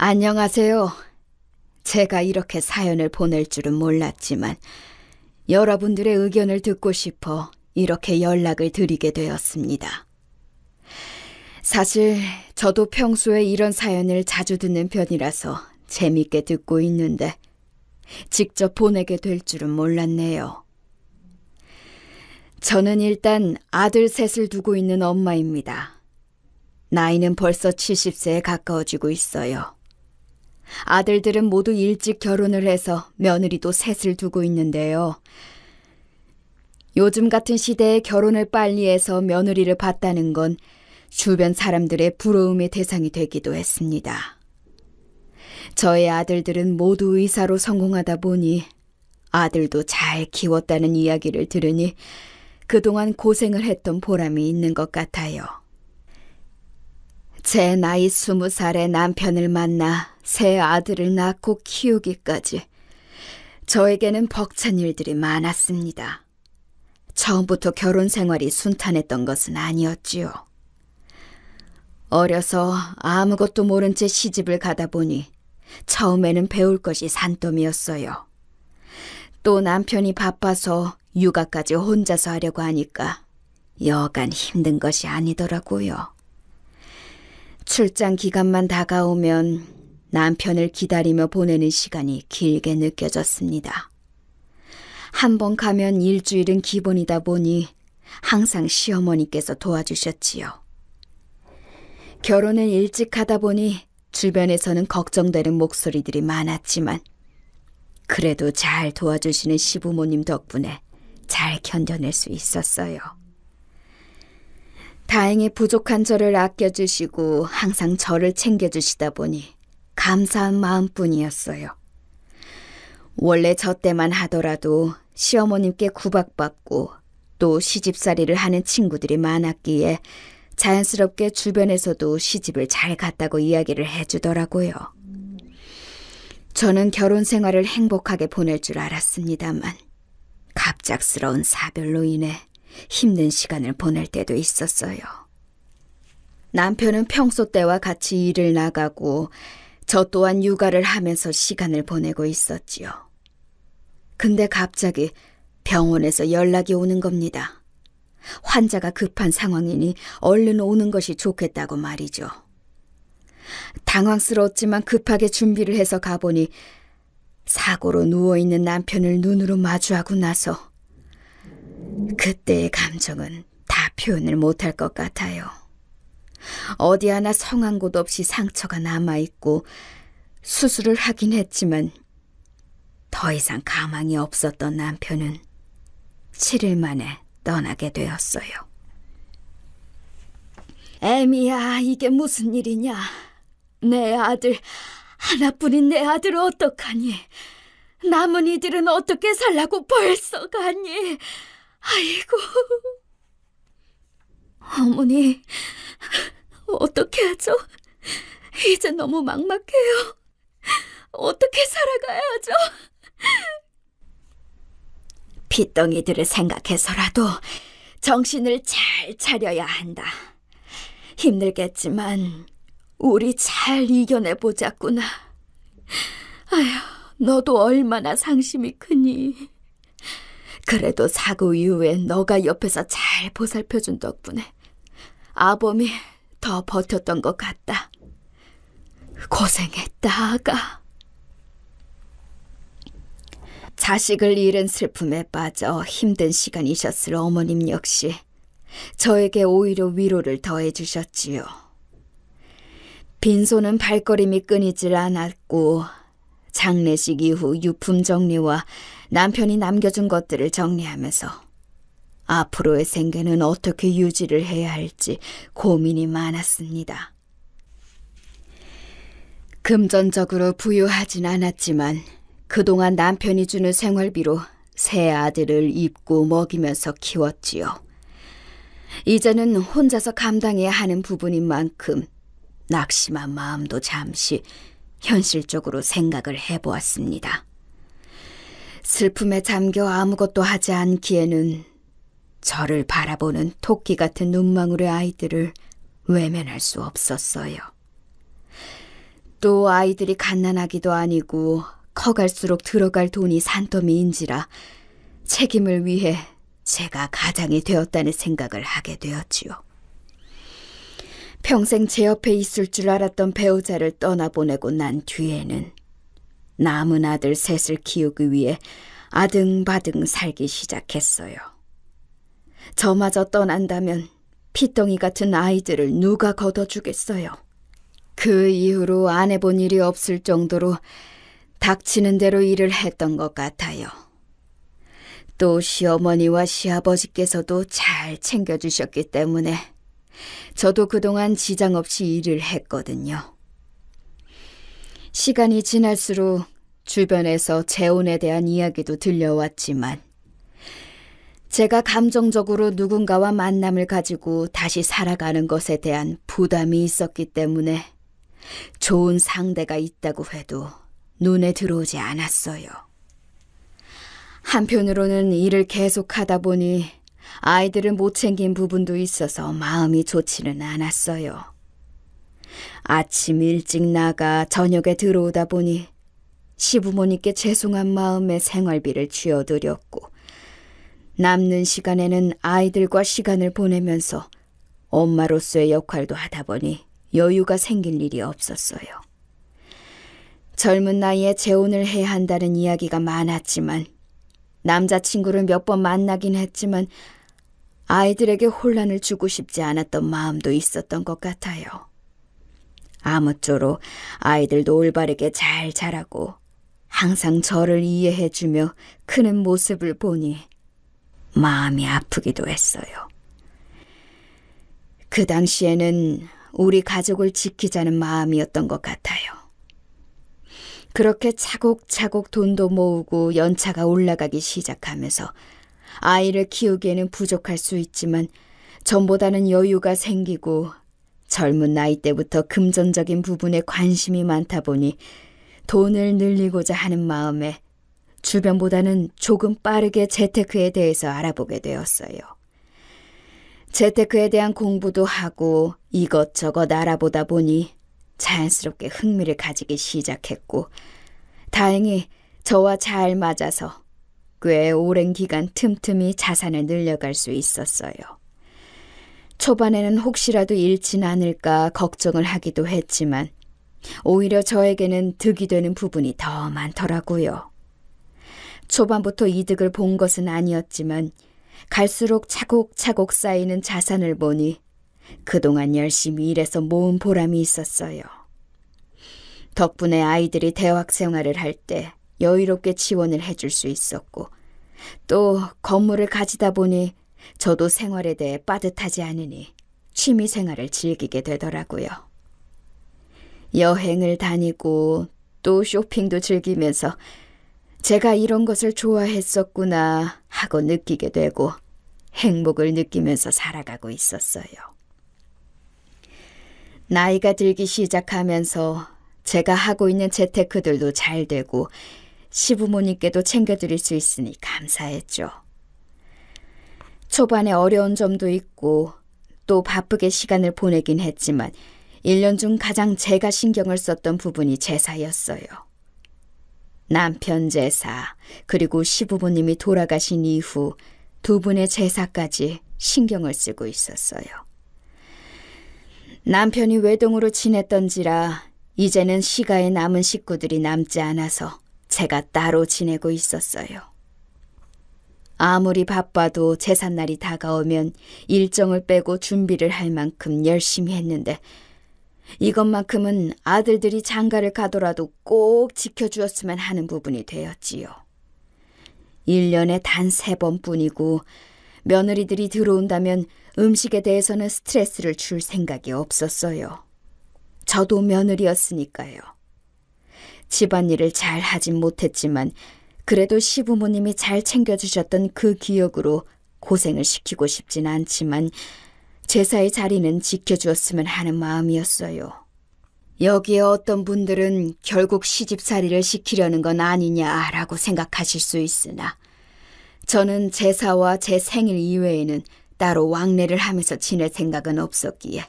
안녕하세요. 제가 이렇게 사연을 보낼 줄은 몰랐지만 여러분들의 의견을 듣고 싶어 이렇게 연락을 드리게 되었습니다. 사실 저도 평소에 이런 사연을 자주 듣는 편이라서 재밌게 듣고 있는데 직접 보내게 될 줄은 몰랐네요. 저는 일단 아들 셋을 두고 있는 엄마입니다. 나이는 벌써 70세에 가까워지고 있어요. 아들들은 모두 일찍 결혼을 해서 며느리도 셋을 두고 있는데요. 요즘 같은 시대에 결혼을 빨리 해서 며느리를 봤다는 건 주변 사람들의 부러움의 대상이 되기도 했습니다. 저의 아들들은 모두 의사로 성공하다 보니 아들도 잘 키웠다는 이야기를 들으니 그동안 고생을 했던 보람이 있는 것 같아요. 제 나이 20살에 남편을 만나 새 아들을 낳고 키우기까지 저에게는 벅찬 일들이 많았습니다. 처음부터 결혼 생활이 순탄했던 것은 아니었지요. 어려서 아무것도 모른 채 시집을 가다 보니 처음에는 배울 것이 산더미였어요. 또 남편이 바빠서 육아까지 혼자서 하려고 하니까 여간 힘든 것이 아니더라고요. 출장 기간만 다가오면 남편을 기다리며 보내는 시간이 길게 느껴졌습니다. 한 번 가면 일주일은 기본이다 보니 항상 시어머니께서 도와주셨지요. 결혼을 일찍 하다 보니 주변에서는 걱정되는 목소리들이 많았지만 그래도 잘 도와주시는 시부모님 덕분에 잘 견뎌낼 수 있었어요. 다행히 부족한 저를 아껴주시고 항상 저를 챙겨주시다 보니 감사한 마음뿐이었어요. 원래 저 때만 하더라도 시어머님께 구박받고 또 시집살이를 하는 친구들이 많았기에 자연스럽게 주변에서도 시집을 잘 갔다고 이야기를 해주더라고요. 저는 결혼 생활을 행복하게 보낼 줄 알았습니다만 갑작스러운 사별로 인해 힘든 시간을 보낼 때도 있었어요. 남편은 평소 때와 같이 일을 나가고 저 또한 육아를 하면서 시간을 보내고 있었지요. 근데 갑자기 병원에서 연락이 오는 겁니다. 환자가 급한 상황이니 얼른 오는 것이 좋겠다고 말이죠. 당황스러웠지만 급하게 준비를 해서 가보니 사고로 누워있는 남편을 눈으로 마주하고 나서 그때의 감정은 다 표현을 못할 것 같아요. 어디 하나 성한 곳 없이 상처가 남아있고 수술을 하긴 했지만 더 이상 가망이 없었던 남편은 7일 만에 떠나게 되었어요. 애미야, 이게 무슨 일이냐? 내 아들, 하나뿐인 내 아들 어떡하니? 남은 이들은 어떻게 살라고 벌써 가니? 아이고. 어머니, 어떻게 하죠? 이제 너무 막막해요. 어떻게 살아가야죠? 핏덩이들을 생각해서라도 정신을 잘 차려야 한다. 힘들겠지만 우리 잘 이겨내보자꾸나. 아휴, 너도 얼마나 상심이 크니. 그래도 사고 이후에 너가 옆에서 잘 보살펴준 덕분에 아범이 더 버텼던 것 같다. 고생했다, 아가. 자식을 잃은 슬픔에 빠져 힘든 시간이셨을 어머님 역시 저에게 오히려 위로를 더해 주셨지요. 빈손은 발걸음이 끊이질 않았고 장례식 이후 유품 정리와 남편이 남겨준 것들을 정리하면서 앞으로의 생계는 어떻게 유지를 해야 할지 고민이 많았습니다. 금전적으로 부유하진 않았지만 그동안 남편이 주는 생활비로 새 아들을 입고 먹이면서 키웠지요. 이제는 혼자서 감당해야 하는 부분인 만큼 낙심한 마음도 잠시 현실적으로 생각을 해보았습니다. 슬픔에 잠겨 아무것도 하지 않기에는 저를 바라보는 토끼 같은 눈망울의 아이들을 외면할 수 없었어요. 또 아이들이 갓난아기도 아니고 커갈수록 들어갈 돈이 산더미인지라 책임을 위해 제가 가장이 되었다는 생각을 하게 되었지요. 평생 제 옆에 있을 줄 알았던 배우자를 떠나보내고 난 뒤에는 남은 아들 셋을 키우기 위해 아등바등 살기 시작했어요. 저마저 떠난다면 피덩이 같은 아이들을 누가 걷어주겠어요. 그 이후로 안 해본 일이 없을 정도로 닥치는 대로 일을 했던 것 같아요. 또 시어머니와 시아버지께서도 잘 챙겨주셨기 때문에 저도 그동안 지장 없이 일을 했거든요. 시간이 지날수록 주변에서 재혼에 대한 이야기도 들려왔지만 제가 감정적으로 누군가와 만남을 가지고 다시 살아가는 것에 대한 부담이 있었기 때문에 좋은 상대가 있다고 해도 눈에 들어오지 않았어요. 한편으로는 일을 계속하다 보니 아이들을 못 챙긴 부분도 있어서 마음이 좋지는 않았어요. 아침 일찍 나가 저녁에 들어오다 보니 시부모님께 죄송한 마음에 생활비를 쥐어드렸고 남는 시간에는 아이들과 시간을 보내면서 엄마로서의 역할도 하다 보니 여유가 생길 일이 없었어요. 젊은 나이에 재혼을 해야 한다는 이야기가 많았지만 남자친구를 몇 번 만나긴 했지만 아이들에게 혼란을 주고 싶지 않았던 마음도 있었던 것 같아요. 아무쪼록 아이들도 올바르게 잘 자라고 항상 저를 이해해주며 크는 모습을 보니 마음이 아프기도 했어요. 그 당시에는 우리 가족을 지키자는 마음이었던 것 같아요. 그렇게 차곡차곡 돈도 모으고 연차가 올라가기 시작하면서 아이를 키우기에는 부족할 수 있지만 전보다는 여유가 생기고 젊은 나이 때부터 금전적인 부분에 관심이 많다 보니 돈을 늘리고자 하는 마음에 주변보다는 조금 빠르게 재테크에 대해서 알아보게 되었어요. 재테크에 대한 공부도 하고 이것저것 알아보다 보니 자연스럽게 흥미를 가지기 시작했고 다행히 저와 잘 맞아서 꽤 오랜 기간 틈틈이 자산을 늘려갈 수 있었어요. 초반에는 혹시라도 잃진 않을까 걱정을 하기도 했지만 오히려 저에게는 득이 되는 부분이 더 많더라고요. 초반부터 이득을 본 것은 아니었지만 갈수록 차곡차곡 쌓이는 자산을 보니 그동안 열심히 일해서 모은 보람이 있었어요. 덕분에 아이들이 대학 생활을 할 때 여유롭게 지원을 해줄 수 있었고 또 건물을 가지다 보니 저도 생활에 대해 빠듯하지 않으니 취미 생활을 즐기게 되더라고요. 여행을 다니고 또 쇼핑도 즐기면서 제가 이런 것을 좋아했었구나 하고 느끼게 되고 행복을 느끼면서 살아가고 있었어요. 나이가 들기 시작하면서 제가 하고 있는 재테크들도 잘 되고 시부모님께도 챙겨드릴 수 있으니 감사했죠. 초반에 어려운 점도 있고 또 바쁘게 시간을 보내긴 했지만 1년 중 가장 제가 신경을 썼던 부분이 제사였어요. 남편 제사 그리고 시부모님이 돌아가신 이후 두 분의 제사까지 신경을 쓰고 있었어요. 남편이 외동으로 지냈던지라 이제는 시가에 남은 식구들이 남지 않아서 제가 따로 지내고 있었어요. 아무리 바빠도 제삿날이 다가오면 일정을 빼고 준비를 할 만큼 열심히 했는데 이것만큼은 아들들이 장가를 가더라도 꼭 지켜주었으면 하는 부분이 되었지요. 1년에 단 3번뿐이고 며느리들이 들어온다면 음식에 대해서는 스트레스를 줄 생각이 없었어요. 저도 며느리였으니까요. 집안일을 잘 하진 못했지만 그래도 시부모님이 잘 챙겨주셨던 그 기억으로 고생을 시키고 싶진 않지만 제사의 자리는 지켜주었으면 하는 마음이었어요. 여기에 어떤 분들은 결국 시집살이를 시키려는 건 아니냐라고 생각하실 수 있으나 저는 제사와 제 생일 이외에는 따로 왕래를 하면서 지낼 생각은 없었기에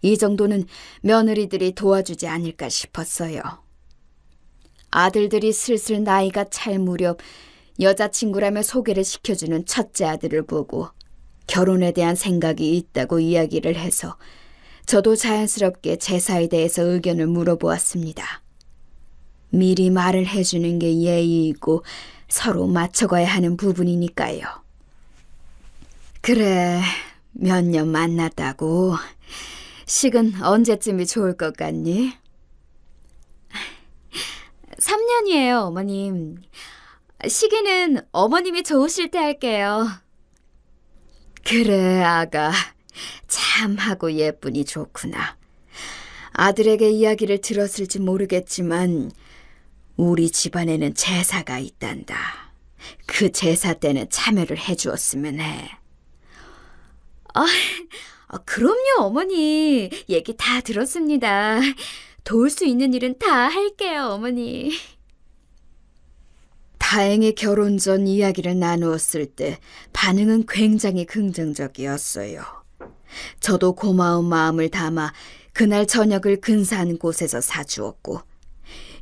이 정도는 며느리들이 도와주지 않을까 싶었어요. 아들들이 슬슬 나이가 찰 무렵 여자친구라며 소개를 시켜주는 첫째 아들을 보고 결혼에 대한 생각이 있다고 이야기를 해서 저도 자연스럽게 제사에 대해서 의견을 물어보았습니다. 미리 말을 해주는 게 예의이고 서로 맞춰가야 하는 부분이니까요. 그래, 몇 년 만났다고. 식은 언제쯤이 좋을 것 같니? 3년이에요, 어머님. 시기는 어머님이 좋으실 때 할게요. 그래, 아가. 참하고 예쁘니 좋구나. 아들에게 이야기를 들었을지 모르겠지만 우리 집안에는 제사가 있단다. 그 제사 때는 참여를 해주었으면 해. 그럼요, 어머니. 얘기 다 들었습니다. 도울 수 있는 일은 다 할게요, 어머니. 다행히 결혼 전 이야기를 나누었을 때 반응은 굉장히 긍정적이었어요. 저도 고마운 마음을 담아 그날 저녁을 근사한 곳에서 사주었고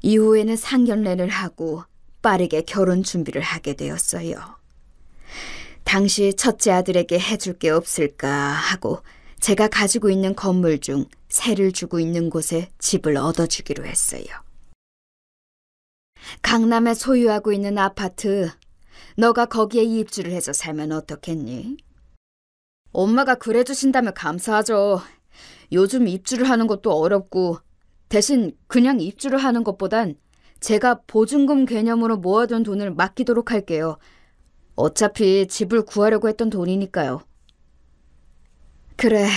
이후에는 상견례를 하고 빠르게 결혼 준비를 하게 되었어요. 당시 첫째 아들에게 해줄 게 없을까 하고 제가 가지고 있는 건물 중 세를 주고 있는 곳에 집을 얻어주기로 했어요. 강남에 소유하고 있는 아파트, 너가 거기에 입주를 해서 살면 어떻겠니? 엄마가 그래 주신다면 감사하죠. 요즘 입주를 하는 것도 어렵고 대신 그냥 입주를 하는 것보단 제가 보증금 개념으로 모아둔 돈을 맡기도록 할게요. 어차피 집을 구하려고 했던 돈이니까요. 그래,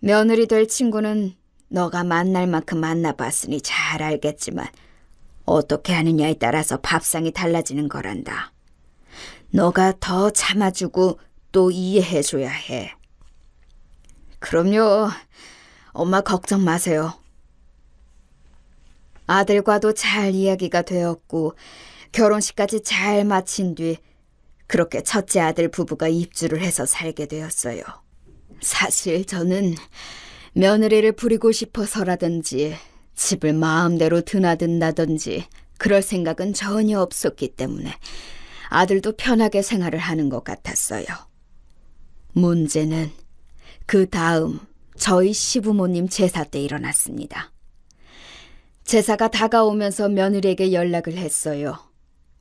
며느리 될 친구는 너가 만날 만큼 만나봤으니 잘 알겠지만 어떻게 하느냐에 따라서 밥상이 달라지는 거란다. 너가 더 참아주고 또 이해해줘야 해. 그럼요. 엄마 걱정 마세요. 아들과도 잘 이야기가 되었고 결혼식까지 잘 마친 뒤 그렇게 첫째 아들 부부가 입주를 해서 살게 되었어요. 사실 저는 며느리를 부리고 싶어서라든지 집을 마음대로 드나든다든지 그럴 생각은 전혀 없었기 때문에 아들도 편하게 생활을 하는 것 같았어요. 문제는 그 다음 저희 시부모님 제사 때 일어났습니다. 제사가 다가오면서 며느리에게 연락을 했어요.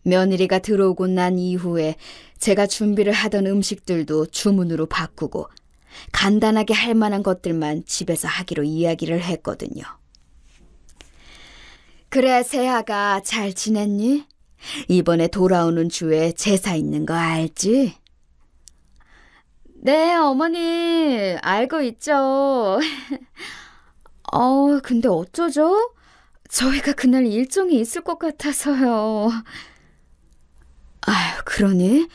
며느리가 들어오고 난 이후에 제가 준비를 하던 음식들도 주문으로 바꾸고 간단하게 할 만한 것들만 집에서 하기로 이야기를 했거든요. 그래, 세아가 잘 지냈니? 이번에 돌아오는 주에 제사 있는 거 알지? 네, 어머니, 알고 있죠. 근데 어쩌죠? 저희가 그날 일정이 있을 것 같아서요. 아유, 그러니?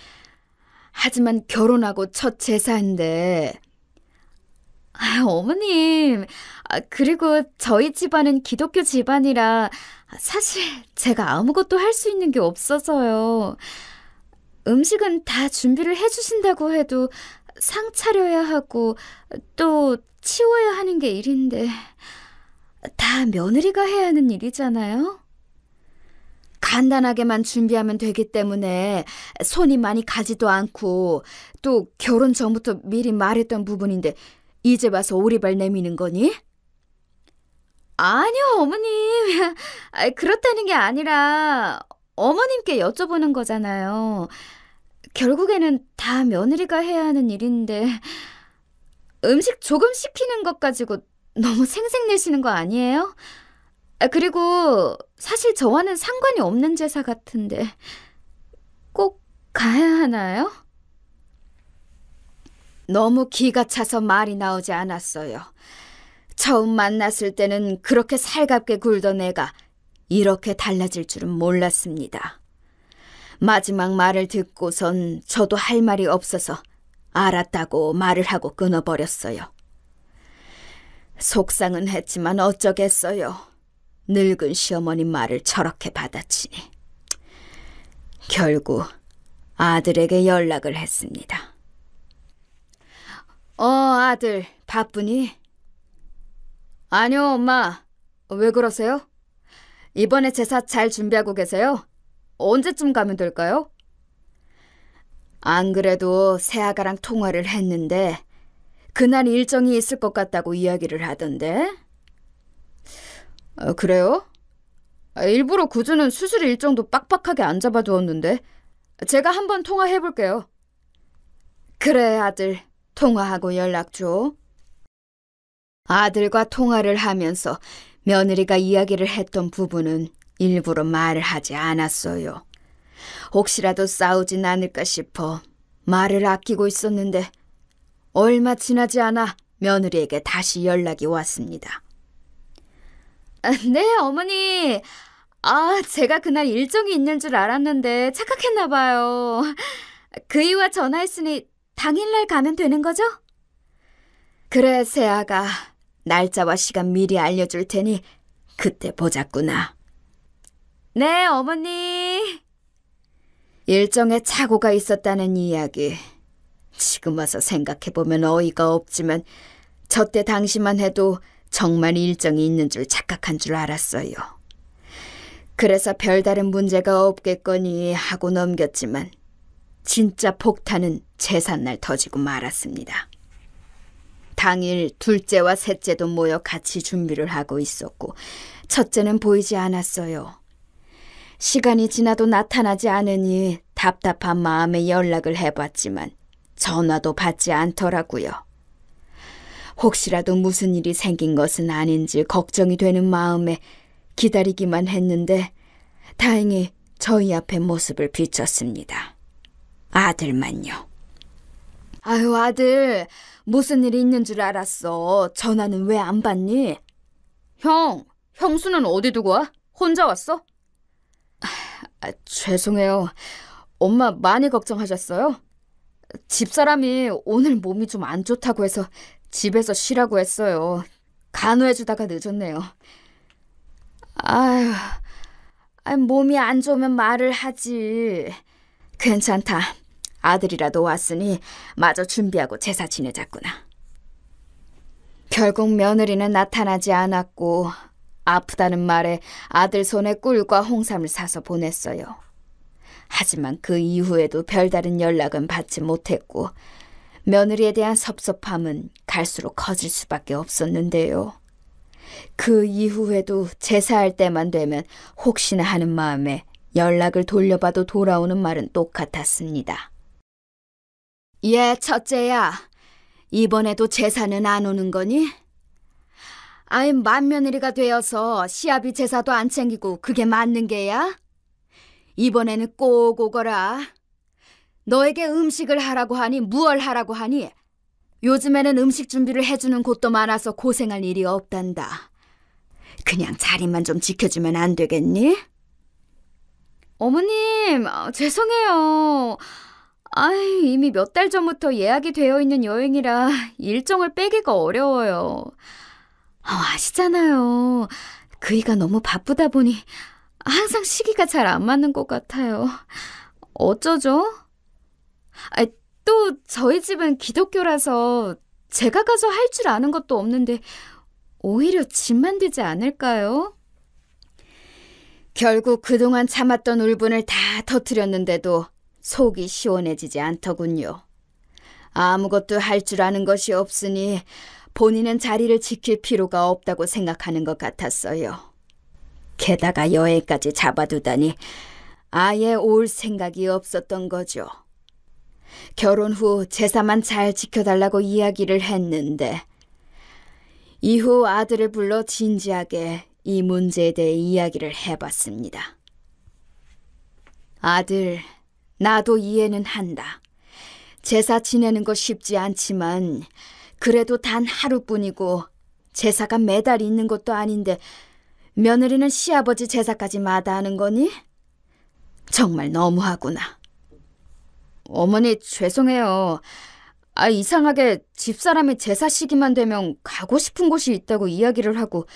하지만 결혼하고 첫 제사인데. 아유, 어머님, 그리고 저희 집안은 기독교 집안이라 사실 제가 아무것도 할 수 있는 게 없어서요. 음식은 다 준비를 해주신다고 해도 상 차려야 하고 또 치워야 하는 게 일인데 다 며느리가 해야 하는 일이잖아요. 간단하게만 준비하면 되기 때문에 손이 많이 가지도 않고 또 결혼 전부터 미리 말했던 부분인데 이제 와서 오리발 내미는 거니? 아니요, 어머님. 그렇다는 게 아니라 어머님께 여쭤보는 거잖아요. 결국에는 다 며느리가 해야 하는 일인데 음식 조금 시키는 것 가지고 너무 생색내시는 거 아니에요? 그리고 사실 저와는 상관이 없는 제사 같은데 꼭 가야 하나요? 너무 기가 차서 말이 나오지 않았어요. 처음 만났을 때는 그렇게 살갑게 굴던 애가 이렇게 달라질 줄은 몰랐습니다. 마지막 말을 듣고선 저도 할 말이 없어서 알았다고 말을 하고 끊어버렸어요. 속상은 했지만 어쩌겠어요. 늙은 시어머니 말을 저렇게 받아치니. 결국 아들에게 연락을 했습니다. 아들, 바쁘니? 아니요, 엄마. 왜 그러세요? 이번에 제사 잘 준비하고 계세요? 언제쯤 가면 될까요? 안 그래도 새아가랑 통화를 했는데 그날 일정이 있을 것 같다고 이야기를 하던데. 그래요? 일부러 구주는 수술 일정도 빡빡하게 안 잡아두었는데 제가 한번 통화해볼게요. 그래, 아들. 통화하고 연락 줘. 아들과 통화를 하면서 며느리가 이야기를 했던 부분은 일부러 말을 하지 않았어요. 혹시라도 싸우진 않을까 싶어 말을 아끼고 있었는데 얼마 지나지 않아 며느리에게 다시 연락이 왔습니다. 네, 어머니. 제가 그날 일정이 있는 줄 알았는데 착각했나 봐요. 그이와 전화했으니 당일날 가면 되는 거죠? 그래, 새아가. 날짜와 시간 미리 알려줄 테니 그때 보자꾸나. 네, 어머니. 일정에 착오가 있었다는 이야기. 지금 와서 생각해보면 어이가 없지만 저때 당시만 해도 정말 일정이 있는 줄 착각한 줄 알았어요. 그래서 별다른 문제가 없겠거니 하고 넘겼지만 진짜 폭탄은 제삿날 터지고 말았습니다. 당일 둘째와 셋째도 모여 같이 준비를 하고 있었고 첫째는 보이지 않았어요. 시간이 지나도 나타나지 않으니 답답한 마음에 연락을 해봤지만 전화도 받지 않더라고요. 혹시라도 무슨 일이 생긴 것은 아닌지 걱정이 되는 마음에 기다리기만 했는데 다행히 저희 앞에 모습을 비췄습니다. 아들만요. 아유, 아들. 무슨 일이 있는 줄 알았어. 전화는 왜 안 받니? 형수는 어디 두고 와? 혼자 왔어? 죄송해요. 엄마 많이 걱정하셨어요? 집사람이 오늘 몸이 좀 안 좋다고 해서 집에서 쉬라고 했어요. 간호해주다가 늦었네요. 아유, 몸이 안 좋으면 말을 하지. 괜찮다. 아들이라도 왔으니 마저 준비하고 제사 지내자꾸나. 결국 며느리는 나타나지 않았고 아프다는 말에 아들 손에 꿀과 홍삼을 사서 보냈어요. 하지만 그 이후에도 별다른 연락은 받지 못했고 며느리에 대한 섭섭함은 갈수록 커질 수밖에 없었는데요. 그 이후에도 제사할 때만 되면 혹시나 하는 마음에 연락을 돌려봐도 돌아오는 말은 똑같았습니다. 예, 첫째야. 이번에도 제사는 안 오는 거니? 맏며느리가 되어서 시아비 제사도 안 챙기고 그게 맞는 게야? 이번에는 꼭 오거라. 너에게 음식을 하라고 하니 무얼 하라고 하니? 요즘에는 음식 준비를 해주는 곳도 많아서 고생할 일이 없단다. 그냥 자리만 좀 지켜주면 안 되겠니? 어머님, 죄송해요. 이미 몇 달 전부터 예약이 되어 있는 여행이라 일정을 빼기가 어려워요. 아시잖아요. 그이가 너무 바쁘다 보니 항상 시기가 잘 안 맞는 것 같아요. 어쩌죠? 또 저희 집은 기독교라서 제가 가서 할 줄 아는 것도 없는데 오히려 짐만 되지 않을까요? 결국 그동안 참았던 울분을 다 터뜨렸는데도 속이 시원해지지 않더군요. 아무것도 할 줄 아는 것이 없으니 본인은 자리를 지킬 필요가 없다고 생각하는 것 같았어요. 게다가 여행까지 잡아두다니 아예 올 생각이 없었던 거죠. 결혼 후 제사만 잘 지켜달라고 이야기를 했는데 이후 아들을 불러 진지하게 이 문제에 대해 이야기를 해봤습니다. 아들, 나도 이해는 한다. 제사 지내는 거 쉽지 않지만 그래도 단 하루뿐이고 제사가 매달 있는 것도 아닌데 며느리는 시아버지 제사까지 마다하는 거니? 정말 너무하구나. 어머니, 죄송해요. 이상하게 집사람이 제사 시기만 되면 가고 싶은 곳이 있다고 이야기를 하고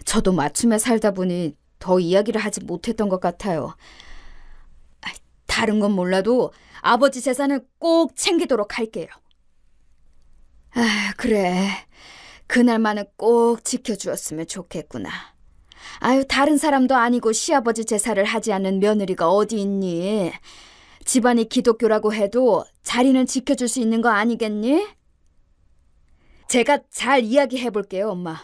저도 맞춤에 살다 보니 더 이야기를 하지 못했던 것 같아요. 다른 건 몰라도 아버지 제사는 꼭 챙기도록 할게요. 그래. 그날만은 꼭 지켜주었으면 좋겠구나. 아유, 다른 사람도 아니고 시아버지 제사를 하지 않는 며느리가 어디 있니? 집안이 기독교라고 해도 자리는 지켜줄 수 있는 거 아니겠니? 제가 잘 이야기해 볼게요, 엄마.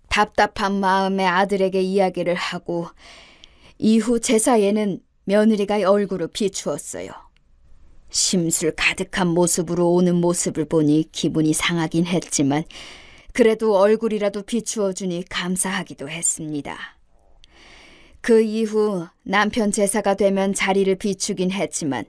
답답한 마음에 아들에게 이야기를 하고 이후 제사에는 며느리가 얼굴을 비추었어요. 심술 가득한 모습으로 오는 모습을 보니 기분이 상하긴 했지만 그래도 얼굴이라도 비추어주니 감사하기도 했습니다. 그 이후 남편 제사가 되면 자리를 비추긴 했지만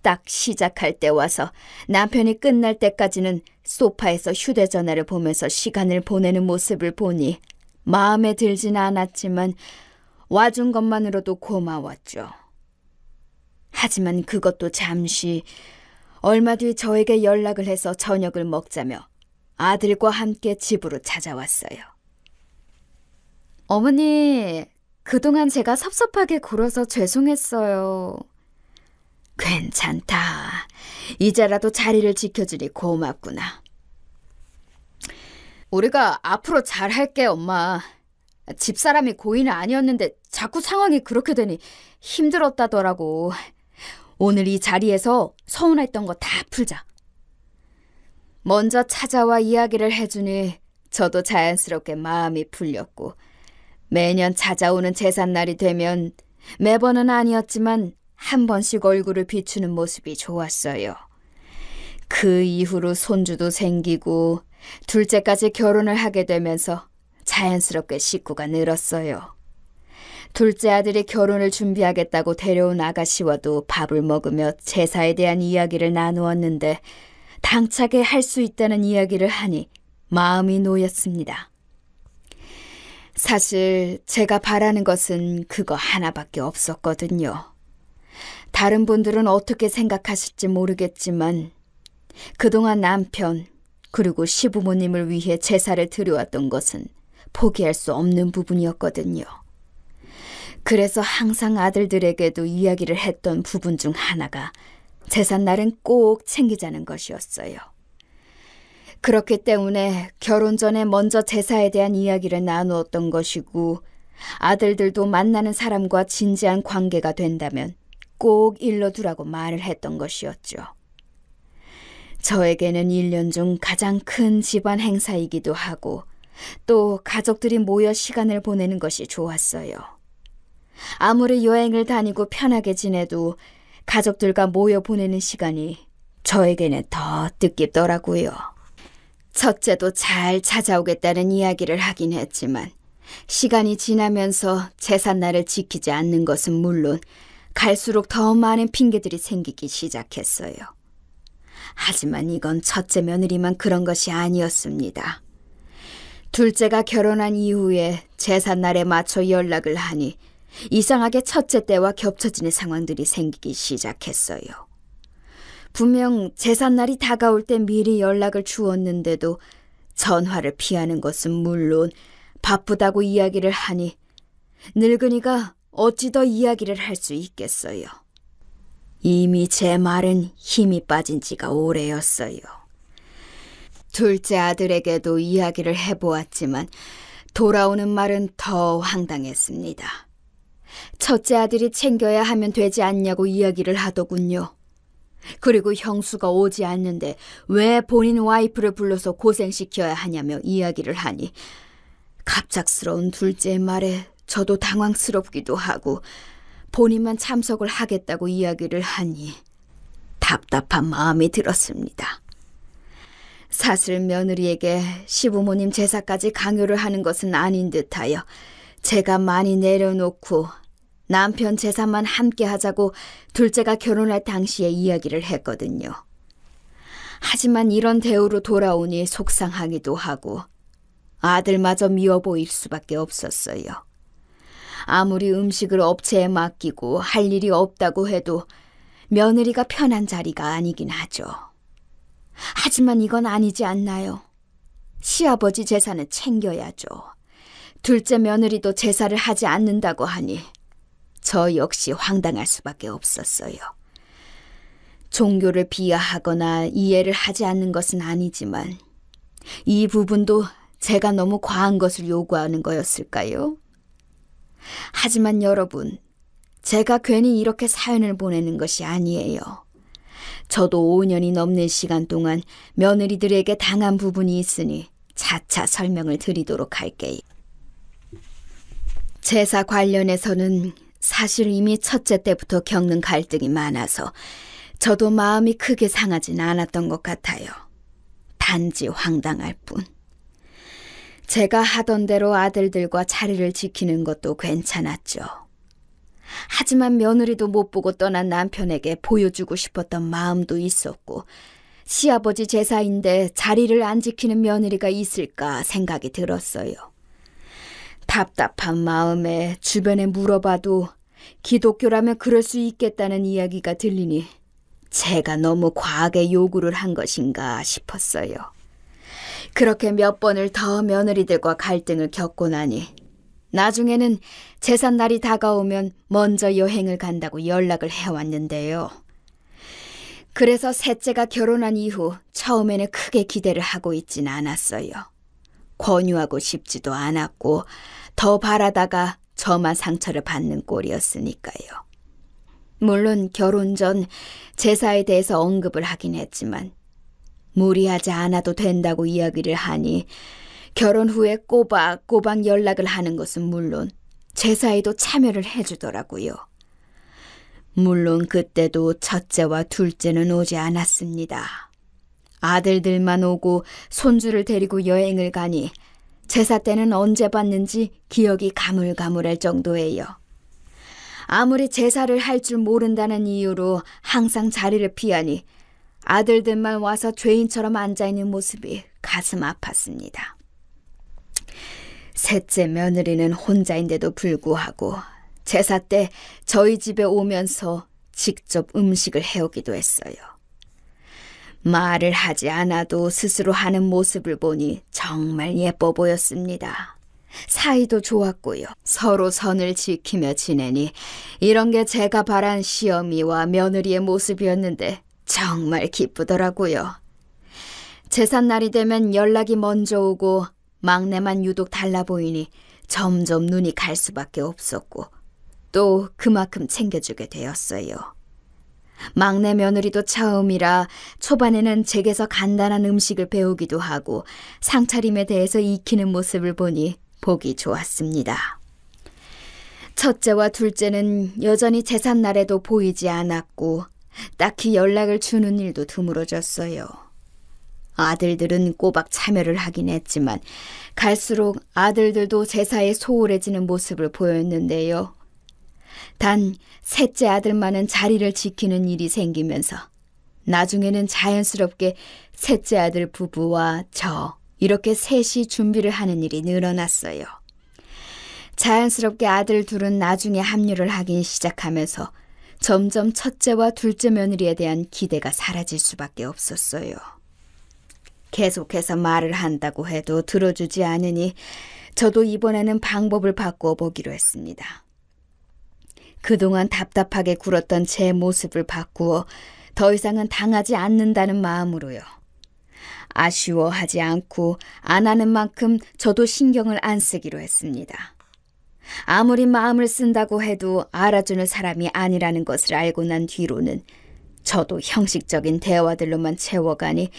딱 시작할 때 와서 남편이 끝날 때까지는 소파에서 휴대전화를 보면서 시간을 보내는 모습을 보니 마음에 들진 않았지만 와준 것만으로도 고마웠죠. 하지만 그것도 잠시 얼마 뒤 저에게 연락을 해서 저녁을 먹자며 아들과 함께 집으로 찾아왔어요. 어머니, 그동안 제가 섭섭하게 굴어서 죄송했어요. 괜찮다. 이제라도 자리를 지켜주니 고맙구나. 우리가 앞으로 잘할게, 엄마. 집사람이 고의는 아니었는데 자꾸 상황이 그렇게 되니 힘들었다더라고. 오늘 이 자리에서 서운했던 거 다 풀자. 먼저 찾아와 이야기를 해주니 저도 자연스럽게 마음이 풀렸고 매년 찾아오는 제삿날이 되면 매번은 아니었지만 한 번씩 얼굴을 비추는 모습이 좋았어요. 그 이후로 손주도 생기고 둘째까지 결혼을 하게 되면서 자연스럽게 식구가 늘었어요. 둘째 아들이 결혼을 준비하겠다고 데려온 아가씨와도 밥을 먹으며 제사에 대한 이야기를 나누었는데 당차게 할 수 있다는 이야기를 하니 마음이 놓였습니다. 사실 제가 바라는 것은 그거 하나밖에 없었거든요. 다른 분들은 어떻게 생각하실지 모르겠지만 그동안 남편 그리고 시부모님을 위해 제사를 드려왔던 것은 포기할 수 없는 부분이었거든요. 그래서 항상 아들들에게도 이야기를 했던 부분 중 하나가 제삿날은 꼭 챙기자는 것이었어요. 그렇기 때문에 결혼 전에 먼저 제사에 대한 이야기를 나누었던 것이고 아들들도 만나는 사람과 진지한 관계가 된다면 꼭 일러두라고 말을 했던 것이었죠. 저에게는 1년 중 가장 큰 집안 행사이기도 하고 또 가족들이 모여 시간을 보내는 것이 좋았어요. 아무리 여행을 다니고 편하게 지내도 가족들과 모여 보내는 시간이 저에게는 더 뜻깊더라고요. 첫째도 잘 찾아오겠다는 이야기를 하긴 했지만 시간이 지나면서 제삿날을 지키지 않는 것은 물론 갈수록 더 많은 핑계들이 생기기 시작했어요. 하지만 이건 첫째 며느리만 그런 것이 아니었습니다. 둘째가 결혼한 이후에 제삿날에 맞춰 연락을 하니 이상하게 첫째 때와 겹쳐지는 상황들이 생기기 시작했어요. 분명 제삿날이 다가올 때 미리 연락을 주었는데도 전화를 피하는 것은 물론 바쁘다고 이야기를 하니 늙은이가 어찌 더 이야기를 할 수 있겠어요. 이미 제 말은 힘이 빠진 지가 오래였어요. 둘째 아들에게도 이야기를 해보았지만 돌아오는 말은 더 황당했습니다. 첫째 아들이 챙겨야 하면 되지 않냐고 이야기를 하더군요. 그리고 형수가 오지 않는데 왜 본인 와이프를 불러서 고생시켜야 하냐며 이야기를 하니 갑작스러운 둘째의 말에 저도 당황스럽기도 하고 본인만 참석을 하겠다고 이야기를 하니 답답한 마음이 들었습니다. 사실 며느리에게 시부모님 제사까지 강요를 하는 것은 아닌 듯하여 제가 많이 내려놓고 남편 제사만 함께 하자고 둘째가 결혼할 당시에 이야기를 했거든요. 하지만 이런 대우로 돌아오니 속상하기도 하고 아들마저 미워 보일 수밖에 없었어요. 아무리 음식을 업체에 맡기고 할 일이 없다고 해도 며느리가 편한 자리가 아니긴 하죠. 하지만 이건 아니지 않나요? 시아버지 제사는 챙겨야죠. 둘째 며느리도 제사를 하지 않는다고 하니 저 역시 황당할 수밖에 없었어요. 종교를 비하하거나 이해를 하지 않는 것은 아니지만 이 부분도 제가 너무 과한 것을 요구하는 거였을까요? 하지만 여러분, 제가 괜히 이렇게 사연을 보내는 것이 아니에요. 저도 5년이 넘는 시간 동안 며느리들에게 당한 부분이 있으니 차차 설명을 드리도록 할게요. 제사 관련해서는 사실 이미 첫째 때부터 겪는 갈등이 많아서 저도 마음이 크게 상하진 않았던 것 같아요. 단지 황당할 뿐. 제가 하던 대로 아들들과 자리를 지키는 것도 괜찮았죠. 하지만 며느리도 못 보고 떠난 남편에게 보여주고 싶었던 마음도 있었고, 시아버지 제사인데 자리를 안 지키는 며느리가 있을까 생각이 들었어요. 답답한 마음에 주변에 물어봐도 기독교라면 그럴 수 있겠다는 이야기가 들리니 제가 너무 과하게 요구를 한 것인가 싶었어요. 그렇게 몇 번을 더 며느리들과 갈등을 겪고 나니 나중에는 제삿날이 다가오면 먼저 여행을 간다고 연락을 해왔는데요. 그래서 셋째가 결혼한 이후 처음에는 크게 기대를 하고 있진 않았어요. 권유하고 싶지도 않았고 더 바라다가 저만 상처를 받는 꼴이었으니까요. 물론 결혼 전 제사에 대해서 언급을 하긴 했지만 무리하지 않아도 된다고 이야기를 하니 결혼 후에 꼬박꼬박 연락을 하는 것은 물론 제사에도 참여를 해주더라고요. 물론 그때도 첫째와 둘째는 오지 않았습니다. 아들들만 오고 손주를 데리고 여행을 가니 제사 때는 언제 봤는지 기억이 가물가물할 정도예요. 아무리 제사를 할 줄 모른다는 이유로 항상 자리를 피하니 아들들만 와서 죄인처럼 앉아있는 모습이 가슴 아팠습니다. 셋째 며느리는 혼자인데도 불구하고 제사 때 저희 집에 오면서 직접 음식을 해오기도 했어요. 말을 하지 않아도 스스로 하는 모습을 보니 정말 예뻐 보였습니다. 사이도 좋았고요. 서로 선을 지키며 지내니 이런 게 제가 바란 시어미와 며느리의 모습이었는데 정말 기쁘더라고요. 제삿날이 되면 연락이 먼저 오고 막내만 유독 달라 보이니 점점 눈이 갈 수밖에 없었고 또 그만큼 챙겨주게 되었어요. 막내 며느리도 처음이라 초반에는 제게서 간단한 음식을 배우기도 하고 상차림에 대해서 익히는 모습을 보니 보기 좋았습니다. 첫째와 둘째는 여전히 제삿날에도 보이지 않았고 딱히 연락을 주는 일도 드물어졌어요. 아들들은 꼬박 참여를 하긴 했지만 갈수록 아들들도 제사에 소홀해지는 모습을 보였는데요. 단 셋째 아들만은 자리를 지키는 일이 생기면서 나중에는 자연스럽게 셋째 아들 부부와 저 이렇게 셋이 준비를 하는 일이 늘어났어요. 자연스럽게 아들 둘은 나중에 합류를 하기 시작하면서 점점 첫째와 둘째 며느리에 대한 기대가 사라질 수밖에 없었어요. 계속해서 말을 한다고 해도 들어주지 않으니 저도 이번에는 방법을 바꾸어 보기로 했습니다. 그동안 답답하게 굴었던 제 모습을 바꾸어 더 이상은 당하지 않는다는 마음으로요. 아쉬워하지 않고 안 하는 만큼 저도 신경을 안 쓰기로 했습니다. 아무리 마음을 쓴다고 해도 알아주는 사람이 아니라는 것을 알고 난 뒤로는 저도 형식적인 대화들로만 채워가니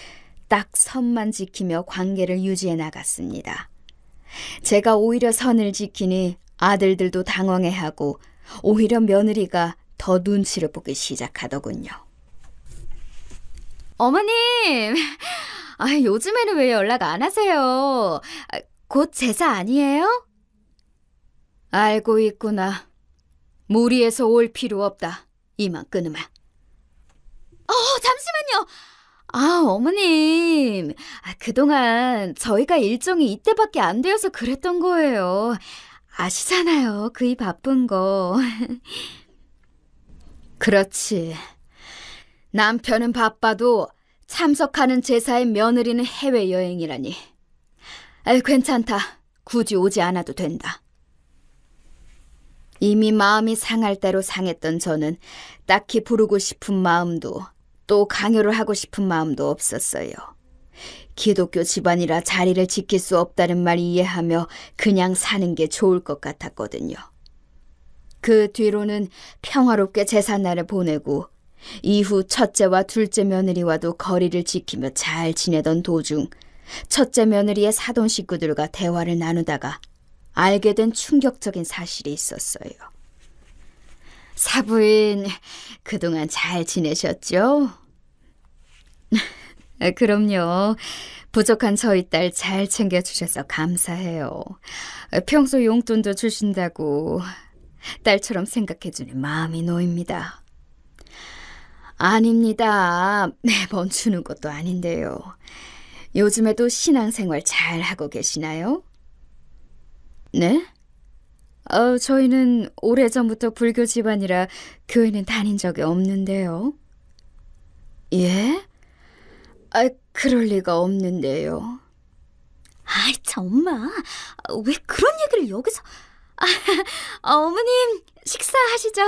딱 선만 지키며 관계를 유지해 나갔습니다. 제가 오히려 선을 지키니 아들들도 당황해하고 오히려 며느리가 더 눈치를 보기 시작하더군요. 어머님, 요즘에는 왜 연락 안 하세요? 곧 제사 아니에요? 알고 있구나. 무리해서 올 필요 없다. 이만 끊으마. 잠시만요. 어머님, 그동안 저희가 일정이 이때밖에 안 되어서 그랬던 거예요. 아시잖아요, 그이 바쁜 거. 그렇지. 남편은 바빠도 참석하는 제사의 며느리는 해외여행이라니. 괜찮다. 굳이 오지 않아도 된다. 이미 마음이 상할 대로 상했던 저는 딱히 부르고 싶은 마음도 또 강요를 하고 싶은 마음도 없었어요. 기독교 집안이라 자리를 지킬 수 없다는 말 이해하며 그냥 사는 게 좋을 것 같았거든요. 그 뒤로는 평화롭게 제삿날을 보내고 이후 첫째와 둘째 며느리와도 거리를 지키며 잘 지내던 도중 첫째 며느리의 사돈 식구들과 대화를 나누다가 알게 된 충격적인 사실이 있었어요. 사부인, 그동안 잘 지내셨죠? 그럼요. 부족한 저희 딸 잘 챙겨주셔서 감사해요. 평소 용돈도 주신다고 딸처럼 생각해주니 마음이 놓입니다. 아닙니다. 매번 주는 것도 아닌데요. 요즘에도 신앙생활 잘 하고 계시나요? 네? 저희는 오래전부터 불교 집안이라 교회는 다닌 적이 없는데요. 예? 그럴 리가 없는데요. 아이, 엄마. 왜 그런 얘기를 여기서... 어머님, 식사하시죠.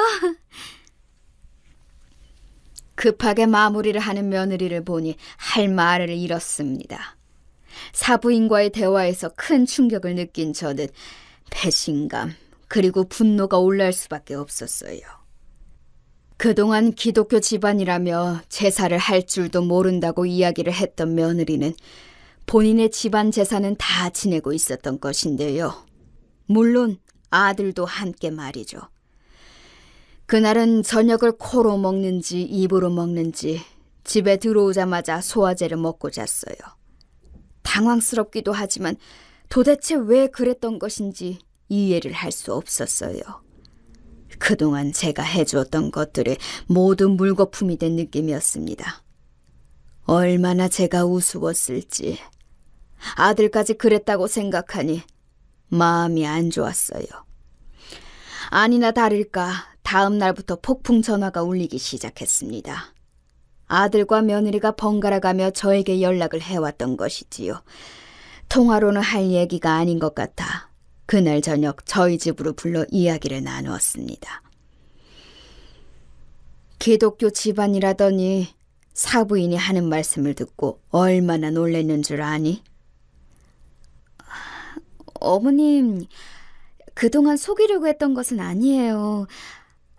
급하게 마무리를 하는 며느리를 보니 할 말을 잃었습니다. 사부인과의 대화에서 큰 충격을 느낀 저는 배신감 그리고 분노가 올라올 수밖에 없었어요. 그동안 기독교 집안이라며 제사를 할 줄도 모른다고 이야기를 했던 며느리는 본인의 집안 제사는 다 지내고 있었던 것인데요. 물론 아들도 함께 말이죠. 그날은 저녁을 코로 먹는지 입으로 먹는지 집에 들어오자마자 소화제를 먹고 잤어요. 당황스럽기도 하지만 도대체 왜 그랬던 것인지 이해를 할 수 없었어요. 그동안 제가 해주었던 것들이 모두 물거품이 된 느낌이었습니다. 얼마나 제가 우스웠을지. 아들까지 그랬다고 생각하니 마음이 안 좋았어요. 아니나 다를까 다음 날부터 폭풍 전화가 울리기 시작했습니다. 아들과 며느리가 번갈아가며 저에게 연락을 해왔던 것이지요. 통화로는 할 얘기가 아닌 것 같아 그날 저녁 저희 집으로 불러 이야기를 나누었습니다. 기독교 집안이라더니 사부인이 하는 말씀을 듣고 얼마나 놀랐는 줄 아니? 어머님, 그동안 속이려고 했던 것은 아니에요.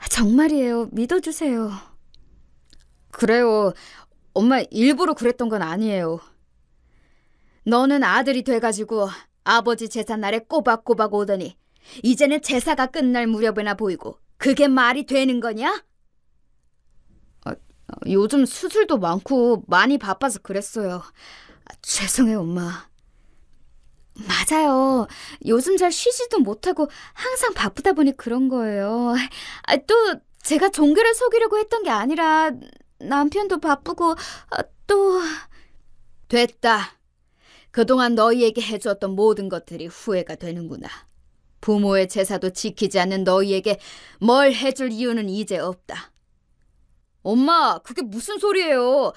정말이에요. 믿어주세요. 그래요. 엄마 일부러 그랬던 건 아니에요. 너는 아들이 돼가지고 아버지 제삿날에 꼬박꼬박 오더니 이제는 제사가 끝날 무렵에나 보이고 그게 말이 되는 거냐? 요즘 수술도 많고 많이 바빠서 그랬어요. 죄송해요, 엄마. 맞아요. 요즘 잘 쉬지도 못하고 항상 바쁘다 보니 그런 거예요. 또 제가 종교를 속이려고 했던 게 아니라 남편도 바쁘고 또... 됐다. 그동안 너희에게 해주었던 모든 것들이 후회가 되는구나. 부모의 제사도 지키지 않는 너희에게 뭘 해줄 이유는 이제 없다. 엄마, 그게 무슨 소리예요?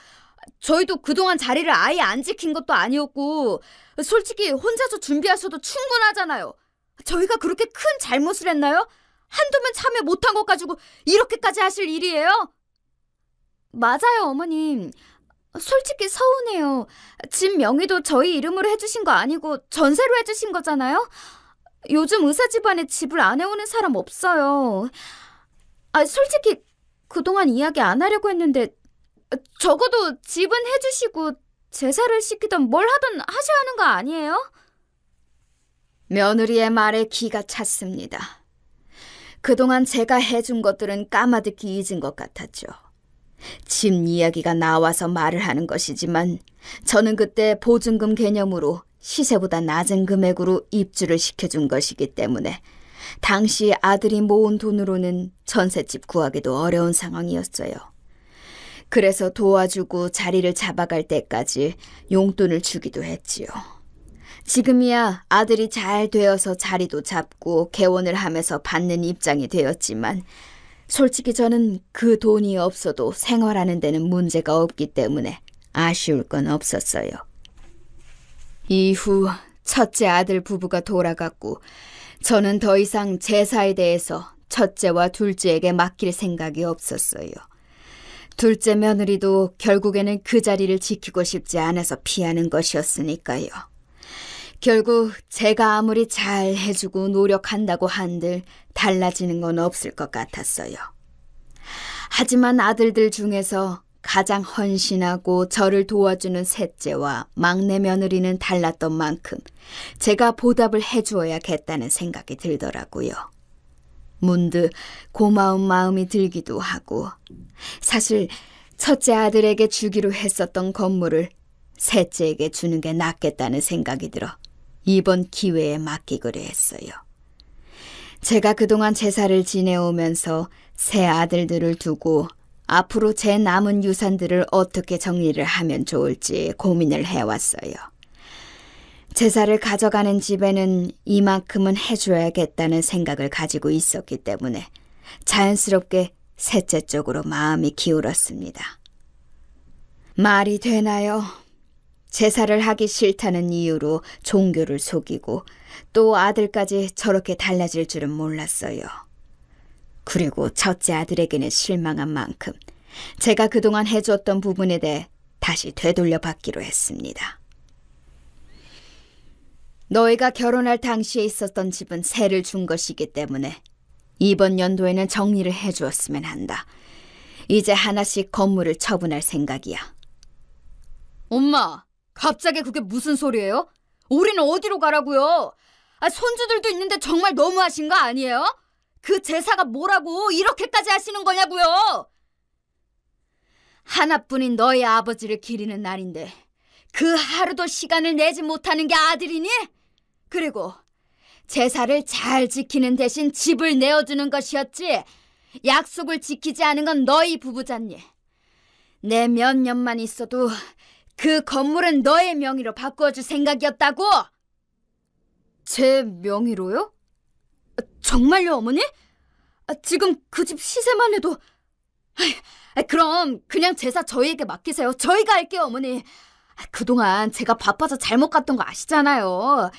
저희도 그동안 자리를 아예 안 지킨 것도 아니었고 솔직히 혼자서 준비하셔도 충분하잖아요. 저희가 그렇게 큰 잘못을 했나요? 한두번 참여 못한 것 가지고 이렇게까지 하실 일이에요? 맞아요, 어머님. 솔직히 서운해요. 집 명의도 저희 이름으로 해주신 거 아니고 전세로 해주신 거잖아요. 요즘 의사 집안에 집을 안 해오는 사람 없어요. 솔직히 그동안 이야기 안 하려고 했는데 적어도 집은 해주시고 제사를 시키던 뭘 하든 하셔야 하는 거 아니에요? 며느리의 말에 기가 찼습니다. 그동안 제가 해준 것들은 까마득히 잊은 것 같았죠. 집 이야기가 나와서 말을 하는 것이지만 저는 그때 보증금 개념으로 시세보다 낮은 금액으로 입주를 시켜준 것이기 때문에 당시 아들이 모은 돈으로는 전셋집 구하기도 어려운 상황이었어요. 그래서 도와주고 자리를 잡아갈 때까지 용돈을 주기도 했지요. 지금이야 아들이 잘 되어서 자리도 잡고 개원을 하면서 받는 입장이 되었지만 솔직히 저는 그 돈이 없어도 생활하는 데는 문제가 없기 때문에 아쉬울 건 없었어요. 이후 첫째 아들 부부가 돌아갔고 저는 더 이상 제사에 대해서 첫째와 둘째에게 맡길 생각이 없었어요. 둘째 며느리도 결국에는 그 자리를 지키고 싶지 않아서 피하는 것이었으니까요. 결국 제가 아무리 잘 해주고 노력한다고 한들 달라지는 건 없을 것 같았어요. 하지만 아들들 중에서 가장 헌신하고 저를 도와주는 셋째와 막내 며느리는 달랐던 만큼 제가 보답을 해주어야겠다는 생각이 들더라고요. 문득 고마운 마음이 들기도 하고, 사실 첫째 아들에게 주기로 했었던 건물을 셋째에게 주는 게 낫겠다는 생각이 들어 이번 기회에 맡기기로 했어요. 제가 그동안 제사를 지내오면서 새 아들들을 두고 앞으로 제 남은 유산들을 어떻게 정리를 하면 좋을지 고민을 해왔어요. 제사를 가져가는 집에는 이만큼은 해줘야겠다는 생각을 가지고 있었기 때문에 자연스럽게 셋째 쪽으로 마음이 기울었습니다. 말이 되나요? 제사를 하기 싫다는 이유로 종교를 속이고 또 아들까지 저렇게 달라질 줄은 몰랐어요. 그리고 첫째 아들에게는 실망한 만큼 제가 그동안 해줬던 부분에 대해 다시 되돌려 받기로 했습니다. 너희가 결혼할 당시에 있었던 집은 세를 준 것이기 때문에 이번 연도에는 정리를 해주었으면 한다. 이제 하나씩 건물을 처분할 생각이야. 엄마, 갑자기 그게 무슨 소리예요? 우리는 어디로 가라고요? 손주들도 있는데 정말 너무하신 거 아니에요? 그 제사가 뭐라고 이렇게까지 하시는 거냐고요? 하나뿐인 너희 아버지를 기리는 날인데 그 하루도 시간을 내지 못하는 게 아들이니? 그리고 제사를 잘 지키는 대신 집을 내어주는 것이었지 약속을 지키지 않은 건 너희 부부잖니. 내 몇 년만 있어도 그 건물은 너의 명의로 바꾸어줄 생각이었다고? 제 명의로요? 정말요, 어머니? 지금 그 집 시세만 해도... 그럼 그냥 제사 저희에게 맡기세요. 저희가 할게요, 어머니. 그동안 제가 바빠서 잘못 갔던 거 아시잖아요.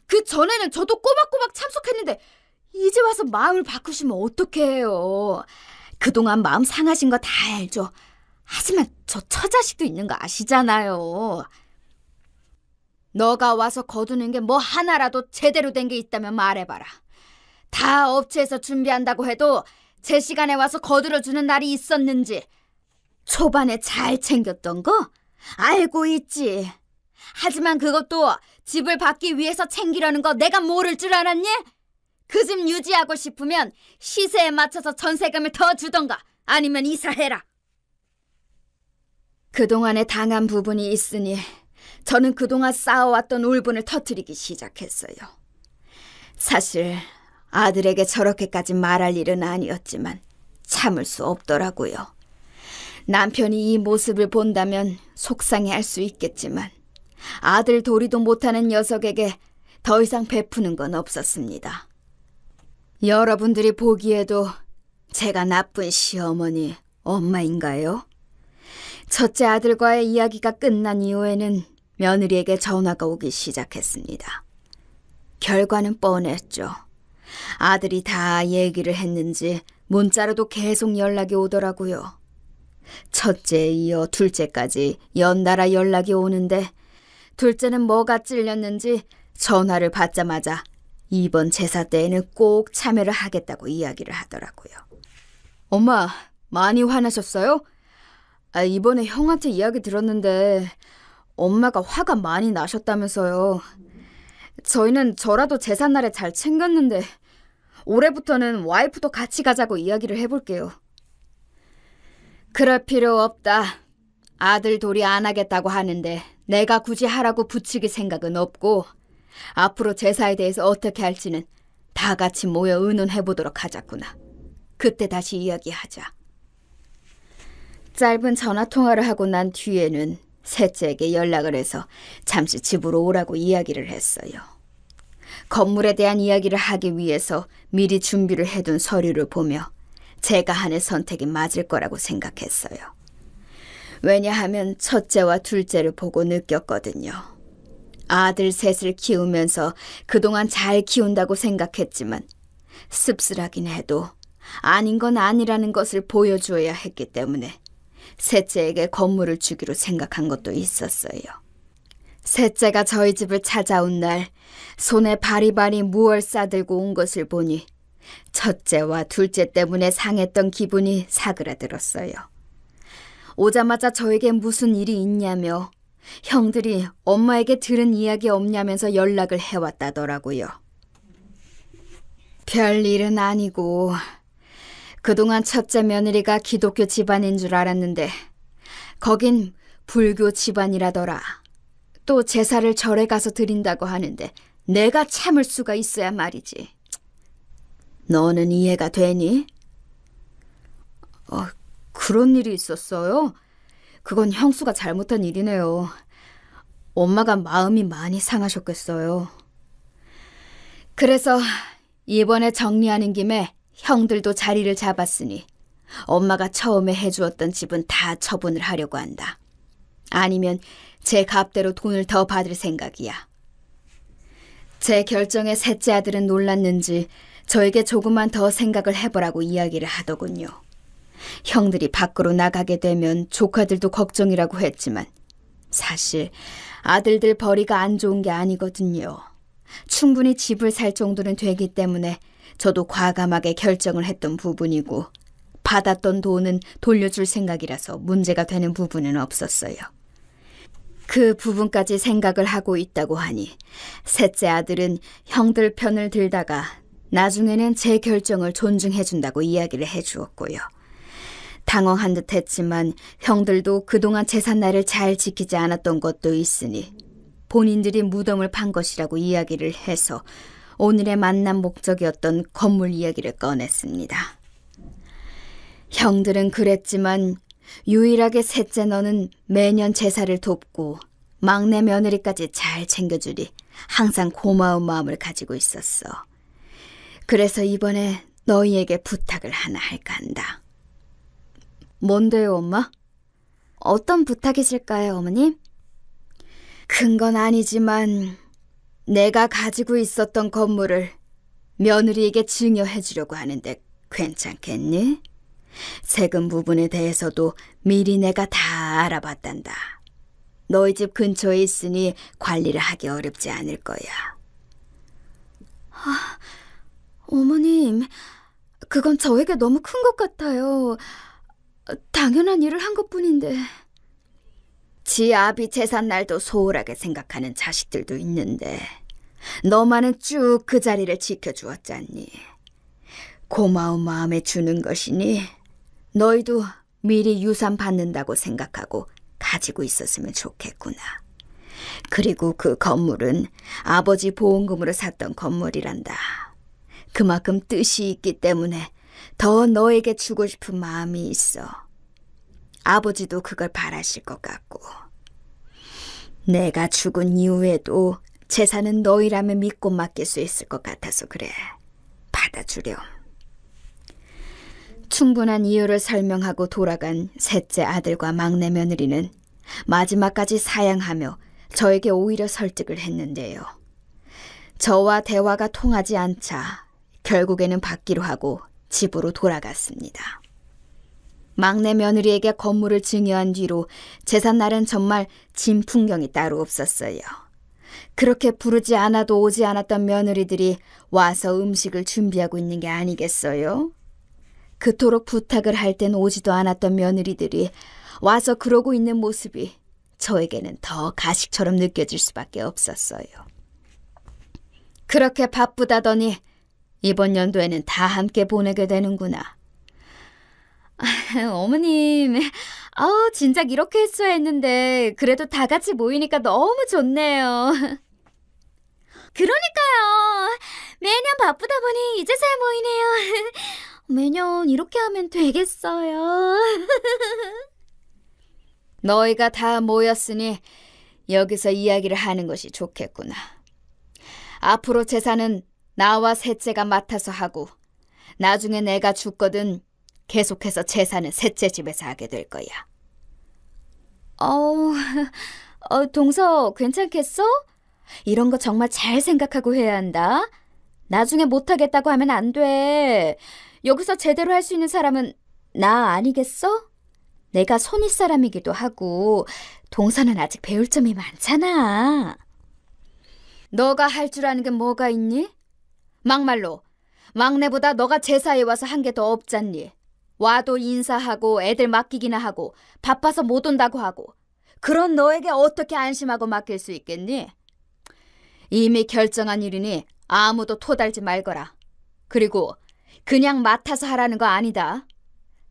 그 전에는 저도 꼬박꼬박 참석했는데 이제 와서 마음을 바꾸시면 어떡해요. 그동안 마음 상하신 거 다 알죠. 하지만 저 처자식도 있는 거 아시잖아요. 너가 와서 거두는 게 뭐 하나라도 제대로 된 게 있다면 말해봐라. 다 업체에서 준비한다고 해도 제 시간에 와서 거들어주는 날이 있었는지 초반에 잘 챙겼던 거 알고 있지. 하지만 그것도 집을 받기 위해서 챙기려는 거 내가 모를 줄 알았니? 그 집 유지하고 싶으면 시세에 맞춰서 전세금을 더 주던가 아니면 이사해라. 그동안에 당한 부분이 있으니 저는 그동안 쌓아왔던 울분을 터뜨리기 시작했어요. 사실 아들에게 저렇게까지 말할 일은 아니었지만 참을 수 없더라고요. 남편이 이 모습을 본다면 속상해할 수 있겠지만 아들 도리도 못하는 녀석에게 더 이상 베푸는 건 없었습니다. 여러분들이 보기에도 제가 나쁜 시어머니, 엄마인가요? 첫째 아들과의 이야기가 끝난 이후에는 며느리에게 전화가 오기 시작했습니다. 결과는 뻔했죠. 아들이 다 얘기를 했는지 문자로도 계속 연락이 오더라고요. 첫째에 이어 둘째까지 연달아 연락이 오는데 둘째는 뭐가 찔렸는지 전화를 받자마자 이번 제사 때에는 꼭 참여를 하겠다고 이야기를 하더라고요. 엄마, 많이 화나셨어요? 이번에 형한테 이야기 들었는데 엄마가 화가 많이 나셨다면서요. 저희는 저라도 제삿날에 잘 챙겼는데 올해부터는 와이프도 같이 가자고 이야기를 해볼게요. 그럴 필요 없다. 아들 도리 안 하겠다고 하는데 내가 굳이 하라고 붙이길 생각은 없고 앞으로 제사에 대해서 어떻게 할지는 다 같이 모여 의논해보도록 하자꾸나. 그때 다시 이야기하자. 짧은 전화통화를 하고 난 뒤에는 셋째에게 연락을 해서 잠시 집으로 오라고 이야기를 했어요. 건물에 대한 이야기를 하기 위해서 미리 준비를 해둔 서류를 보며 제가 하는 선택이 맞을 거라고 생각했어요. 왜냐하면 첫째와 둘째를 보고 느꼈거든요. 아들 셋을 키우면서 그동안 잘 키운다고 생각했지만 씁쓸하긴 해도 아닌 건 아니라는 것을 보여주어야 했기 때문에 셋째에게 건물을 주기로 생각한 것도 있었어요. 셋째가 저희 집을 찾아온 날 손에 바리바리 무얼 싸들고 온 것을 보니 첫째와 둘째 때문에 상했던 기분이 사그라들었어요. 오자마자 저에게 무슨 일이 있냐며 형들이 엄마에게 들은 이야기 없냐면서 연락을 해왔다더라고요. 별일은 아니고 그동안 첫째 며느리가 기독교 집안인 줄 알았는데 거긴 불교 집안이라더라. 또 제사를 절에 가서 드린다고 하는데 내가 참을 수가 있어야 말이지. 너는 이해가 되니? 그런 일이 있었어요? 그건 형수가 잘못한 일이네요. 엄마가 마음이 많이 상하셨겠어요. 그래서 이번에 정리하는 김에 형들도 자리를 잡았으니 엄마가 처음에 해주었던 집은 다 처분을 하려고 한다. 아니면 제 값대로 돈을 더 받을 생각이야. 제 결정에 셋째 아들은 놀랐는지 저에게 조금만 더 생각을 해보라고 이야기를 하더군요. 형들이 밖으로 나가게 되면 조카들도 걱정이라고 했지만 사실 아들들 벌이가 안 좋은 게 아니거든요. 충분히 집을 살 정도는 되기 때문에 저도 과감하게 결정을 했던 부분이고 받았던 돈은 돌려줄 생각이라서 문제가 되는 부분은 없었어요. 그 부분까지 생각을 하고 있다고 하니 셋째 아들은 형들 편을 들다가 나중에는 제 결정을 존중해준다고 이야기를 해주었고요. 당황한 듯 했지만 형들도 그동안 제삿날을 잘 지키지 않았던 것도 있으니 본인들이 무덤을 판 것이라고 이야기를 해서 오늘의 만남 목적이었던 건물 이야기를 꺼냈습니다. 형들은 그랬지만 유일하게 셋째 너는 매년 제사를 돕고 막내 며느리까지 잘 챙겨주니 항상 고마운 마음을 가지고 있었어. 그래서 이번에 너희에게 부탁을 하나 할까 한다. 뭔데요, 엄마? 어떤 부탁이실까요, 어머님? 큰 건 아니지만 내가 가지고 있었던 건물을 며느리에게 증여해 주려고 하는데 괜찮겠니? 세금 부분에 대해서도 미리 내가 다 알아봤단다. 너희 집 근처에 있으니 관리를 하기 어렵지 않을 거야. 어머님, 그건 저에게 너무 큰 것 같아요. 당연한 일을 한 것뿐인데. 지 아비 제삿날도 소홀하게 생각하는 자식들도 있는데 너만은 쭉 그 자리를 지켜주었잖니. 고마운 마음에 주는 것이니 너희도 미리 유산 받는다고 생각하고 가지고 있었으면 좋겠구나. 그리고 그 건물은 아버지 보험금으로 샀던 건물이란다. 그만큼 뜻이 있기 때문에 더 너에게 주고 싶은 마음이 있어. 아버지도 그걸 바라실 것 같고. 내가 죽은 이후에도 재산은 너희라면 믿고 맡길 수 있을 것 같아서 그래. 받아주렴. 충분한 이유를 설명하고 돌아간 셋째 아들과 막내 며느리는 마지막까지 사양하며 저에게 오히려 설득을 했는데요. 저와 대화가 통하지 않자 결국에는 받기로 하고 집으로 돌아갔습니다. 막내 며느리에게 건물을 증여한 뒤로 제삿날은 정말 진풍경이 따로 없었어요. 그렇게 부르지 않아도 오지 않았던 며느리들이 와서 음식을 준비하고 있는 게 아니겠어요? 그토록 부탁을 할 땐 오지도 않았던 며느리들이 와서 그러고 있는 모습이 저에게는 더 가식처럼 느껴질 수밖에 없었어요. 그렇게 바쁘다더니 이번 연도에는 다 함께 보내게 되는구나. 어머님, 진작 이렇게 했어야 했는데 그래도 다 같이 모이니까 너무 좋네요. 그러니까요. 매년 바쁘다 보니 이제서야 모이네요. 매년 이렇게 하면 되겠어요. 너희가 다 모였으니 여기서 이야기를 하는 것이 좋겠구나. 앞으로 제사는 나와 셋째가 맡아서 하고 나중에 내가 죽거든 계속해서 제사는 셋째 집에서 하게 될 거야. 동서 괜찮겠어? 이런 거 정말 잘 생각하고 해야 한다. 나중에 못하겠다고 하면 안 돼. 여기서 제대로 할 수 있는 사람은 나 아니겠어? 내가 손윗사람이기도 하고 동서는 아직 배울 점이 많잖아. 너가 할 줄 아는 게 뭐가 있니? 막말로 막내보다 너가 제사에 와서 한 게 더 없잖니. 와도 인사하고 애들 맡기기나 하고 바빠서 못 온다고 하고 그런 너에게 어떻게 안심하고 맡길 수 있겠니? 이미 결정한 일이니 아무도 토달지 말거라. 그리고 그냥 맡아서 하라는 거 아니다.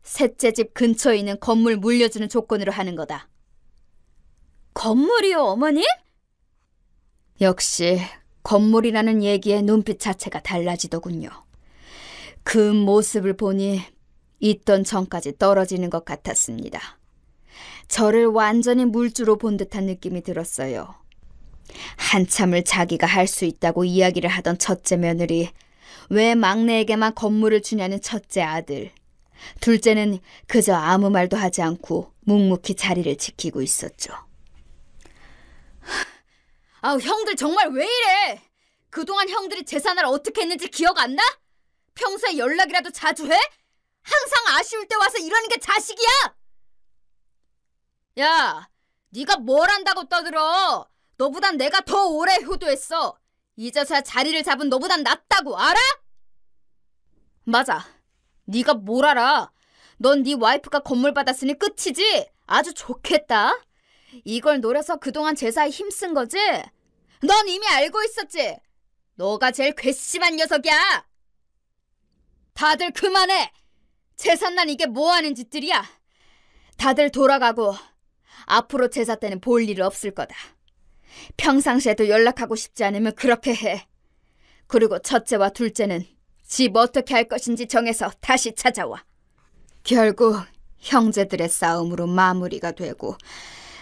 셋째 집 근처에 있는 건물 물려주는 조건으로 하는 거다. 건물이요, 어머님? 역시 건물이라는 얘기의 눈빛 자체가 달라지더군요. 그 모습을 보니 있던 전까지 떨어지는 것 같았습니다. 저를 완전히 물주로 본 듯한 느낌이 들었어요. 한참을 자기가 할 수 있다고 이야기를 하던 첫째 며느리, 왜 막내에게만 건물을 주냐는 첫째 아들, 둘째는 그저 아무 말도 하지 않고 묵묵히 자리를 지키고 있었죠. 아우, 형들 정말 왜 이래? 그동안 형들이 제사날 어떻게 했는지 기억 안 나? 평소에 연락이라도 자주 해? 항상 아쉬울 때 와서 이러는 게 자식이야! 야, 네가 뭘 안다고 떠들어? 너보단 내가 더 오래 효도했어. 이제서야 자리를 잡은 너보단 낫다고, 알아? 맞아. 네가 뭘 알아? 넌 네 와이프가 건물 받았으니 끝이지? 아주 좋겠다. 이걸 노려서 그동안 제사에 힘쓴 거지? 넌 이미 알고 있었지? 너가 제일 괘씸한 녀석이야. 다들 그만해. 제삿날 이게 뭐하는 짓들이야. 다들 돌아가고 앞으로 제사 때는 볼 일 없을 거다. 평상시에도 연락하고 싶지 않으면 그렇게 해. 그리고 첫째와 둘째는 집 어떻게 할 것인지 정해서 다시 찾아와. 결국 형제들의 싸움으로 마무리가 되고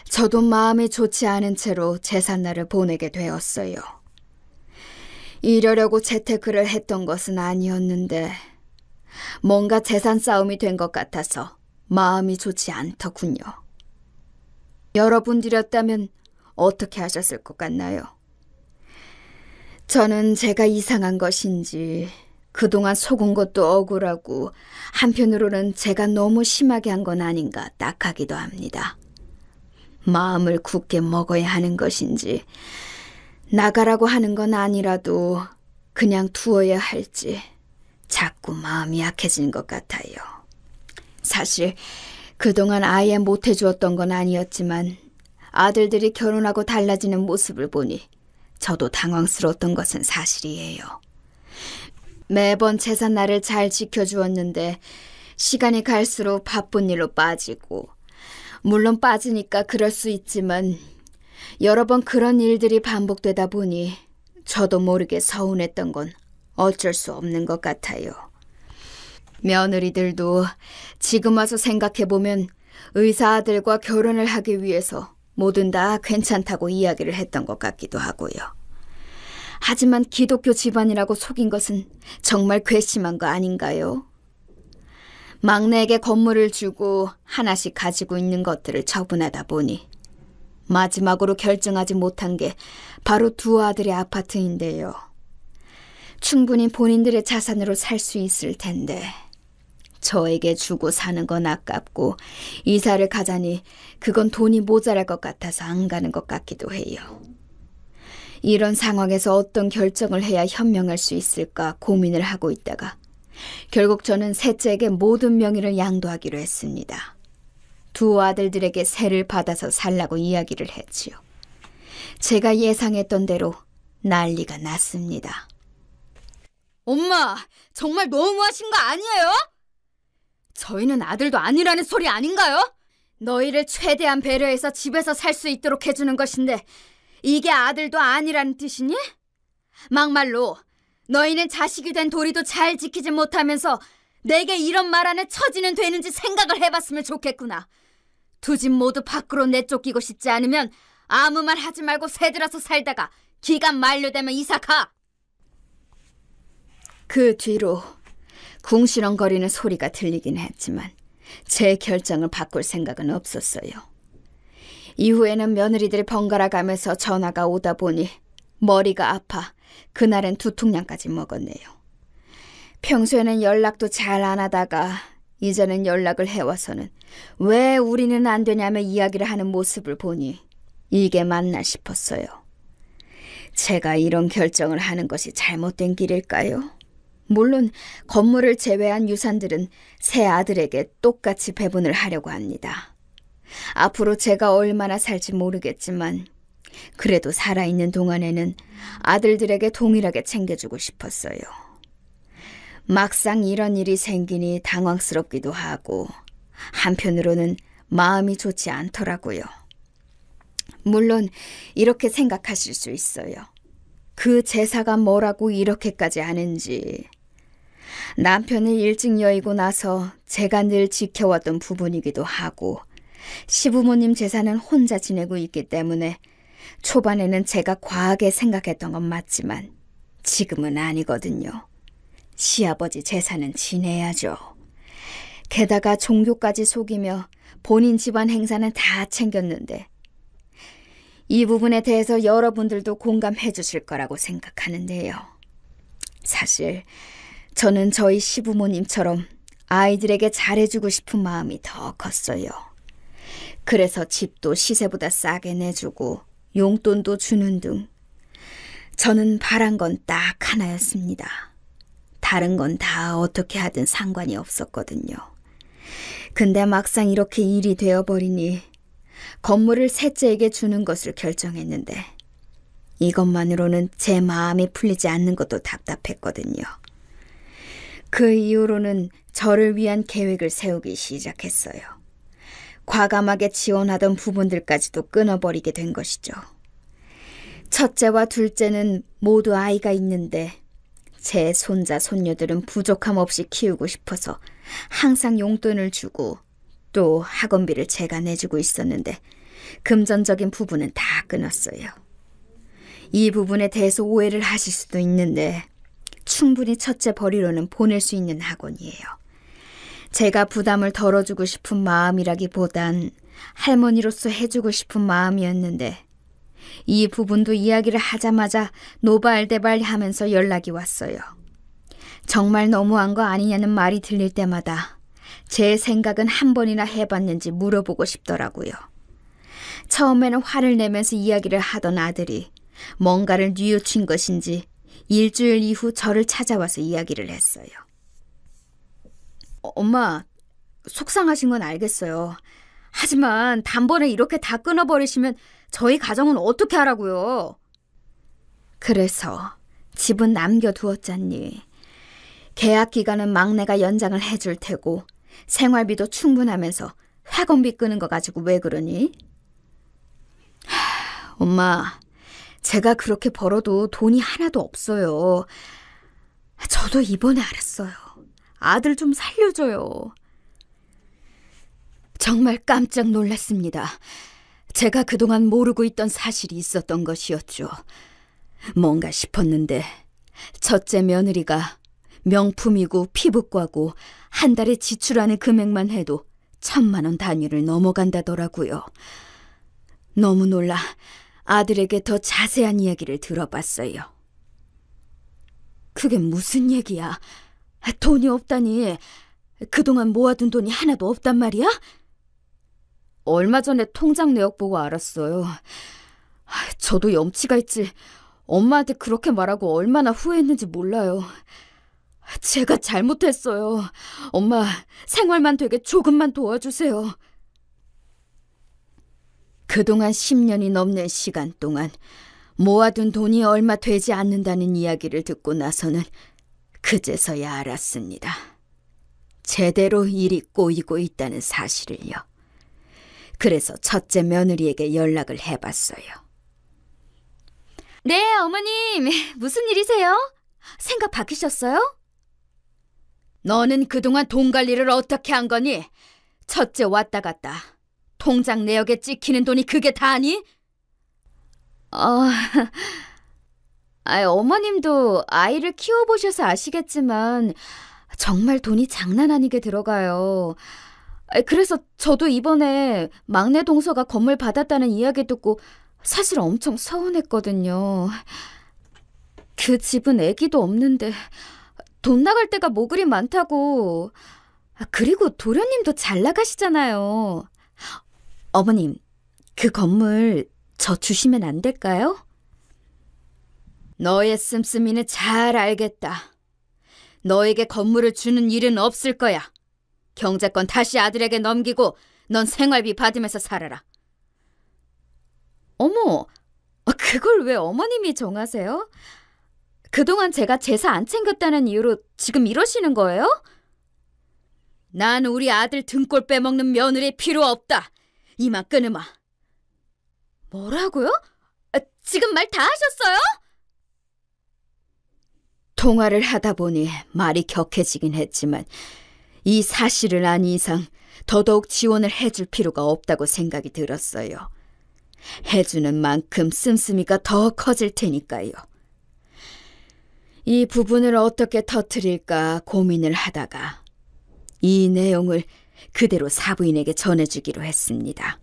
저도 마음이 좋지 않은 채로 제삿날을 보내게 되었어요. 이러려고 재테크를 했던 것은 아니었는데 뭔가 재산 싸움이 된 것 같아서 마음이 좋지 않더군요. 여러분들이었다면 어떻게 하셨을 것 같나요? 저는 제가 이상한 것인지 그동안 속은 것도 억울하고 한편으로는 제가 너무 심하게 한 건 아닌가 딱하기도 합니다. 마음을 굳게 먹어야 하는 것인지 나가라고 하는 건 아니라도 그냥 두어야 할지 자꾸 마음이 약해지는 것 같아요. 사실 그동안 아예 못해주었던 건 아니었지만 아들들이 결혼하고 달라지는 모습을 보니 저도 당황스러웠던 것은 사실이에요. 매번 제삿날을 잘 지켜주었는데 시간이 갈수록 바쁜 일로 빠지고, 물론 빠지니까 그럴 수 있지만 여러 번 그런 일들이 반복되다 보니 저도 모르게 서운했던 건 어쩔 수 없는 것 같아요. 며느리들도 지금 와서 생각해보면 의사 아들과 결혼을 하기 위해서 뭐든 다 괜찮다고 이야기를 했던 것 같기도 하고요. 하지만 기독교 집안이라고 속인 것은 정말 괘씸한 거 아닌가요? 막내에게 건물을 주고 하나씩 가지고 있는 것들을 처분하다 보니 마지막으로 결정하지 못한 게 바로 두 아들의 아파트인데요. 충분히 본인들의 자산으로 살 수 있을 텐데 저에게 주고 사는 건 아깝고 이사를 가자니 그건 돈이 모자랄 것 같아서 안 가는 것 같기도 해요. 이런 상황에서 어떤 결정을 해야 현명할 수 있을까 고민을 하고 있다가 결국 저는 셋째에게 모든 명의를 양도하기로 했습니다. 두 아들들에게 세를 받아서 살라고 이야기를 했지요. 제가 예상했던 대로 난리가 났습니다. 엄마, 정말 너무하신 거 아니에요? 저희는 아들도 아니라는 소리 아닌가요? 너희를 최대한 배려해서 집에서 살 수 있도록 해주는 것인데 이게 아들도 아니라는 뜻이니? 막말로 너희는 자식이 된 도리도 잘 지키지 못하면서 내게 이런 말하는 처지는 되는지 생각을 해봤으면 좋겠구나. 두 집 모두 밖으로 내쫓기고 싶지 않으면 아무 말 하지 말고 새들어서 살다가 기간 만료되면 이사가. 그 뒤로 궁시렁거리는 소리가 들리긴 했지만 제 결정을 바꿀 생각은 없었어요. 이후에는 며느리들이 번갈아 가면서 전화가 오다 보니 머리가 아파 그날은 두통약까지 먹었네요. 평소에는 연락도 잘 안 하다가 이제는 연락을 해와서는 왜 우리는 안 되냐며 이야기를 하는 모습을 보니 이게 맞나 싶었어요. 제가 이런 결정을 하는 것이 잘못된 길일까요? 물론 건물을 제외한 유산들은 새 아들에게 똑같이 배분을 하려고 합니다. 앞으로 제가 얼마나 살지 모르겠지만 그래도 살아있는 동안에는 아들들에게 동일하게 챙겨주고 싶었어요. 막상 이런 일이 생기니 당황스럽기도 하고 한편으로는 마음이 좋지 않더라고요. 물론 이렇게 생각하실 수 있어요. 그 제사가 뭐라고 이렇게까지 하는지. 남편을 일찍 여의고 나서 제가 늘 지켜왔던 부분이기도 하고 시부모님 제사는 혼자 지내고 있기 때문에 초반에는 제가 과하게 생각했던 건 맞지만 지금은 아니거든요. 시아버지 제사는 지내야죠. 게다가 종교까지 속이며 본인 집안 행사는 다 챙겼는데 이 부분에 대해서 여러분들도 공감해 주실 거라고 생각하는데요. 사실 저는 저희 시부모님처럼 아이들에게 잘해주고 싶은 마음이 더 컸어요. 그래서 집도 시세보다 싸게 내주고 용돈도 주는 등 저는 바란 건 딱 하나였습니다. 다른 건 다 어떻게 하든 상관이 없었거든요. 근데 막상 이렇게 일이 되어버리니 건물을 셋째에게 주는 것을 결정했는데 이것만으로는 제 마음이 풀리지 않는 것도 답답했거든요. 그 이후로는 저를 위한 계획을 세우기 시작했어요. 과감하게 지원하던 부분들까지도 끊어버리게 된 것이죠. 첫째와 둘째는 모두 아이가 있는데 제 손자, 손녀들은 부족함 없이 키우고 싶어서 항상 용돈을 주고 또 학원비를 제가 내주고 있었는데 금전적인 부분은 다 끊었어요. 이 부분에 대해서 오해를 하실 수도 있는데 충분히 첫째 벌이로는 보낼 수 있는 학원이에요. 제가 부담을 덜어주고 싶은 마음이라기보단 할머니로서 해주고 싶은 마음이었는데 이 부분도 이야기를 하자마자 노발대발 하면서 연락이 왔어요. 정말 너무한 거 아니냐는 말이 들릴 때마다 제 생각은 한 번이나 해봤는지 물어보고 싶더라고요. 처음에는 화를 내면서 이야기를 하던 아들이 뭔가를 뉘우친 것인지 일주일 이후 저를 찾아와서 이야기를 했어요. 엄마, 속상하신 건 알겠어요. 하지만 단번에 이렇게 다 끊어버리시면 저희 가정은 어떻게 하라고요? 그래서 집은 남겨두었잖니. 계약 기간은 막내가 연장을 해줄 테고 생활비도 충분하면서 학원비 끄는 거 가지고 왜 그러니? 엄마, 제가 그렇게 벌어도 돈이 하나도 없어요. 저도 이번에 알았어요. 아들 좀 살려줘요. 정말 깜짝 놀랐습니다. 제가 그동안 모르고 있던 사실이 있었던 것이었죠. 뭔가 싶었는데 첫째 며느리가 명품이고 피부과고 한 달에 지출하는 금액만 해도 1,000만 원 단위를 넘어간다더라고요. 너무 놀라 아들에게 더 자세한 이야기를 들어봤어요. 그게 무슨 얘기야? 돈이 없다니. 그동안 모아둔 돈이 하나도 없단 말이야? 얼마 전에 통장 내역 보고 알았어요. 저도 염치가 있지 엄마한테 그렇게 말하고 얼마나 후회했는지 몰라요. 제가 잘못했어요. 엄마, 생활만 되게 조금만 도와주세요. 그동안 10년이 넘는 시간 동안 모아둔 돈이 얼마 되지 않는다는 이야기를 듣고 나서는 그제서야 알았습니다. 제대로 일이 꼬이고 있다는 사실을요. 그래서 첫째 며느리에게 연락을 해봤어요. 네, 어머님. 무슨 일이세요? 생각 바뀌셨어요? 너는 그동안 돈 관리를 어떻게 한 거니? 첫째 왔다 갔다. 통장 내역에 찍히는 돈이 그게 다니? 어머님도 아이를 키워보셔서 아시겠지만 정말 돈이 장난 아니게 들어가요. 그래서 저도 이번에 막내 동서가 건물 받았다는 이야기 듣고 사실 엄청 서운했거든요. 그 집은 애기도 없는데 돈 나갈 때가 뭐 그리 많다고. 그리고 도련님도 잘 나가시잖아요. 어머님, 그 건물 저 주시면 안 될까요? 너의 씀씀이는 잘 알겠다. 너에게 건물을 주는 일은 없을 거야. 경제권 다시 아들에게 넘기고 넌 생활비 받으면서 살아라. 어머, 그걸 왜 어머님이 정하세요? 그동안 제가 제사 안 챙겼다는 이유로 지금 이러시는 거예요? 난 우리 아들 등골 빼먹는 며느리 필요 없다. 이만 끊으마. 뭐라고요? 지금 말 다 하셨어요? 통화를 하다 보니 말이 격해지긴 했지만 이 사실을 안 이상 더더욱 지원을 해줄 필요가 없다고 생각이 들었어요. 해주는 만큼 씀씀이가 더 커질 테니까요. 이 부분을 어떻게 터뜨릴까 고민을 하다가 이 내용을 그대로 사부인에게 전해주기로 했습니다.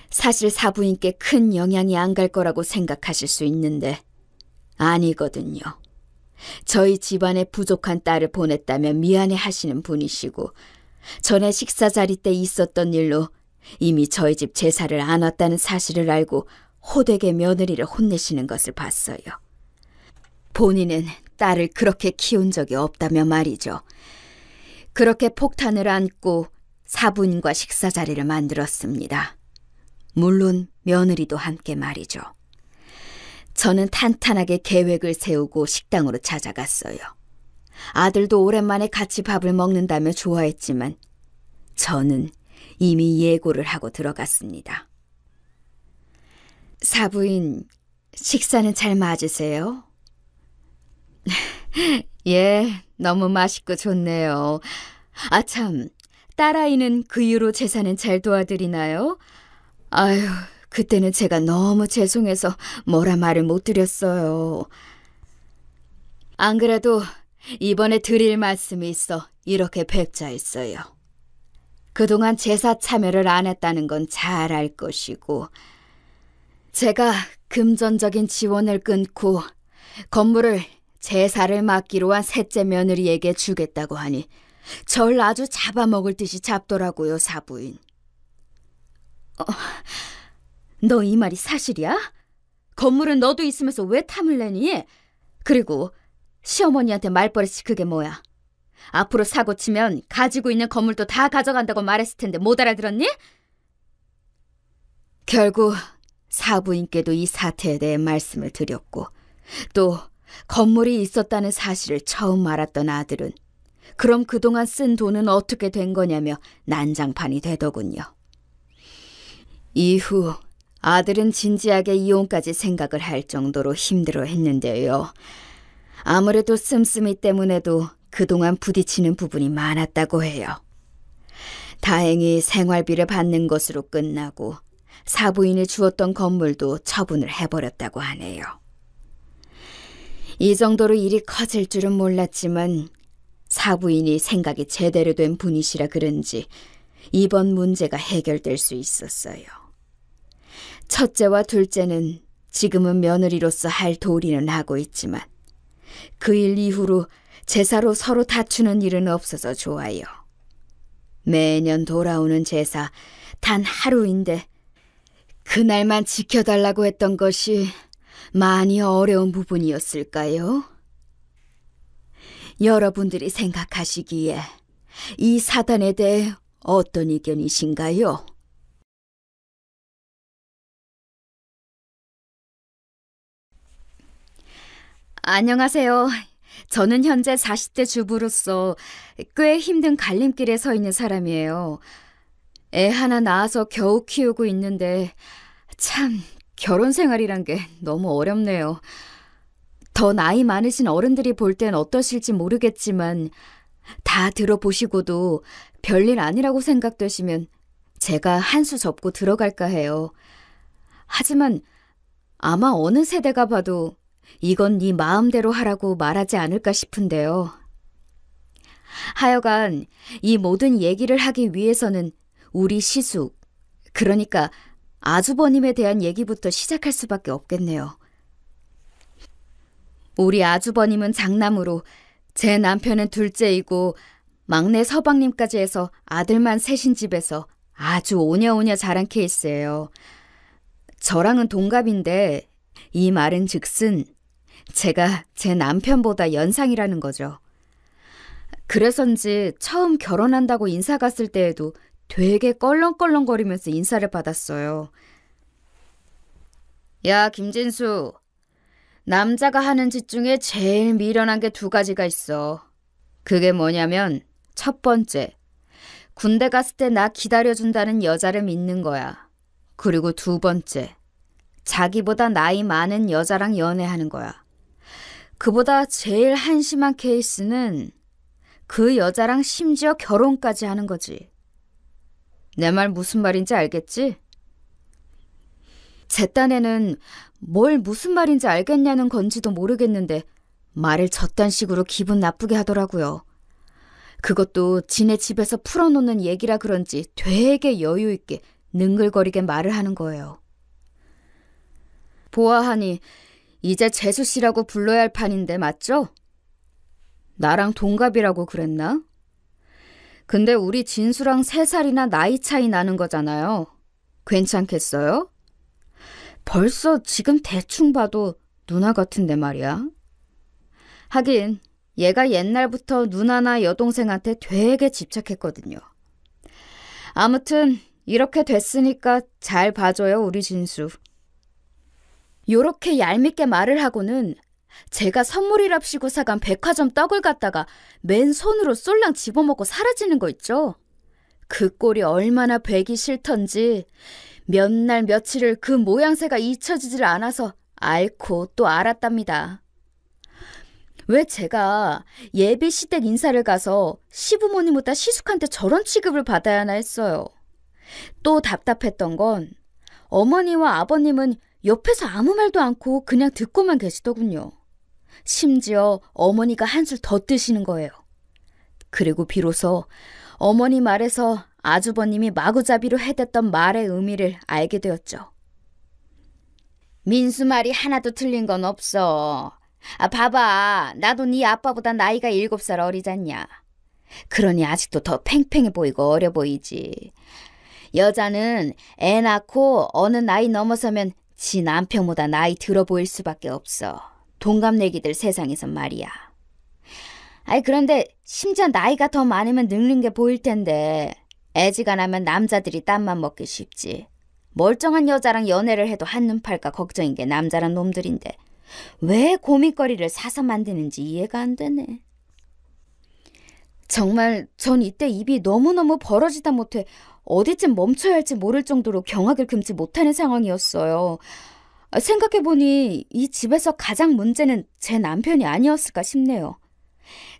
사실 사부인께 큰 영향이 안 갈 거라고 생각하실 수 있는데 아니거든요. 저희 집안에 부족한 딸을 보냈다며 미안해 하시는 분이시고 전에 식사 자리 때 있었던 일로 이미 저희 집 제사를 안 왔다는 사실을 알고 호되게 며느리를 혼내시는 것을 봤어요. 본인은 딸을 그렇게 키운 적이 없다며 말이죠. 그렇게 폭탄을 안고 사부인과 식사 자리를 만들었습니다. 물론 며느리도 함께 말이죠. 저는 탄탄하게 계획을 세우고 식당으로 찾아갔어요. 아들도 오랜만에 같이 밥을 먹는다며 좋아했지만 저는 이미 예고를 하고 들어갔습니다. 사부인, 식사는 잘 맞으세요? 예, 너무 맛있고 좋네요. 아참, 딸아이는 그 이후로 제사는 잘 도와드리나요? 아유, 그때는 제가 너무 죄송해서 뭐라 말을 못 드렸어요. 안 그래도 이번에 드릴 말씀이 있어 이렇게 뵙자 했어요. 그동안 제사 참여를 안 했다는 건 잘 알 것이고 제가 금전적인 지원을 끊고 건물을 제사를 맡기로 한 셋째 며느리에게 주겠다고 하니 절 아주 잡아먹을 듯이 잡더라고요, 사부인. 너 이 말이 사실이야? 건물은 너도 있으면서 왜 탐을 내니? 그리고 시어머니한테 말버릇이 그게 뭐야? 앞으로 사고 치면 가지고 있는 건물도 다 가져간다고 말했을 텐데 못 알아들었니? 결국 사부인께도 이 사태에 대해 말씀을 드렸고 또 건물이 있었다는 사실을 처음 알았던 아들은 그럼 그동안 쓴 돈은 어떻게 된 거냐며 난장판이 되더군요. 이후 아들은 진지하게 이혼까지 생각을 할 정도로 힘들어했는데요. 아무래도 씀씀이 때문에도 그동안 부딪히는 부분이 많았다고 해요. 다행히 생활비를 받는 것으로 끝나고 사부인이 주었던 건물도 처분을 해버렸다고 하네요. 이 정도로 일이 커질 줄은 몰랐지만 사부인이 생각이 제대로 된 분이시라 그런지 이번 문제가 해결될 수 있었어요. 첫째와 둘째는 지금은 며느리로서 할 도리는 하고 있지만 그 일 이후로 제사로 서로 다투는 일은 없어서 좋아요. 매년 돌아오는 제사 단 하루인데 그날만 지켜달라고 했던 것이 많이 어려운 부분이었을까요? 여러분들이 생각하시기에 이 사단에 대해 어떤 의견이신가요? 안녕하세요. 저는 현재 40대 주부로서 꽤 힘든 갈림길에 서 있는 사람이에요. 애 하나 낳아서 겨우 키우고 있는데 참 결혼 생활이란 게 너무 어렵네요. 더 나이 많으신 어른들이 볼 땐 어떠실지 모르겠지만 다 들어보시고도 별일 아니라고 생각되시면 제가 한 수 접고 들어갈까 해요. 하지만 아마 어느 세대가 봐도 이건 네 마음대로 하라고 말하지 않을까 싶은데요. 하여간 이 모든 얘기를 하기 위해서는 우리 시숙, 그러니까 아주버님에 대한 얘기부터 시작할 수밖에 없겠네요. 우리 아주버님은 장남으로 제 남편은 둘째이고 막내 서방님까지 해서 아들만 셋인 집에서 아주 오냐오냐 자란 케이스예요. 저랑은 동갑인데 이 말은 즉슨 제가 제 남편보다 연상이라는 거죠. 그래서인지 처음 결혼한다고 인사 갔을 때에도 되게 껄렁껄렁거리면서 인사를 받았어요. 야, 김진수. 남자가 하는 짓 중에 제일 미련한 게 두 가지가 있어. 그게 뭐냐면 첫 번째, 군대 갔을 때 나 기다려준다는 여자를 믿는 거야. 그리고 두 번째, 자기보다 나이 많은 여자랑 연애하는 거야. 그보다 제일 한심한 케이스는 그 여자랑 심지어 결혼까지 하는 거지. 내 말 무슨 말인지 알겠지? 제 딴에는 뭘 무슨 말인지 알겠냐는 건지도 모르겠는데 말을 저딴 식으로 기분 나쁘게 하더라고요. 그것도 지네 집에서 풀어놓는 얘기라 그런지 되게 여유 있게 능글거리게 말을 하는 거예요. 보아하니 이제 재수 씨라고 불러야 할 판인데 맞죠? 나랑 동갑이라고 그랬나? 근데 우리 진수랑 3살이나 나이 차이 나는 거잖아요. 괜찮겠어요? 벌써 지금 대충 봐도 누나 같은데 말이야. 하긴 얘가 옛날부터 누나나 여동생한테 되게 집착했거든요. 아무튼 이렇게 됐으니까 잘 봐줘요, 우리 진수. 요렇게 얄밉게 말을 하고는 제가 선물이랍시고 사간 백화점 떡을 갖다가 맨손으로 쏠랑 집어먹고 사라지는 거 있죠? 그 꼴이 얼마나 뵈기 싫던지 몇 날 며칠을 그 모양새가 잊혀지질 않아서 앓고 또 알았답니다. 왜 제가 예비 시댁 인사를 가서 시부모님보다 시숙한테 저런 취급을 받아야 하나 했어요. 또 답답했던 건 어머니와 아버님은 옆에서 아무 말도 않고 그냥 듣고만 계시더군요. 심지어 어머니가 한술 더 뜨시는 거예요. 그리고 비로소 어머니 말에서 아주버님이 마구잡이로 해댔던 말의 의미를 알게 되었죠. 민수 말이 하나도 틀린 건 없어. 봐봐. 나도 네 아빠보다 나이가 7살 어리잖냐. 그러니 아직도 더 팽팽해 보이고 어려 보이지. 여자는 애 낳고 어느 나이 넘어서면 지 남편보다 나이 들어 보일 수밖에 없어. 동갑내기들 세상에선 말이야. 그런데 심지어 나이가 더 많으면 늙는 게 보일 텐데 애지간하면 남자들이 땀만 먹기 쉽지. 멀쩡한 여자랑 연애를 해도 한눈 팔까 걱정인 게 남자란 놈들인데 왜 고민거리를 사서 만드는지 이해가 안 되네. 정말 전 이때 입이 너무너무 벌어지다 못해 어디쯤 멈춰야 할지 모를 정도로 경악을 금치 못하는 상황이었어요. 생각해보니 이 집에서 가장 문제는 제 남편이 아니었을까 싶네요.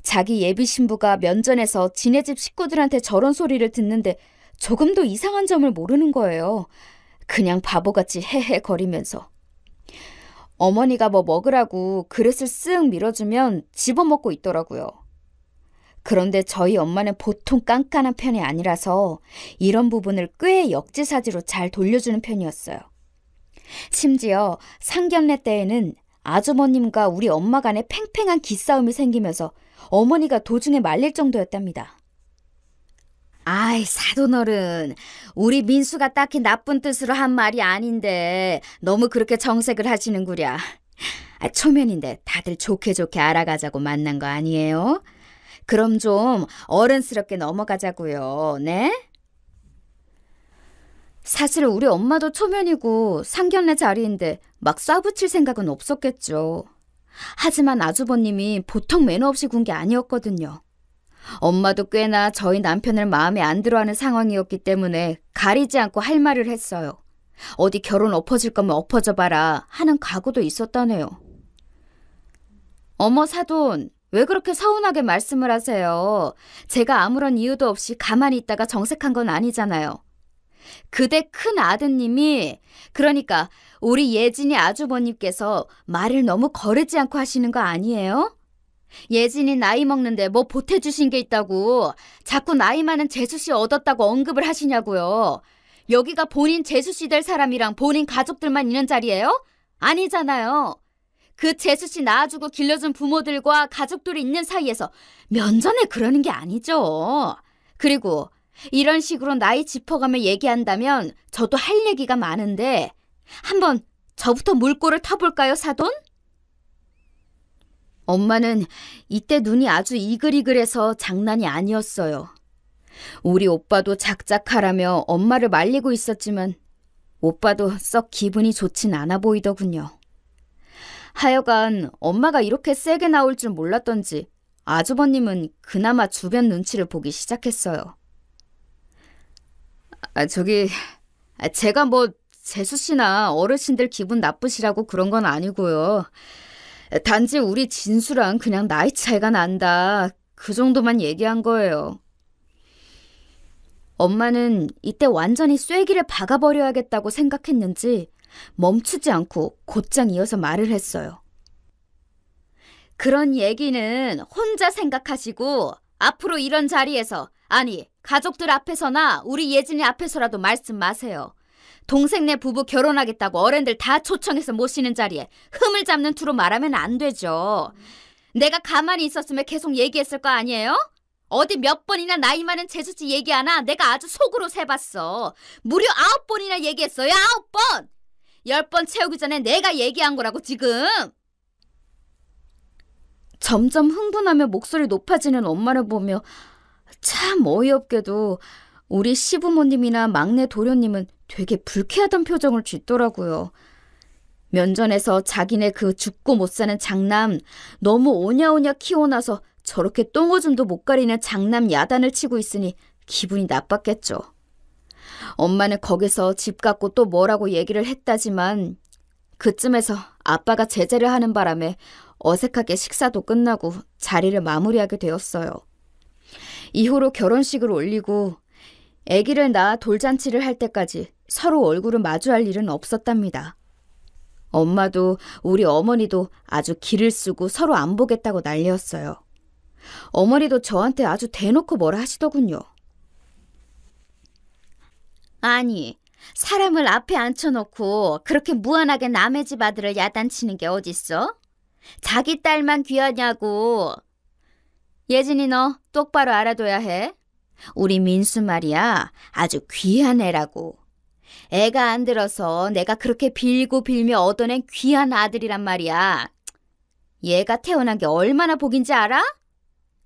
자기 예비 신부가 면전에서 지네 집 식구들한테 저런 소리를 듣는데 조금도 이상한 점을 모르는 거예요. 그냥 바보같이 헤헤거리면서. 어머니가 뭐 먹으라고 그릇을 쓱 밀어주면 집어먹고 있더라고요. 그런데 저희 엄마는 보통 깐깐한 편이 아니라서 이런 부분을 꽤 역지사지로 잘 돌려주는 편이었어요. 심지어 상견례 때에는 아주버님과 우리 엄마 간에 팽팽한 기싸움이 생기면서 어머니가 도중에 말릴 정도였답니다. 사돈어른, 우리 민수가 딱히 나쁜 뜻으로 한 말이 아닌데 너무 그렇게 정색을 하시는구랴. 초면인데 다들 좋게 좋게 알아가자고 만난 거 아니에요? 그럼 좀 어른스럽게 넘어가자고요. 네? 사실 우리 엄마도 초면이고 상견례 자리인데 막 쏴붙일 생각은 없었겠죠. 하지만 아주버님이 보통 매너 없이 군 게 아니었거든요. 엄마도 꽤나 저희 남편을 마음에 안 들어하는 상황이었기 때문에 가리지 않고 할 말을 했어요. 어디 결혼 엎어질 거면 엎어져 봐라 하는 각오도 있었다네요. 어머 사돈, 왜 그렇게 서운하게 말씀을 하세요? 제가 아무런 이유도 없이 가만히 있다가 정색한 건 아니잖아요. 그대 큰 아드님이, 그러니까 우리 예진이 아주버님께서 말을 너무 거르지 않고 하시는 거 아니에요? 예진이 나이 먹는데 뭐 보태주신 게 있다고 자꾸 나이 많은 재수씨 얻었다고 언급을 하시냐고요. 여기가 본인 재수씨 될 사람이랑 본인 가족들만 있는 자리예요? 아니잖아요. 그 재수 씨 낳아주고 길러준 부모들과 가족들이 있는 사이에서 면전에 그러는 게 아니죠. 그리고 이런 식으로 나이 짚어가며 얘기한다면 저도 할 얘기가 많은데 한번 저부터 물꼬를 터볼까요, 사돈? 엄마는 이때 눈이 아주 이글이글해서 장난이 아니었어요. 우리 오빠도 작작하라며 엄마를 말리고 있었지만 오빠도 썩 기분이 좋진 않아 보이더군요. 하여간 엄마가 이렇게 세게 나올 줄 몰랐던지 아주버님은 그나마 주변 눈치를 보기 시작했어요. 제가 뭐 재수 씨나 어르신들 기분 나쁘시라고 그런 건 아니고요. 단지 우리 진수랑 그냥 나이 차이가 난다. 그 정도만 얘기한 거예요. 엄마는 이때 완전히 쐐기를 박아버려야겠다고 생각했는지 멈추지 않고 곧장 이어서 말을 했어요. 그런 얘기는 혼자 생각하시고 앞으로 이런 자리에서, 아니 가족들 앞에서나 우리 예진이 앞에서라도 말씀 마세요. 동생네 부부 결혼하겠다고 어른들 다 초청해서 모시는 자리에 흠을 잡는 투로 말하면 안 되죠. 내가 가만히 있었으면 계속 얘기했을 거 아니에요? 어디 몇 번이나 나이 많은 재수씨 얘기하나 내가 아주 속으로 세봤어. 무려 9번이나 얘기했어요. 9번! 10번 채우기 전에 내가 얘기한 거라고 지금. 점점 흥분하며 목소리 높아지는 엄마를 보며 참 어이없게도 우리 시부모님이나 막내 도련님은 되게 불쾌하던 표정을 짓더라고요. 면전에서 자기네 그 죽고 못 사는 장남 너무 오냐오냐 키워놔서 저렇게 똥오줌도 못 가리는 장남 야단을 치고 있으니 기분이 나빴겠죠. 엄마는 거기서 집 갖고 또 뭐라고 얘기를 했다지만 그쯤에서 아빠가 제재를 하는 바람에 어색하게 식사도 끝나고 자리를 마무리하게 되었어요. 이후로 결혼식을 올리고 아기를 낳아 돌잔치를 할 때까지 서로 얼굴을 마주할 일은 없었답니다. 엄마도 우리 어머니도 아주 기를 쓰고 서로 안 보겠다고 난리였어요. 어머니도 저한테 아주 대놓고 뭐라 하시더군요. 아니, 사람을 앞에 앉혀놓고 그렇게 무한하게 남의 집 아들을 야단치는 게 어딨어? 자기 딸만 귀하냐고. 예진이 너 똑바로 알아둬야 해. 우리 민수 말이야 아주 귀한 애라고. 애가 안 들어서 내가 그렇게 빌고 빌며 얻어낸 귀한 아들이란 말이야. 얘가 태어난 게 얼마나 복인지 알아?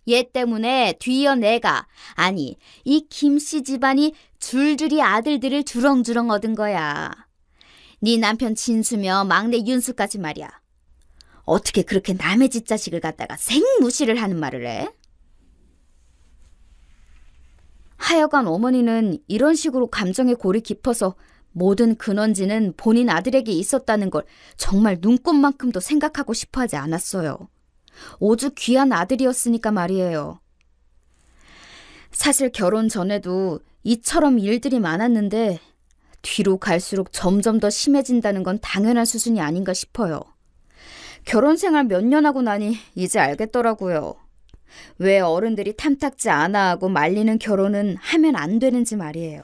얘 때문에 뒤이어 내가, 아니 이 김씨 집안이 줄줄이 아들들을 주렁주렁 얻은 거야. 네 남편 진수며 막내 윤수까지 말이야. 어떻게 그렇게 남의 집 자식을 갖다가 생무시를 하는 말을 해? 하여간 어머니는 이런 식으로 감정의 골이 깊어서 모든 근원지는 본인 아들에게 있었다는 걸 정말 눈꼽만큼도 생각하고 싶어하지 않았어요. 오죽 귀한 아들이었으니까 말이에요. 사실 결혼 전에도 이처럼 일들이 많았는데 뒤로 갈수록 점점 더 심해진다는 건 당연한 수준이 아닌가 싶어요. 결혼 생활 몇 년 하고 나니 이제 알겠더라고요. 왜 어른들이 탐탁지 않아 하고 말리는 결혼은 하면 안 되는지 말이에요.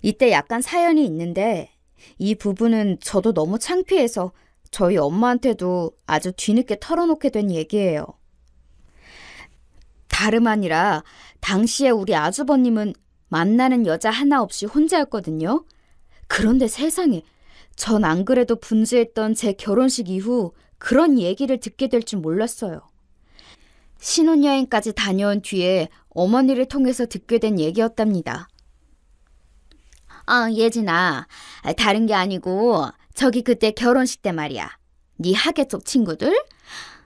이때 약간 사연이 있는데 이 부분은 저도 너무 창피해서 저희 엄마한테도 아주 뒤늦게 털어놓게 된 얘기예요. 다름 아니라 당시에 우리 아주버님은 만나는 여자 하나 없이 혼자였거든요. 그런데 세상에, 전 안 그래도 분주했던 제 결혼식 이후 그런 얘기를 듣게 될 줄 몰랐어요. 신혼여행까지 다녀온 뒤에 어머니를 통해서 듣게 된 얘기였답니다. 예진아, 다른 게 아니고 저기 그때 결혼식 때 말이야. 네 하계 쪽 친구들?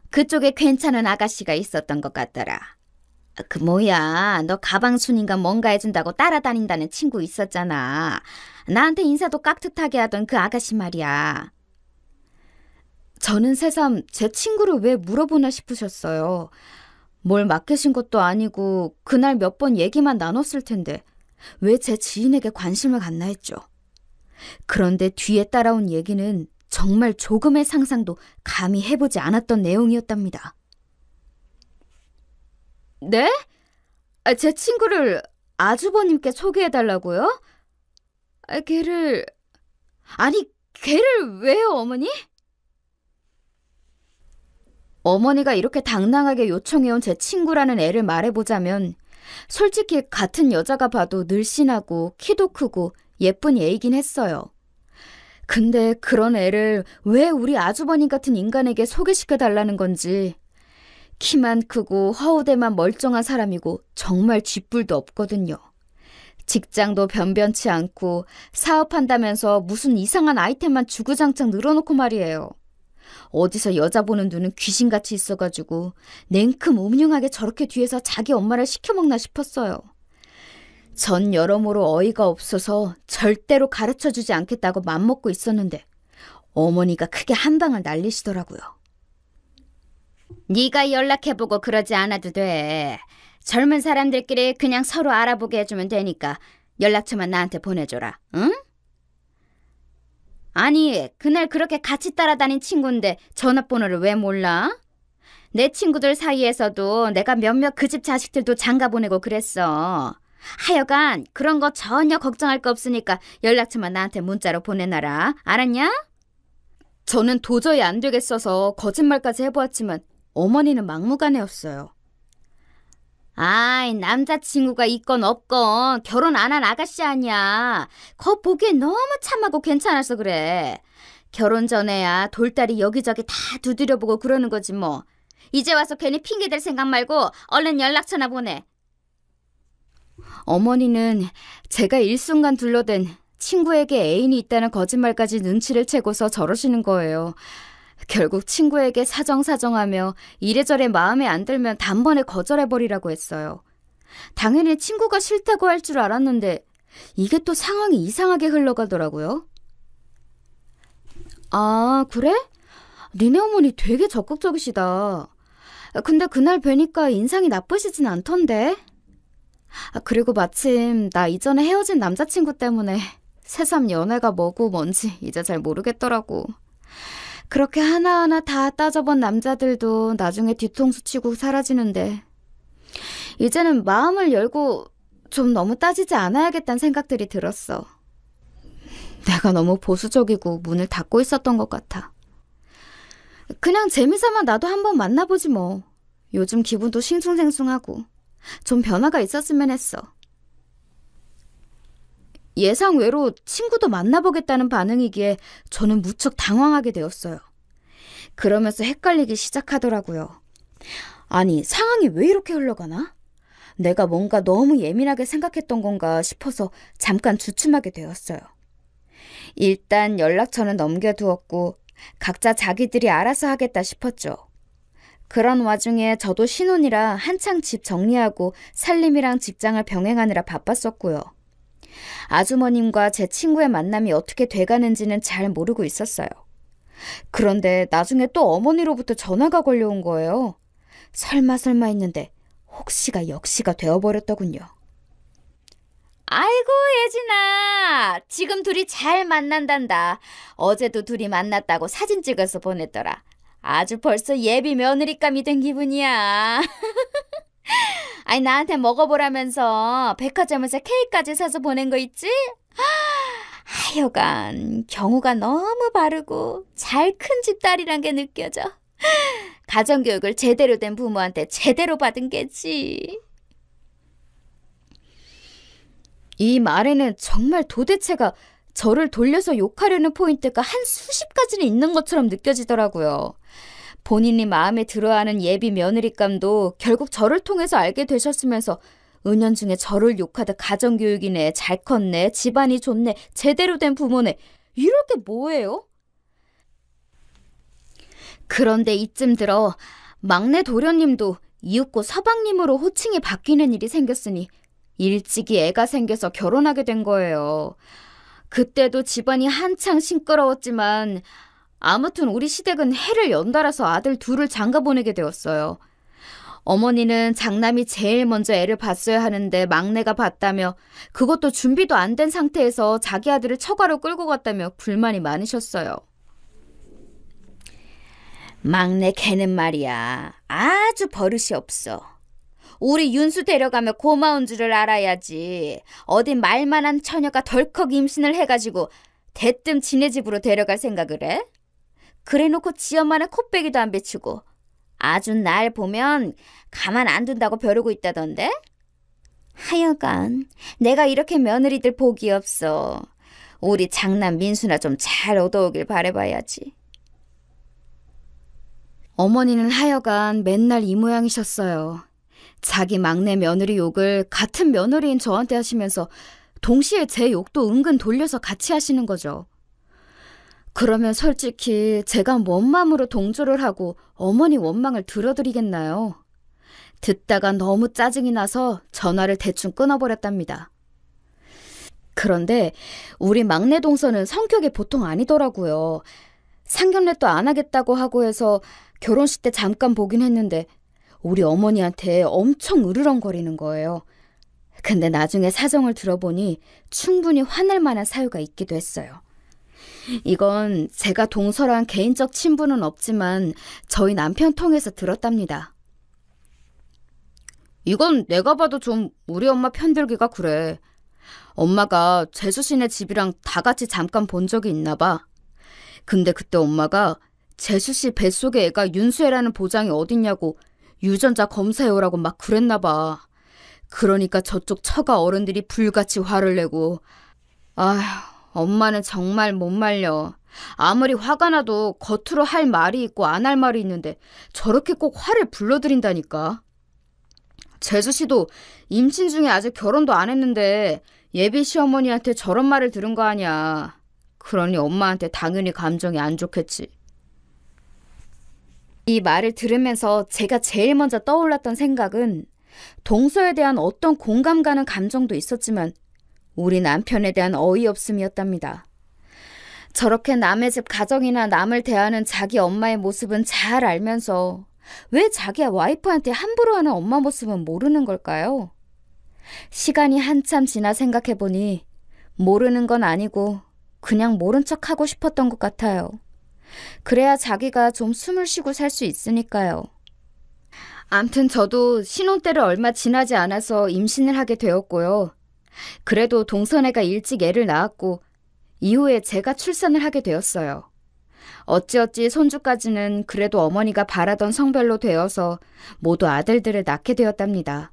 그쪽에 괜찮은 아가씨가 있었던 것 같더라. 그 뭐야, 너 가방순인가 뭔가 해준다고 따라다닌다는 친구 있었잖아. 나한테 인사도 깍듯하게 하던 그 아가씨 말이야. 저는 새삼 제 친구를 왜 물어보나 싶으셨어요. 뭘 맡기신 것도 아니고 그날 몇 번 얘기만 나눴을 텐데 왜 제 지인에게 관심을 갖나 했죠. 그런데 뒤에 따라온 얘기는 정말 조금의 상상도 감히 해보지 않았던 내용이었답니다. 네? 제 친구를 아주버님께 소개해달라고요? 걔를 왜요, 어머니? 어머니가 이렇게 당당하게 요청해온 제 친구라는 애를 말해보자면 솔직히 같은 여자가 봐도 늘씬하고 키도 크고 예쁜 애이긴 했어요. 근데 그런 애를 왜 우리 아주버님 같은 인간에게 소개시켜달라는 건지. 키만 크고 허우대만 멀쩡한 사람이고 정말 쥐뿔도 없거든요. 직장도 변변치 않고 사업한다면서 무슨 이상한 아이템만 주구장창 늘어놓고 말이에요. 어디서 여자 보는 눈은 귀신같이 있어가지고 냉큼 음흉하게 저렇게 뒤에서 자기 엄마를 시켜먹나 싶었어요. 전 여러모로 어이가 없어서 절대로 가르쳐주지 않겠다고 맘먹고 있었는데 어머니가 크게 한 방을 날리시더라고요. 네가 연락해보고 그러지 않아도 돼. 젊은 사람들끼리 그냥 서로 알아보게 해주면 되니까 연락처만 나한테 보내줘라. 응? 아니, 그날 그렇게 같이 따라다닌 친구인데 전화번호를 왜 몰라? 내 친구들 사이에서도 내가 몇몇 그 집 자식들도 장가 보내고 그랬어. 하여간 그런 거 전혀 걱정할 거 없으니까 연락처만 나한테 문자로 보내놔라. 알았냐? 저는 도저히 안 되겠어서 거짓말까지 해보았지만 어머니는 막무가내였어요. 아이, 남자친구가 있건 없건 결혼 안 한 아가씨 아니야. 거 보기엔 너무 참하고 괜찮아서 그래. 결혼 전에야 돌다리 여기저기 다 두드려보고 그러는 거지 뭐. 이제 와서 괜히 핑계댈 생각 말고 얼른 연락처나 보내. 어머니는 제가 일순간 둘러댄 친구에게 애인이 있다는 거짓말까지 눈치를 채고서 저러시는 거예요. 결국 친구에게 사정사정하며 이래저래 마음에 안 들면 단번에 거절해버리라고 했어요. 당연히 친구가 싫다고 할 줄 알았는데 이게 또 상황이 이상하게 흘러가더라고요. 아, 그래? 니네 어머니 되게 적극적이시다. 근데 그날 뵈니까 인상이 나쁘시진 않던데. 그리고 마침 나 이전에 헤어진 남자친구 때문에 새삼 연애가 뭐고 뭔지 이제 잘 모르겠더라고. 그렇게 하나하나 다 따져본 남자들도 나중에 뒤통수 치고 사라지는데 이제는 마음을 열고 좀 너무 따지지 않아야겠다는 생각들이 들었어. 내가 너무 보수적이고 문을 닫고 있었던 것 같아. 그냥 재미삼아 나도 한번 만나보지 뭐. 요즘 기분도 싱숭생숭하고 좀 변화가 있었으면 했어. 예상 외로 친구도 만나보겠다는 반응이기에 저는 무척 당황하게 되었어요. 그러면서 헷갈리기 시작하더라고요. 아니, 상황이 왜 이렇게 흘러가나? 내가 뭔가 너무 예민하게 생각했던 건가 싶어서 잠깐 주춤하게 되었어요. 일단 연락처는 넘겨두었고 각자 자기들이 알아서 하겠다 싶었죠. 그런 와중에 저도 신혼이라 한창 집 정리하고 살림이랑 직장을 병행하느라 바빴었고요. 아주머님과 제 친구의 만남이 어떻게 돼가는지는 잘 모르고 있었어요. 그런데 나중에 또 어머니로부터 전화가 걸려온 거예요. 설마 했는데 혹시가 역시가 되어버렸더군요. 아이고, 예진아. 지금 둘이 잘 만난단다. 어제도 둘이 만났다고 사진 찍어서 보냈더라. 아주 벌써 예비 며느리감이 된 기분이야. 아니, 나한테 먹어보라면서 백화점에서 케이크까지 사서 보낸 거 있지? 하여간 경우가 너무 바르고 잘 큰 집 딸이란 게 느껴져. 가정교육을 제대로 된 부모한테 제대로 받은 게지. 이 말에는 정말 도대체가 저를 돌려서 욕하려는 포인트가 한 수십 가지는 있는 것처럼 느껴지더라고요. 본인이 마음에 들어하는 예비 며느리감도 결국 저를 통해서 알게 되셨으면서 은연중에 저를 욕하듯 가정교육이네, 잘 컸네, 집안이 좋네, 제대로 된 부모네, 이럴 게 뭐예요? 그런데 이쯤 들어 막내 도련님도 이윽고 서방님으로 호칭이 바뀌는 일이 생겼으니 일찍이 애가 생겨서 결혼하게 된 거예요. 그때도 집안이 한창 시끄러웠지만 아무튼 우리 시댁은 해를 연달아서 아들 둘을 장가 보내게 되었어요. 어머니는 장남이 제일 먼저 애를 봤어야 하는데 막내가 봤다며 그것도 준비도 안 된 상태에서 자기 아들을 처가로 끌고 갔다며 불만이 많으셨어요. 막내 걔는 말이야, 아주 버릇이 없어. 우리 윤수 데려가며 고마운 줄을 알아야지. 어디 말만한 처녀가 덜컥 임신을 해가지고 대뜸 지네 집으로 데려갈 생각을 해? 그래놓고 지 엄마는 코빼기도 안 비추고 아주 날 보면 가만 안 둔다고 벼르고 있다던데? 하여간 내가 이렇게 며느리들 복이 없어. 우리 장남 민수나 좀 잘 얻어오길 바라봐야지. 어머니는 하여간 맨날 이 모양이셨어요. 자기 막내 며느리 욕을 같은 며느리인 저한테 하시면서 동시에 제 욕도 은근 돌려서 같이 하시는 거죠. 그러면 솔직히 제가 뭔 맘으로 동조를 하고 어머니 원망을 들어드리겠나요? 듣다가 너무 짜증이 나서 전화를 대충 끊어버렸답니다. 그런데 우리 막내 동서는 성격이 보통 아니더라고요. 상견례도 안 하겠다고 하고 해서 결혼식 때 잠깐 보긴 했는데 우리 어머니한테 엄청 으르렁거리는 거예요. 근데 나중에 사정을 들어보니 충분히 화낼 만한 사유가 있기도 했어요. 이건 제가 동서랑 개인적 친분은 없지만 저희 남편 통해서 들었답니다. 이건 내가 봐도 좀 우리 엄마 편들기가 그래. 엄마가 재수씨네 집이랑 다 같이 잠깐 본 적이 있나 봐. 근데 그때 엄마가 재수씨 뱃속에 애가 윤수애라는 보장이 어딨냐고 유전자 검사해오라고 막 그랬나 봐. 그러니까 저쪽 처가 어른들이 불같이 화를 내고. 아휴, 엄마는 정말 못 말려. 아무리 화가 나도 겉으로 할 말이 있고 안 할 말이 있는데 저렇게 꼭 화를 불러들인다니까. 재수씨도 임신 중에 아직 결혼도 안 했는데 예비 시어머니한테 저런 말을 들은 거 아니야. 그러니 엄마한테 당연히 감정이 안 좋겠지. 이 말을 들으면서 제가 제일 먼저 떠올랐던 생각은 동서에 대한 어떤 공감 가는 감정도 있었지만 우리 남편에 대한 어이없음이었답니다. 저렇게 남의 집 가정이나 남을 대하는 자기 엄마의 모습은 잘 알면서 왜 자기 와이프한테 함부로 하는 엄마 모습은 모르는 걸까요? 시간이 한참 지나 생각해보니 모르는 건 아니고 그냥 모른 척 하고 싶었던 것 같아요. 그래야 자기가 좀 숨을 쉬고 살 수 있으니까요. 암튼 저도 신혼 때를 얼마 지나지 않아서 임신을 하게 되었고요. 그래도 동선애가 일찍 애를 낳았고 이후에 제가 출산을 하게 되었어요. 어찌어찌 손주까지는 그래도 어머니가 바라던 성별로 되어서 모두 아들들을 낳게 되었답니다.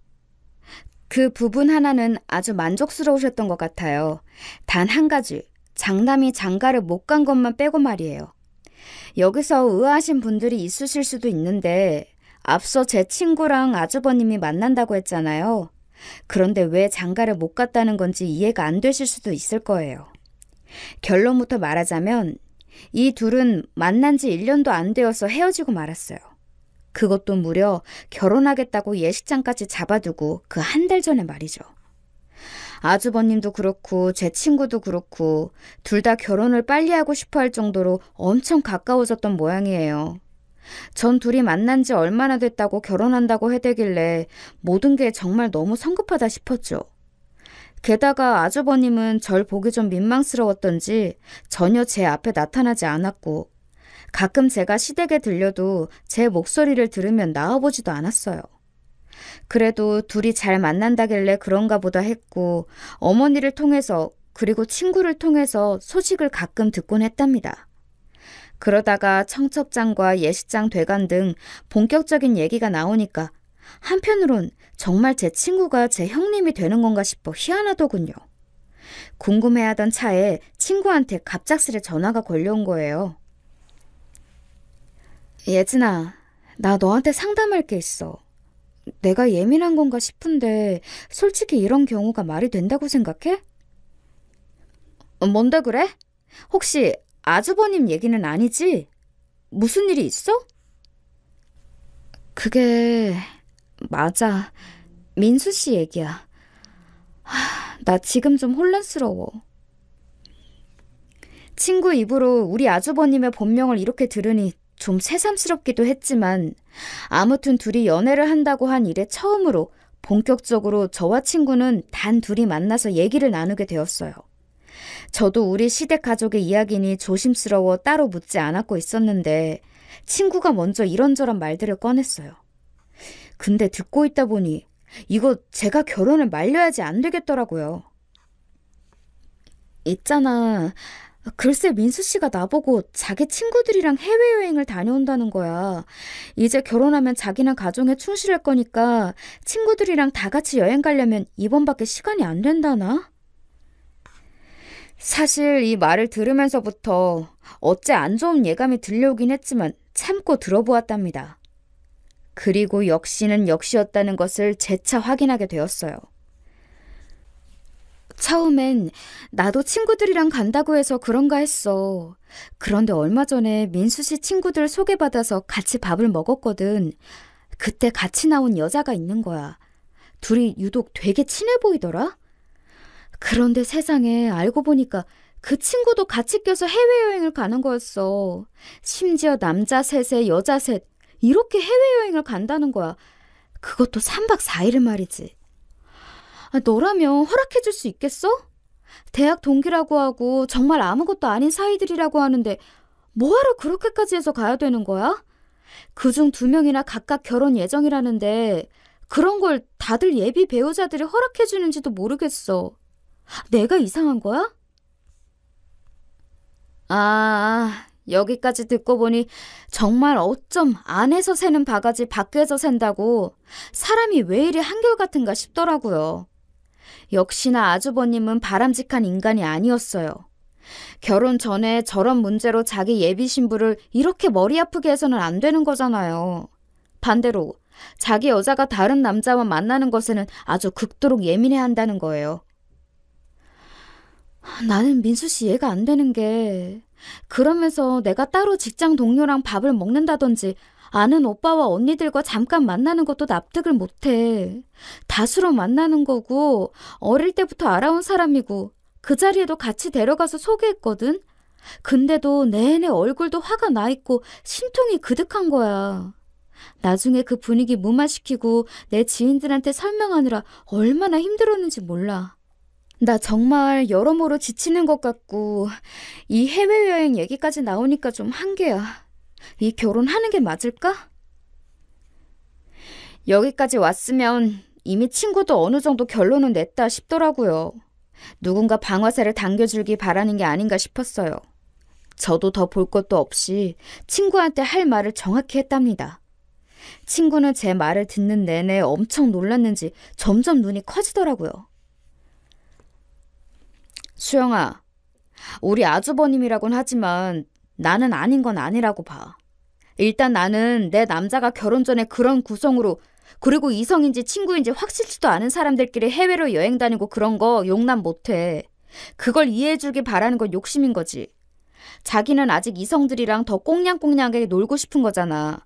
그 부분 하나는 아주 만족스러우셨던 것 같아요. 단 한 가지, 장남이 장가를 못 간 것만 빼고 말이에요. 여기서 의아하신 분들이 있으실 수도 있는데 앞서 제 친구랑 아주버님이 만난다고 했잖아요. 그런데 왜 장가를 못 갔다는 건지 이해가 안 되실 수도 있을 거예요. 결론부터 말하자면 이 둘은 만난 지 1년도 안 되어서 헤어지고 말았어요. 그것도 무려 결혼하겠다고 예식장까지 잡아두고 그 한 달 전에 말이죠. 아주버님도 그렇고 제 친구도 그렇고 둘 다 결혼을 빨리 하고 싶어 할 정도로 엄청 가까워졌던 모양이에요. 전 둘이 만난 지 얼마나 됐다고 결혼한다고 해대길래 모든 게 정말 너무 성급하다 싶었죠. 게다가 아주버님은 절 보기 좀 민망스러웠던지 전혀 제 앞에 나타나지 않았고 가끔 제가 시댁에 들려도 제 목소리를 들으면 나와보지도 않았어요. 그래도 둘이 잘 만난다길래 그런가 보다 했고 어머니를 통해서 그리고 친구를 통해서 소식을 가끔 듣곤 했답니다. 그러다가 청첩장과 예식장 대관 등 본격적인 얘기가 나오니까 한편으론 정말 제 친구가 제 형님이 되는 건가 싶어 희한하더군요. 궁금해하던 차에 친구한테 갑작스레 전화가 걸려온 거예요. 예진아, 나 너한테 상담할 게 있어. 내가 예민한 건가 싶은데 솔직히 이런 경우가 말이 된다고 생각해? 뭔데 그래? 혹시 아주버님 얘기는 아니지? 무슨 일이 있어? 그게 맞아. 민수 씨 얘기야. 나 지금 좀 혼란스러워. 친구 입으로 우리 아주버님의 본명을 이렇게 들으니 좀 새삼스럽기도 했지만 아무튼 둘이 연애를 한다고 한 이래 처음으로 본격적으로 저와 친구는 단 둘이 만나서 얘기를 나누게 되었어요. 저도 우리 시댁 가족의 이야기니 조심스러워 따로 묻지 않았고 있었는데 친구가 먼저 이런저런 말들을 꺼냈어요. 근데 듣고 있다 보니 이거 제가 결혼을 말려야지 안 되겠더라고요. 있잖아. 글쎄 민수 씨가 나보고 자기 친구들이랑 해외여행을 다녀온다는 거야. 이제 결혼하면 자기는 가정에 충실할 거니까 친구들이랑 다 같이 여행 가려면 이번밖에 시간이 안 된다나? 사실 이 말을 들으면서부터 어째 안 좋은 예감이 들려오긴 했지만 참고 들어보았답니다. 그리고 역시는 역시였다는 것을 재차 확인하게 되었어요. 처음엔 나도 친구들이랑 간다고 해서 그런가 했어. 그런데 얼마 전에 민수 씨 친구들 소개받아서 같이 밥을 먹었거든. 그때 같이 나온 여자가 있는 거야. 둘이 유독 되게 친해 보이더라. 그런데 세상에 알고 보니까 그 친구도 같이 껴서 해외여행을 가는 거였어. 심지어 남자 셋에 여자 셋 이렇게 해외여행을 간다는 거야. 그것도 3박 4일을 말이지. 너라면 허락해줄 수 있겠어? 대학 동기라고 하고 정말 아무것도 아닌 사이들이라고 하는데 뭐하러 그렇게까지 해서 가야 되는 거야? 그중 2명이나 각각 결혼 예정이라는데 그런 걸 다들 예비 배우자들이 허락해주는지도 모르겠어. 내가 이상한 거야? 여기까지 듣고 보니 정말 어쩜 안에서 새는 바가지 밖에서 샌다고 사람이 왜 이리 한결같은가 싶더라고요. 역시나 아주버님은 바람직한 인간이 아니었어요. 결혼 전에 저런 문제로 자기 예비 신부를 이렇게 머리 아프게 해서는 안 되는 거잖아요. 반대로 자기 여자가 다른 남자와 만나는 것에는 아주 극도록 예민해 한다는 거예요. 나는 민수 씨 이해가 안 되는 게 그러면서 내가 따로 직장 동료랑 밥을 먹는다든지 아는 오빠와 언니들과 잠깐 만나는 것도 납득을 못해. 다수로 만나는 거고 어릴 때부터 알아온 사람이고 그 자리에도 같이 데려가서 소개했거든. 근데도 내내 얼굴도 화가 나 있고 심통이 그득한 거야. 나중에 그 분위기 무마시키고 내 지인들한테 설명하느라 얼마나 힘들었는지 몰라. 나 정말 여러모로 지치는 것 같고 이 해외여행 얘기까지 나오니까 좀 한계야. 이 결혼하는 게 맞을까? 여기까지 왔으면 이미 친구도 어느 정도 결론은 냈다 싶더라고요. 누군가 방아쇠를 당겨줄기 바라는 게 아닌가 싶었어요. 저도 더 볼 것도 없이 친구한테 할 말을 정확히 했답니다. 친구는 제 말을 듣는 내내 엄청 놀랐는지 점점 눈이 커지더라고요. 수영아, 우리 아주버님이라곤 하지만 나는 아닌 건 아니라고 봐. 일단 나는 내 남자가 결혼 전에 그런 구성으로 그리고 이성인지 친구인지 확실치도 않은 사람들끼리 해외로 여행 다니고 그런 거 용납 못해. 그걸 이해해주길 바라는 건 욕심인 거지. 자기는 아직 이성들이랑 더 꽁냥꽁냥하게 놀고 싶은 거잖아.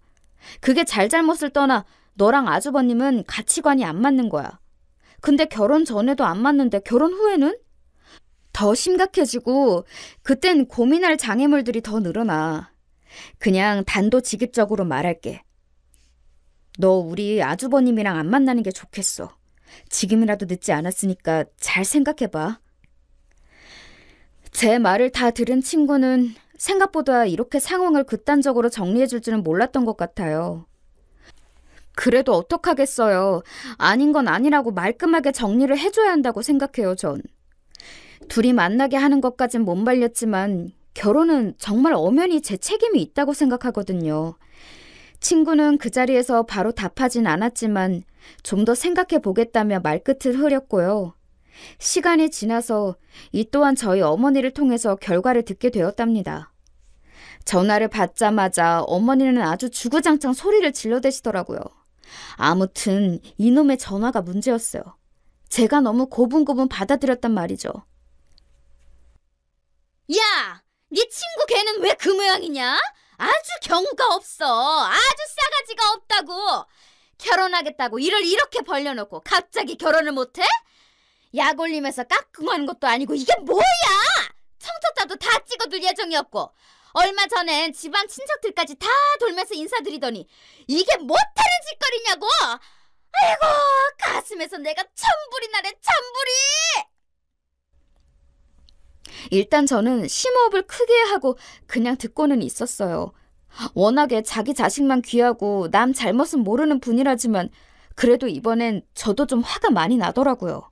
그게 잘잘못을 떠나 너랑 아주버님은 가치관이 안 맞는 거야. 근데 결혼 전에도 안 맞는데 결혼 후에는? 더 심각해지고 그땐 고민할 장애물들이 더 늘어나. 그냥 단도직입적으로 말할게. 너 우리 아주버님이랑 안 만나는 게 좋겠어. 지금이라도 늦지 않았으니까 잘 생각해봐. 제 말을 다 들은 친구는 생각보다 이렇게 상황을 극단적으로 정리해줄 줄은 몰랐던 것 같아요. 그래도 어떡하겠어요. 아닌 건 아니라고 말끔하게 정리를 해줘야 한다고 생각해요, 전. 둘이 만나게 하는 것까진 못 말렸지만 결혼은 정말 엄연히 제 책임이 있다고 생각하거든요. 친구는 그 자리에서 바로 답하진 않았지만 좀 더 생각해 보겠다며 말끝을 흐렸고요. 시간이 지나서 이 또한 저희 어머니를 통해서 결과를 듣게 되었답니다. 전화를 받자마자 어머니는 아주 주구장창 소리를 질러대시더라고요. 아무튼 이놈의 전화가 문제였어요. 제가 너무 고분고분 받아들였단 말이죠. 야! 네 친구 걔는 왜 그 모양이냐? 아주 경우가 없어. 아주 싸가지가 없다고. 결혼하겠다고 일을 이렇게 벌려놓고 갑자기 결혼을 못해? 약 올리면서 깍꿍하는 것도 아니고 이게 뭐야? 청첩장도 다 찍어둘 예정이었고 얼마 전엔 집안 친척들까지 다 돌면서 인사드리더니 이게 못하는 짓거리냐고. 아이고 가슴에서 내가 천불이 나네 천불이. 일단 저는 심호흡을 크게 하고 그냥 듣고는 있었어요. 워낙에 자기 자식만 귀하고 남 잘못은 모르는 분이라지만 그래도 이번엔 저도 좀 화가 많이 나더라고요.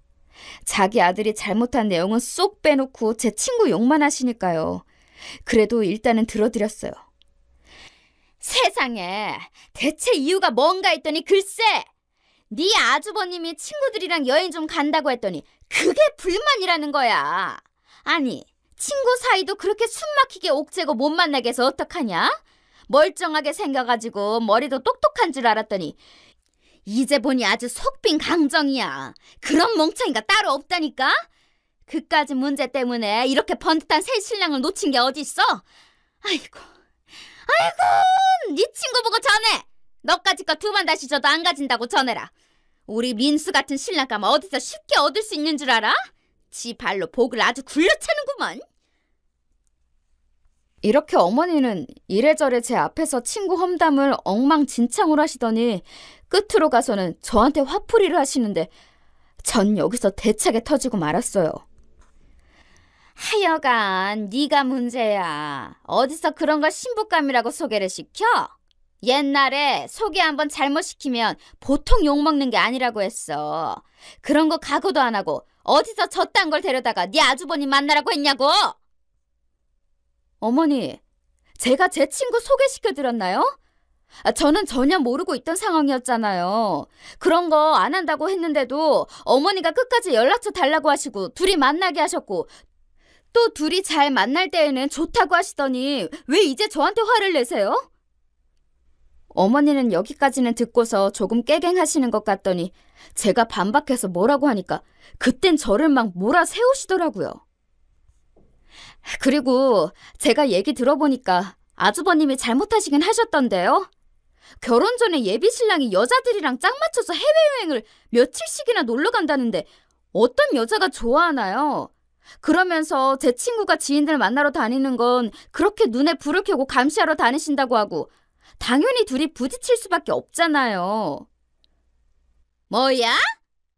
자기 아들이 잘못한 내용은 쏙 빼놓고 제 친구 욕만 하시니까요. 그래도 일단은 들어드렸어요. 세상에, 대체 이유가 뭔가 했더니 글쎄, 네 아주버님이 친구들이랑 여행 좀 간다고 했더니 그게 불만이라는 거야. 아니, 친구 사이도 그렇게 숨막히게 옥죄고 못 만나게 해서 어떡하냐? 멀쩡하게 생겨가지고 머리도 똑똑한 줄 알았더니 이제 보니 아주 속빈 강정이야. 그런 멍청이가 따로 없다니까? 그까지 문제 때문에 이렇게 번듯한 새 신랑을 놓친 게 어딨어? 아이고, 네 친구 보고 전해. 너까지 거 2번 다시 줘도 안 가진다고 전해라. 우리 민수 같은 신랑 가면 어디서 쉽게 얻을 수 있는 줄 알아? 지 발로 복을 아주 굴려차는구먼. 이렇게 어머니는 이래저래 제 앞에서 친구 험담을 엉망진창으로 하시더니 끝으로 가서는 저한테 화풀이를 하시는데 전 여기서 대차게 터지고 말았어요. 하여간 네가 문제야. 어디서 그런 걸 신부감이라고 소개를 시켜? 옛날에 소개 한번 잘못 시키면 보통 욕먹는 게 아니라고 했어. 그런 거 각오도 안 하고 어디서 저딴 걸 데려다가 네 아주버님 만나라고 했냐고? 어머니, 제가 제 친구 소개시켜드렸나요? 저는 전혀 모르고 있던 상황이었잖아요. 그런 거 안 한다고 했는데도 어머니가 끝까지 연락처 달라고 하시고 둘이 만나게 하셨고 또 둘이 잘 만날 때에는 좋다고 하시더니 왜 이제 저한테 화를 내세요? 어머니는 여기까지는 듣고서 조금 깨갱하시는 것 같더니 제가 반박해서 뭐라고 하니까 그땐 저를 막 몰아세우시더라고요. 그리고 제가 얘기 들어보니까 아주버님이 잘못하시긴 하셨던데요. 결혼 전에 예비 신랑이 여자들이랑 짝 맞춰서 해외여행을 며칠씩이나 놀러 간다는데 어떤 여자가 좋아하나요? 그러면서 제 친구가 지인들 만나러 다니는 건 그렇게 눈에 불을 켜고 감시하러 다니신다고 하고 당연히 둘이 부딪힐 수밖에 없잖아요. 뭐야?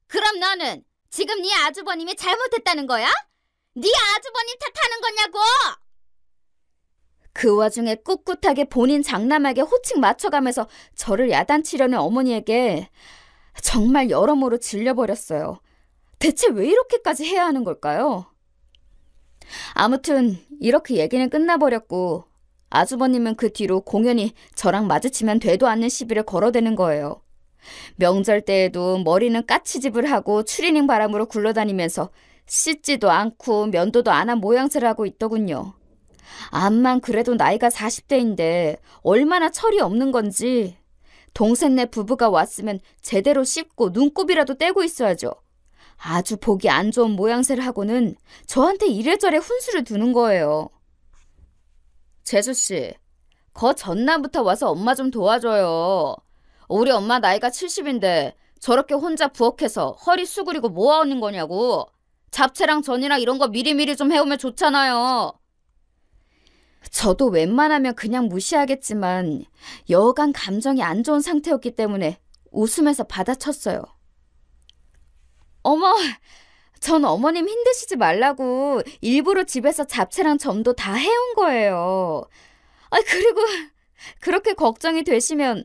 그럼 너는 지금 네 아주버님이 잘못했다는 거야? 네 아주버님 탓하는 거냐고? 그 와중에 꿋꿋하게 본인 장남에게 호칭 맞춰가면서 저를 야단치려는 어머니에게 정말 여러모로 질려버렸어요. 대체 왜 이렇게까지 해야 하는 걸까요? 아무튼 이렇게 얘기는 끝나버렸고 아주버님은 그 뒤로 공연히 저랑 마주치면 되도 않는 시비를 걸어대는 거예요. 명절 때에도 머리는 까치집을 하고 추리닝 바람으로 굴러다니면서 씻지도 않고 면도도 안 한 모양새를 하고 있더군요. 암만 그래도 나이가 40대인데 얼마나 철이 없는 건지 동생네 부부가 왔으면 제대로 씻고 눈곱이라도 떼고 있어야죠. 아주 보기 안 좋은 모양새를 하고는 저한테 이래저래 훈수를 두는 거예요. 재수씨, 거 전날부터 와서 엄마 좀 도와줘요. 우리 엄마 나이가 70인데 저렇게 혼자 부엌에서 허리 수그리고 뭐 하는 거냐고. 잡채랑 전이랑 이런 거 미리미리 좀 해오면 좋잖아요. 저도 웬만하면 그냥 무시하겠지만 여간 감정이 안 좋은 상태였기 때문에 웃으면서 받아쳤어요. 어머, 전 어머님 힘드시지 말라고 일부러 집에서 잡채랑 전도 다 해온 거예요. 그리고 그렇게 걱정이 되시면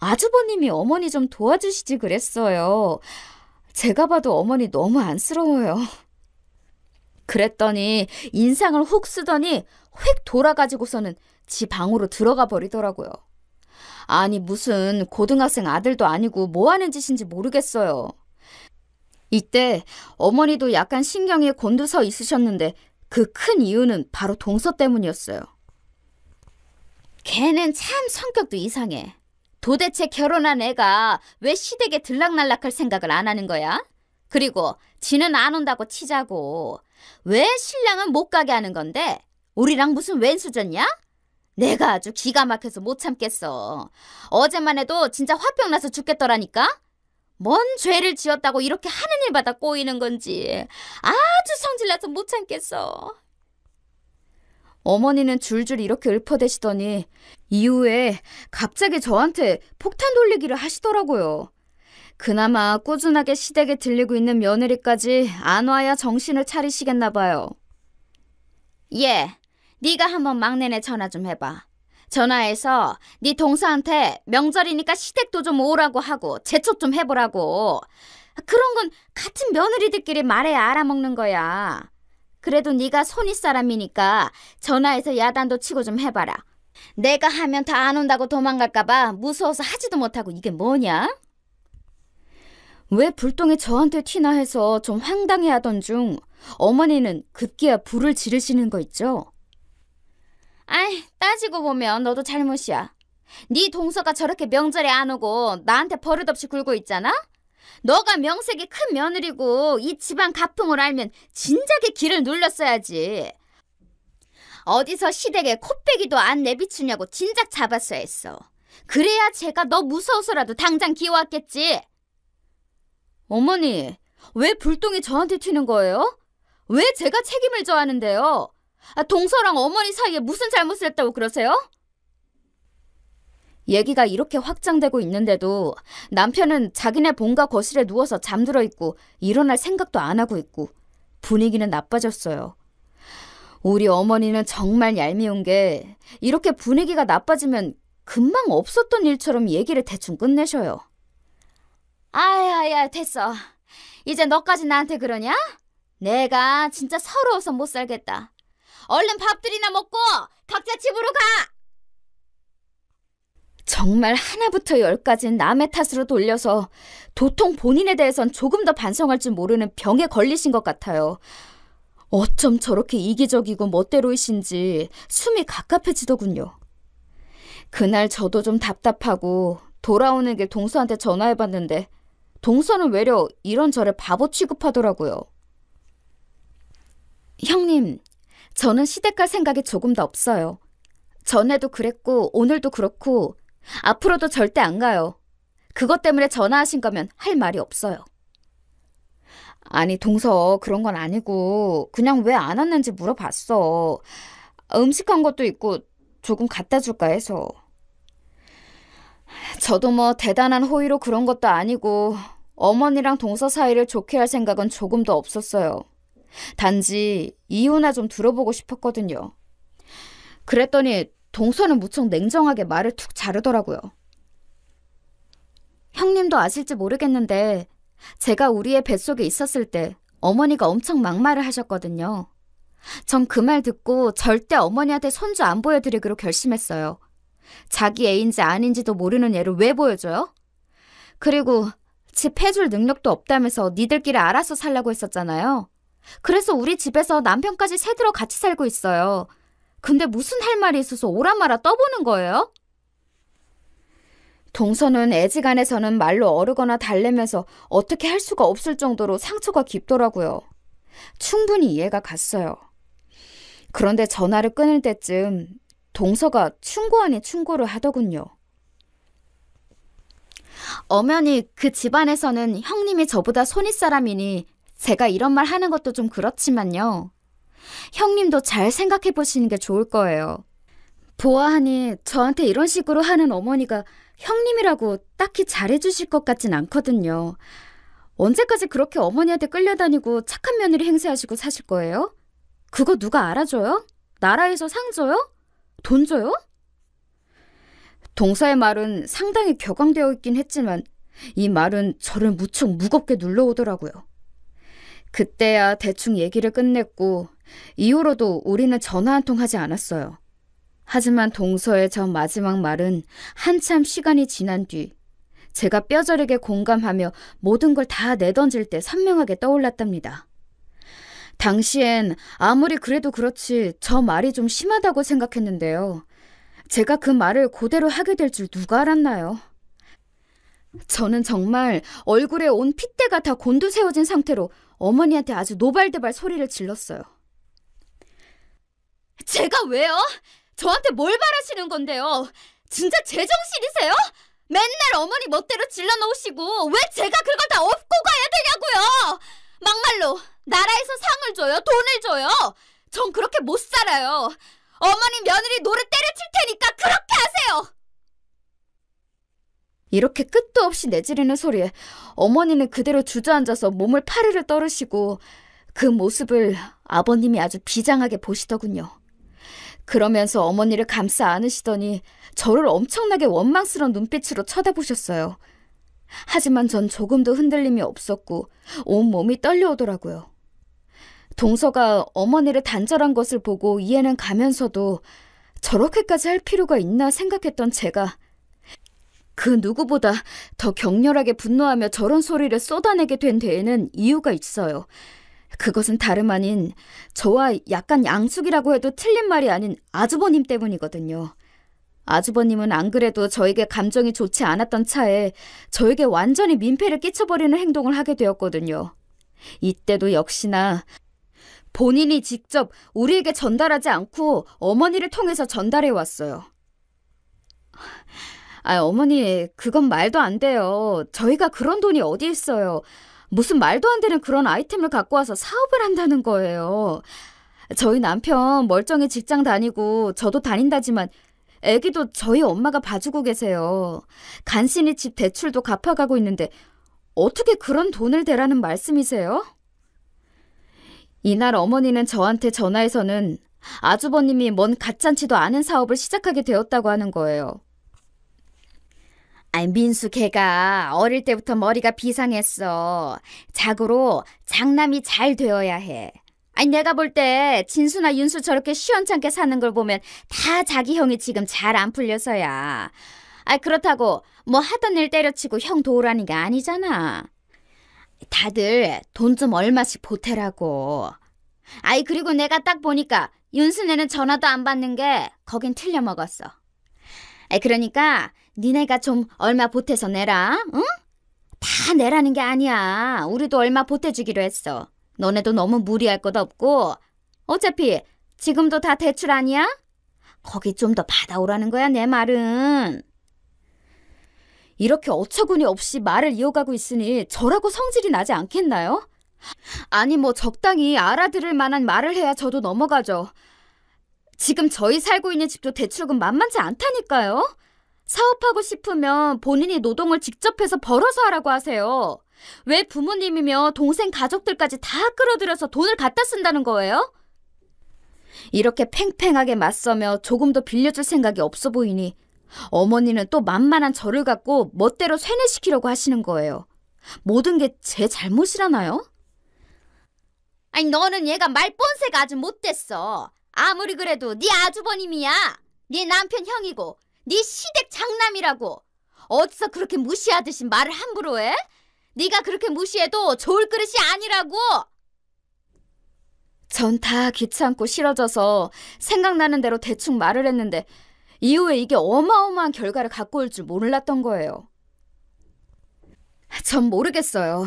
아주버님이 어머니 좀 도와주시지 그랬어요. 제가 봐도 어머니 너무 안쓰러워요. 그랬더니 인상을 훅 쓰더니 휙 돌아가지고서는 지 방으로 들어가 버리더라고요. 아니 무슨 고등학생 아들도 아니고 뭐 하는 짓인지 모르겠어요. 이때 어머니도 약간 신경이 곤두서 있으셨는데 그 큰 이유는 바로 동서 때문이었어요. 걔는 참 성격도 이상해. 도대체 결혼한 애가 왜 시댁에 들락날락할 생각을 안 하는 거야? 그리고 지는 안 온다고 치자고. 왜 신랑은 못 가게 하는 건데? 우리랑 무슨 왼수졌냐? 내가 아주 기가 막혀서 못 참겠어. 어제만 해도 진짜 화병 나서 죽겠더라니까? 뭔 죄를 지었다고 이렇게 하는 일마다 꼬이는 건지 아주 성질나서 못 참겠어. 어머니는 줄줄 이렇게 읊어대시더니 이후에 갑자기 저한테 폭탄 돌리기를 하시더라고요. 그나마 꾸준하게 시댁에 들리고 있는 며느리까지 안 와야 정신을 차리시겠나 봐요. 예, 네가 한번 막내네 전화 좀 해봐. 전화해서 네 동서한테 명절이니까 시댁도 좀 오라고 하고 재촉 좀 해보라고. 그런 건 같은 며느리들끼리 말해야 알아먹는 거야. 그래도 네가 손윗 사람이니까 전화해서 야단도 치고 좀 해봐라. 내가 하면 다 안 온다고 도망갈까 봐 무서워서 하지도 못하고 이게 뭐냐? 왜 불똥이 저한테 튀나 해서 좀 황당해하던 중 어머니는 급기야 불을 지르시는 거 있죠? 아이, 따지고 보면 너도 잘못이야. 네 동서가 저렇게 명절에 안 오고 나한테 버릇없이 굴고 있잖아? 너가 명색이 큰 며느리고 이 집안 가풍을 알면 진작에 길을 눌렀어야지. 어디서 시댁에 코빼기도 안 내비추냐고 진작 잡았어야 했어. 그래야 제가 너 무서워서라도 당장 기어왔겠지. 어머니, 왜 불똥이 저한테 튀는 거예요? 왜 제가 책임을 져야 하는데요? 동서랑 어머니 사이에 무슨 잘못을 했다고 그러세요? 얘기가 이렇게 확장되고 있는데도 남편은 자기네 본가 거실에 누워서 잠들어 있고 일어날 생각도 안 하고 있고 분위기는 나빠졌어요. 우리 어머니는 정말 얄미운 게 이렇게 분위기가 나빠지면 금방 없었던 일처럼 얘기를 대충 끝내셔요. 아야, 됐어. 이제 너까지 나한테 그러냐? 내가 진짜 서러워서 못 살겠다. 얼른 밥들이나 먹고 각자 집으로 가! 정말 하나부터 10까지는 남의 탓으로 돌려서 도통 본인에 대해선 조금 더 반성할 줄 모르는 병에 걸리신 것 같아요. 어쩜 저렇게 이기적이고 멋대로이신지 숨이 갑갑해지더군요. 그날 저도 좀 답답하고 돌아오는 길 동서한테 전화해봤는데 동서는 외려 이런저런 바보 취급하더라고요. 형님, 저는 시댁 갈 생각이 조금 더 없어요. 전에도 그랬고 오늘도 그렇고 앞으로도 절대 안 가요. 그것 때문에 전화하신 거면 할 말이 없어요. 아니, 동서, 그런 건 아니고 그냥 왜 안 왔는지 물어봤어. 음식한 것도 있고 조금 갖다 줄까 해서. 저도 뭐 대단한 호의로 그런 것도 아니고 어머니랑 동서 사이를 좋게 할 생각은 조금도 없었어요. 단지 이유나 좀 들어보고 싶었거든요. 그랬더니 동서는 무척 냉정하게 말을 툭 자르더라고요. 형님도 아실지 모르겠는데 제가 우리의 뱃속에 있었을 때 어머니가 엄청 막말을 하셨거든요. 전 그 말 듣고 절대 어머니한테 손주 안 보여드리기로 결심했어요. 자기 애인지 아닌지도 모르는 애를 왜 보여줘요? 그리고 집 해줄 능력도 없다면서 니들끼리 알아서 살라고 했었잖아요. 그래서 우리 집에서 남편까지 새들어 같이 살고 있어요. 근데 무슨 할 말이 있어서 오라마라 떠보는 거예요? 동서는 애지간해서는 말로 어르거나 달래면서 어떻게 할 수가 없을 정도로 상처가 깊더라고요. 충분히 이해가 갔어요. 그런데 전화를 끊을 때쯤 동서가 충고 아닌 충고를 하더군요. 어머니, 그 집안에서는 형님이 저보다 손윗 사람이니 제가 이런 말 하는 것도 좀 그렇지만요. 형님도 잘 생각해 보시는 게 좋을 거예요. 보아하니 저한테 이런 식으로 하는 어머니가 형님이라고 딱히 잘해주실 것 같진 않거든요. 언제까지 그렇게 어머니한테 끌려다니고 착한 며느리 행세하시고 사실 거예요? 그거 누가 알아줘요? 나라에서 상 줘요? 돈 줘요? 동서의 말은 상당히 격앙되어 있긴 했지만 이 말은 저를 무척 무겁게 눌러오더라고요. 그때야 대충 얘기를 끝냈고 이후로도 우리는 전화 한 통 하지 않았어요. 하지만 동서의 저 마지막 말은 한참 시간이 지난 뒤 제가 뼈저리게 공감하며 모든 걸 다 내던질 때 선명하게 떠올랐답니다. 당시엔 아무리 그래도 그렇지 저 말이 좀 심하다고 생각했는데요. 제가 그 말을 그대로 하게 될 줄 누가 알았나요? 저는 정말 얼굴에 온 핏대가 다 곤두세워진 상태로 어머니한테 아주 노발대발 소리를 질렀어요. 제가 왜요? 저한테 뭘 바라시는 건데요? 진짜 제정신이세요? 맨날 어머니 멋대로 질러놓으시고 왜 제가 그걸 다 업고 가야 되냐고요? 막말로 나라에서 상을 줘요? 돈을 줘요? 전 그렇게 못 살아요. 어머니 며느리 노래 때려칠 테니까 그렇게 하세요. 이렇게 끝도 없이 내지르는 소리에 어머니는 그대로 주저앉아서 몸을 파르르 떨으시고 그 모습을 아버님이 아주 비장하게 보시더군요. 그러면서 어머니를 감싸 안으시더니 저를 엄청나게 원망스러운 눈빛으로 쳐다보셨어요. 하지만 전 조금도 흔들림이 없었고 온몸이 떨려오더라고요. 동서가 어머니를 단절한 것을 보고 이해는 가면서도 저렇게까지 할 필요가 있나 생각했던 제가 그 누구보다 더 격렬하게 분노하며 저런 소리를 쏟아내게 된 데에는 이유가 있어요. 그것은 다름 아닌 저와 약간 양숙이라고 해도 틀린 말이 아닌 아주버님 때문이거든요. 아주버님은 안 그래도 저에게 감정이 좋지 않았던 차에 저에게 완전히 민폐를 끼쳐버리는 행동을 하게 되었거든요. 이때도 역시나 본인이 직접 우리에게 전달하지 않고 어머니를 통해서 전달해 왔어요. 어머니, 그건 말도 안 돼요. 저희가 그런 돈이 어디 있어요. 무슨 말도 안 되는 그런 아이템을 갖고 와서 사업을 한다는 거예요. 저희 남편 멀쩡히 직장 다니고 저도 다닌다지만 애기도 저희 엄마가 봐주고 계세요. 간신히 집 대출도 갚아가고 있는데 어떻게 그런 돈을 대라는 말씀이세요? 이날 어머니는 저한테 전화해서는 아주버님이 뭔 가짠치도 않은 사업을 시작하게 되었다고 하는 거예요. 민수 걔가 어릴 때부터 머리가 비상했어. 자고로 장남이 잘 되어야 해. 내가 볼 때 진수나 윤수 저렇게 시원찮게 사는 걸 보면 다 자기 형이 지금 잘 안 풀려서야. 그렇다고 뭐 하던 일 때려치고 형 도우라는 게 아니잖아. 다들 돈 좀 얼마씩 보태라고. 그리고 내가 딱 보니까 윤수네는 전화도 안 받는 게 거긴 틀려먹었어. 그러니까 니네가 좀 얼마 보태서 내라, 응? 다 내라는 게 아니야. 우리도 얼마 보태주기로 했어. 너네도 너무 무리할 것 없고 어차피 지금도 다 대출 아니야? 거기 좀 더 받아오라는 거야, 내 말은. 이렇게 어처구니 없이 말을 이어가고 있으니 저라고 성질이 나지 않겠나요? 뭐 적당히 알아들을 만한 말을 해야 저도 넘어가죠. 지금 저희 살고 있는 집도 대출금 만만치 않다니까요. 사업하고 싶으면 본인이 노동을 직접 해서 벌어서 하라고 하세요. 왜 부모님이며 동생 가족들까지 다 끌어들여서 돈을 갖다 쓴다는 거예요? 이렇게 팽팽하게 맞서며 조금도 빌려줄 생각이 없어 보이니 어머니는 또 만만한 저를 갖고 멋대로 쇠뇌시키려고 하시는 거예요. 모든 게 제 잘못이라나요? 너는 얘가 말본세가 아주 못됐어. 아무리 그래도 네 아주버님이야. 네 남편 형이고 네 시댁 장남이라고. 어디서 그렇게 무시하듯이 말을 함부로 해? 네가 그렇게 무시해도 좋을 그릇이 아니라고. 전 다 귀찮고 싫어져서 생각나는 대로 대충 말을 했는데 이후에 이게 어마어마한 결과를 갖고 올 줄 몰랐던 거예요. 전 모르겠어요.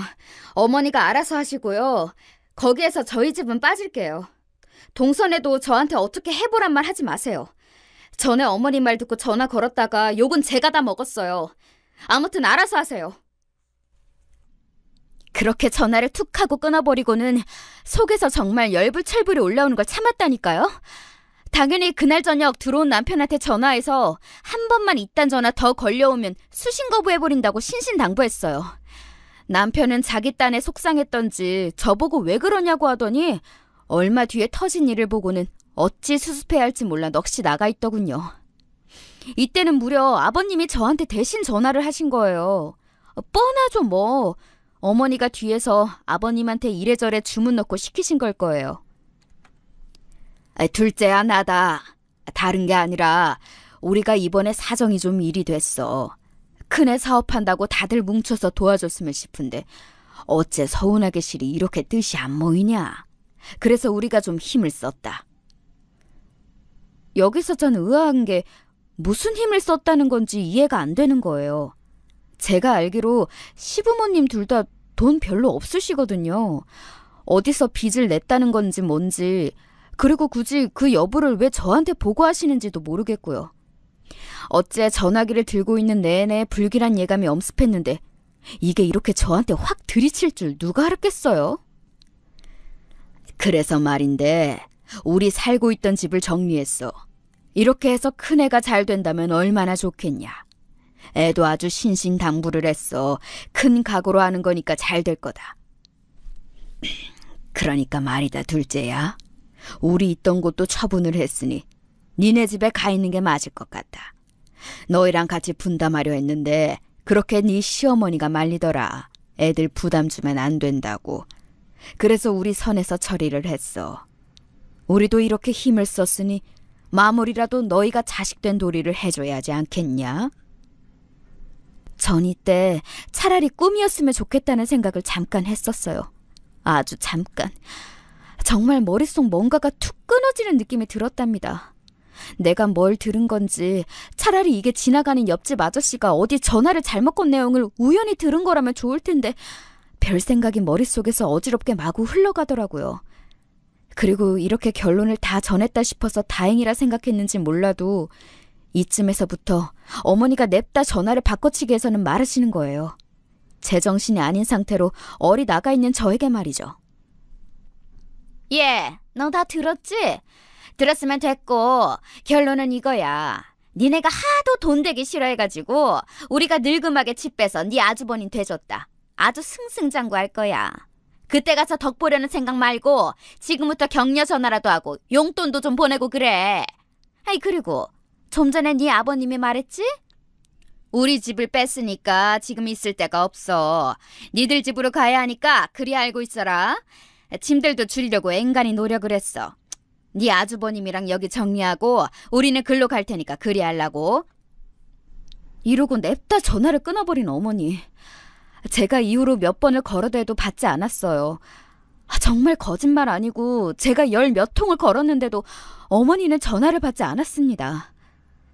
어머니가 알아서 하시고요. 거기에서 저희 집은 빠질게요. 동선에도 저한테 어떻게 해보란 말 하지 마세요. 전에 어머니 말 듣고 전화 걸었다가 욕은 제가 다 먹었어요. 아무튼 알아서 하세요. 그렇게 전화를 툭 하고 끊어버리고는 속에서 정말 열불철불이 올라오는 걸 참았다니까요. 당연히 그날 저녁 들어온 남편한테 전화해서 한 번만 이딴 전화 더 걸려오면 수신 거부해버린다고 신신당부했어요. 남편은 자기 딴에 속상했던지 저보고 왜 그러냐고 하더니 얼마 뒤에 터진 일을 보고는 어찌 수습해야 할지 몰라 넋이 나가 있더군요. 이때는 무려 아버님이 저한테 대신 전화를 하신 거예요. 뻔하죠 뭐. 어머니가 뒤에서 아버님한테 이래저래 주문 넣고 시키신 걸 거예요. 둘째야 나다. 다른 게 아니라 우리가 이번에 사정이 좀 일이 됐어. 큰애 사업한다고 다들 뭉쳐서 도와줬으면 싶은데 어째 서운하게 실이 이렇게 뜻이 안 모이냐. 그래서 우리가 좀 힘을 썼다. 여기서 전 의아한 게 무슨 힘을 썼다는 건지 이해가 안 되는 거예요. 제가 알기로 시부모님 둘 다 돈 별로 없으시거든요. 어디서 빚을 냈다는 건지 뭔지, 그리고 굳이 그 여부를 왜 저한테 보고하시는지도 모르겠고요. 어째 전화기를 들고 있는 내내 불길한 예감이 엄습했는데 이게 이렇게 저한테 확 들이칠 줄 누가 알았겠어요? 그래서 말인데 우리 살고 있던 집을 정리했어. 이렇게 해서 큰애가 잘 된다면 얼마나 좋겠냐. 애도 아주 신신당부를 했어. 큰 각오로 하는 거니까 잘 될 거다. 그러니까 말이다 둘째야. 우리 있던 곳도 처분을 했으니 니네 집에 가 있는 게 맞을 것 같다. 너희랑 같이 분담하려 했는데 그렇게 네 시어머니가 말리더라. 애들 부담 주면 안 된다고. 그래서 우리 선에서 처리를 했어. 우리도 이렇게 힘을 썼으니 마무리라도 너희가 자식된 도리를 해줘야 하지 않겠냐? 전 이때 차라리 꿈이었으면 좋겠다는 생각을 잠깐 했었어요. 아주 잠깐. 정말 머릿속 뭔가가 툭 끊어지는 느낌이 들었답니다. 내가 뭘 들은 건지 차라리 이게 지나가는 옆집 아저씨가 어디 전화를 잘못 건 내용을 우연히 들은 거라면 좋을 텐데 별 생각이 머릿속에서 어지럽게 마구 흘러가더라고요. 그리고 이렇게 결론을 다 전했다 싶어서 다행이라 생각했는지 몰라도 이쯤에서부터 어머니가 냅다 전화를 바꿔치기 해서는 말하시는 거예요. 제정신이 아닌 상태로 어리 나가 있는 저에게 말이죠. 예, 너 다 들었지? 들었으면 됐고 결론은 이거야. 니네가 하도 돈 되기 싫어해가지고 우리가 늙음하게 집 빼서 네 아주버님 돼줬다. 아주 승승장구할 거야. 그때 가서 덕 보려는 생각 말고 지금부터 격려 전화라도 하고 용돈도 좀 보내고 그래. 아이 그리고 좀 전에 네 아버님이 말했지? 우리 집을 뺐으니까 지금 있을 데가 없어. 니들 집으로 가야 하니까 그리 알고 있어라. 짐들도 줄이려고 앵간히 노력을 했어. 네 아주버님이랑 여기 정리하고 우리는 글로 갈 테니까 그리 하려고. 이러고 냅다 전화를 끊어버린 어머니. 제가 이후로 몇 번을 걸어대도 받지 않았어요. 정말 거짓말 아니고 제가 10몇 통을 걸었는데도 어머니는 전화를 받지 않았습니다.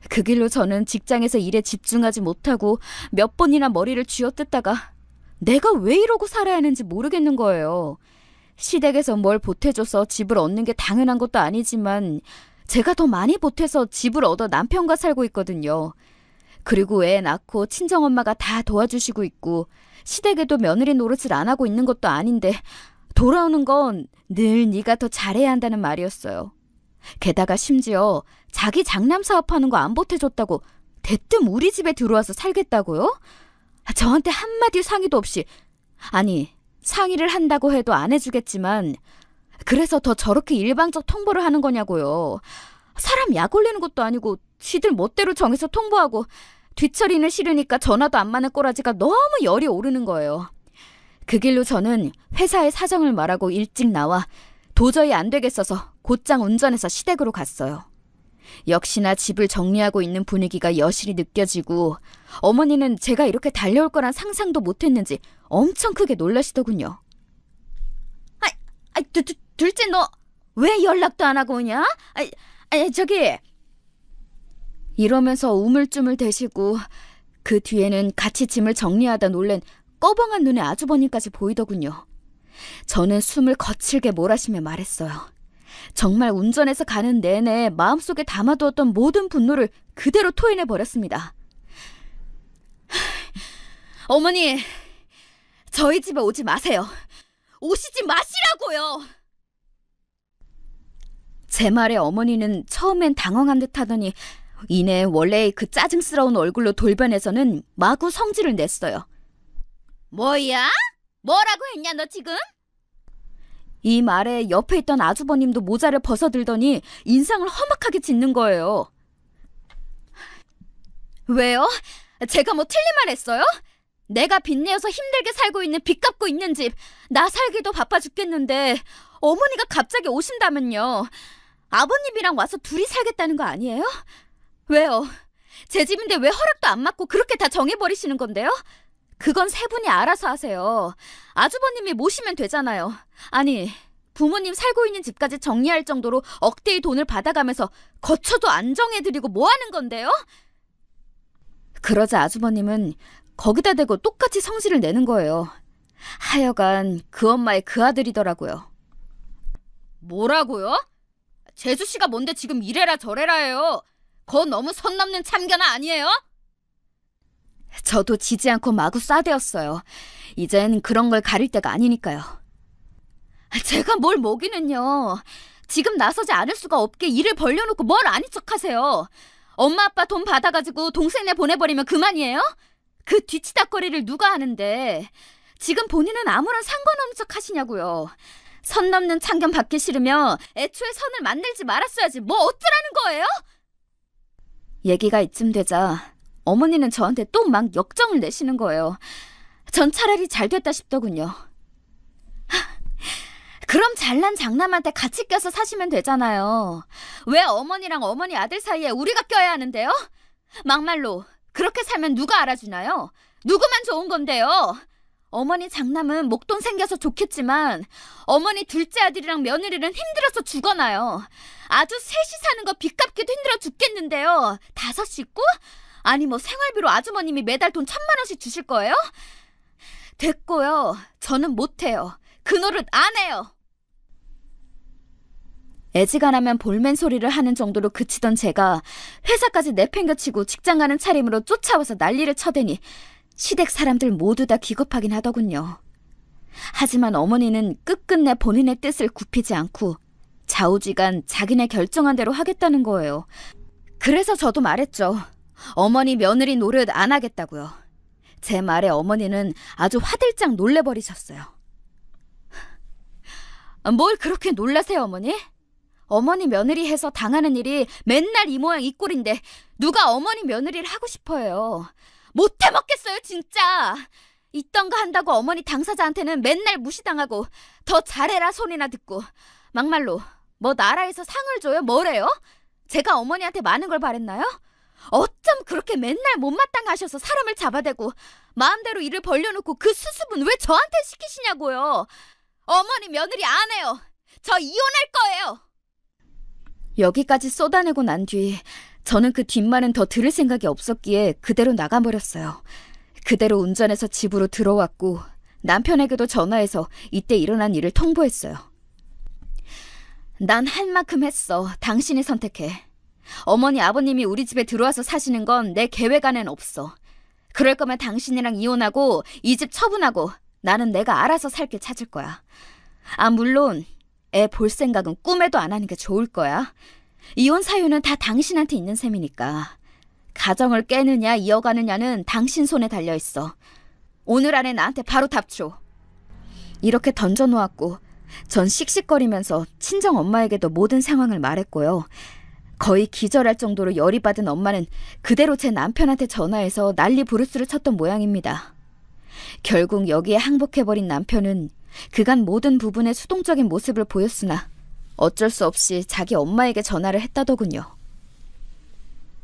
그 길로 저는 직장에서 일에 집중하지 못하고 몇 번이나 머리를 쥐어뜯다가 내가 왜 이러고 살아야 하는지 모르겠는 거예요. 시댁에서 뭘 보태줘서 집을 얻는 게 당연한 것도 아니지만 제가 더 많이 보태서 집을 얻어 남편과 살고 있거든요. 그리고 애 낳고 친정엄마가 다 도와주시고 있고 시댁에도 며느리 노릇을 안 하고 있는 것도 아닌데 돌아오는 건 늘 네가 더 잘해야 한다는 말이었어요. 게다가 심지어 자기 장남 사업하는 거 안 보태줬다고 대뜸 우리 집에 들어와서 살겠다고요? 저한테 한마디 상의도 없이, 아니 상의를 한다고 해도 안 해주겠지만 그래서 더 저렇게 일방적 통보를 하는 거냐고요. 사람 약 올리는 것도 아니고 지들 멋대로 정해서 통보하고 뒤처리는 싫으니까 전화도 안 받는 꼬라지가 너무 열이 오르는 거예요. 그 길로 저는 회사에 사정을 말하고 일찍 나와 도저히 안 되겠어서 곧장 운전해서 시댁으로 갔어요. 역시나 집을 정리하고 있는 분위기가 여실히 느껴지고 어머니는 제가 이렇게 달려올 거란 상상도 못했는지 엄청 크게 놀라시더군요. 둘째 너 왜 연락도 안 하고 오냐? 저기 이러면서 우물쭈물 대시고 그 뒤에는 같이 짐을 정리하다 놀란 꺼벙한 눈의 아주버님까지 보이더군요. 저는 숨을 거칠게 몰아쉬며 말했어요. 정말 운전해서 가는 내내 마음속에 담아두었던 모든 분노를 그대로 토해내버렸습니다. 어머니, 저희 집에 오지 마세요. 오시지 마시라고요. 제 말에 어머니는 처음엔 당황한 듯 하더니 이내 원래의 그 짜증스러운 얼굴로 돌변해서는 마구 성질을 냈어요. 뭐야? 뭐라고 했냐 너 지금? 이 말에 옆에 있던 아주버님도 모자를 벗어들더니 인상을 험악하게 짓는 거예요. 왜요? 제가 뭐 틀린 말 했어요? 내가 빚내어서 힘들게 살고 있는 빚 갚고 있는 집, 나 살기도 바빠 죽겠는데 어머니가 갑자기 오신다면요. 아버님이랑 와서 둘이 살겠다는 거 아니에요? 왜요? 제 집인데 왜 허락도 안 받고 그렇게 다 정해버리시는 건데요? 그건 세 분이 알아서 하세요. 아주버님이 모시면 되잖아요. 아니, 부모님 살고 있는 집까지 정리할 정도로 억대의 돈을 받아가면서 거처도 안 정해드리고 뭐 하는 건데요? 그러자 아주버님은 거기다 대고 똑같이 성질을 내는 거예요. 하여간 그 엄마의 그 아들이더라고요. 뭐라고요? 재수씨가 뭔데 지금 이래라 저래라 해요. 그거 너무 선 넘는 참견아 아니에요? 저도 지지 않고 마구 싸대었어요. 이젠 그런 걸 가릴 때가 아니니까요. 제가 뭘 먹이는요. 지금 나서지 않을 수가 없게 일을 벌려놓고 뭘 아닌 척하세요. 엄마 아빠 돈 받아가지고 동생네 보내버리면 그만이에요? 그 뒤치다거리를 누가 하는데 지금 본인은 아무런 상관없는 척 하시냐고요. 선 넘는 참견 받기 싫으면 애초에 선을 만들지 말았어야지 뭐 어쩌라는 거예요? 얘기가 이쯤 되자 어머니는 저한테 또 막 역정을 내시는 거예요. 전 차라리 잘 됐다 싶더군요. 그럼 잘난 장남한테 같이 껴서 사시면 되잖아요. 왜 어머니랑 어머니 아들 사이에 우리가 껴야 하는데요? 막말로 그렇게 살면 누가 알아주나요? 누구만 좋은 건데요? 어머니 장남은 목돈 생겨서 좋겠지만 어머니 둘째 아들이랑 며느리는 힘들어서 죽어나요. 아주 셋이 사는 거 빚 갚기도 힘들어 죽겠는데요. 5 식구? 아니 뭐 생활비로 아주머님이 매달 돈 1,000만 원씩 주실 거예요? 됐고요. 저는 못해요. 그 노릇 안 해요. 애지간하면 볼멘 소리를 하는 정도로 그치던 제가 회사까지 내팽겨치고 직장 가는 차림으로 쫓아와서 난리를 쳐대니 시댁 사람들 모두 다 기겁하긴 하더군요. 하지만 어머니는 끝끝내 본인의 뜻을 굽히지 않고 좌우지간 자기네 결정한 대로 하겠다는 거예요. 그래서 저도 말했죠. 어머니 며느리 노릇 안 하겠다고요. 제 말에 어머니는 아주 화들짝 놀래버리셨어요. 뭘 그렇게 놀라세요, 어머니? 어머니 며느리 해서 당하는 일이 맨날 이 모양 이 꼴인데 누가 어머니 며느리를 하고 싶어요. 못해 먹겠어요, 진짜. 있던 거 한다고 어머니 당사자한테는 맨날 무시당하고 더 잘해라 소리나 듣고 막말로 뭐 나라에서 상을 줘요? 뭐래요? 제가 어머니한테 많은 걸 바랬나요? 어쩜 그렇게 맨날 못마땅해 하셔서 사람을 잡아대고 마음대로 일을 벌려놓고 그 수습은 왜 저한테 시키시냐고요. 어머니 며느리 안 해요. 저 이혼할 거예요. 여기까지 쏟아내고 난 뒤 저는 그 뒷말은 더 들을 생각이 없었기에 그대로 나가버렸어요. 그대로 운전해서 집으로 들어왔고 남편에게도 전화해서 이때 일어난 일을 통보했어요. 난 할 만큼 했어. 당신이 선택해. 어머니 아버님이 우리 집에 들어와서 사시는 건 내 계획 안엔 없어. 그럴 거면 당신이랑 이혼하고 이 집 처분하고 나는 내가 알아서 살 길 찾을 거야. 아 물론 애 볼 생각은 꿈에도 안 하는 게 좋을 거야. 이혼 사유는 다 당신한테 있는 셈이니까. 가정을 깨느냐 이어가느냐는 당신 손에 달려있어. 오늘 안에 나한테 바로 답 줘. 이렇게 던져놓았고 전 씩씩거리면서 친정 엄마에게도 모든 상황을 말했고요. 거의 기절할 정도로 열이 받은 엄마는 그대로 제 남편한테 전화해서 난리 부르스를 쳤던 모양입니다. 결국 여기에 항복해버린 남편은 그간 모든 부분의 수동적인 모습을 보였으나 어쩔 수 없이 자기 엄마에게 전화를 했다더군요.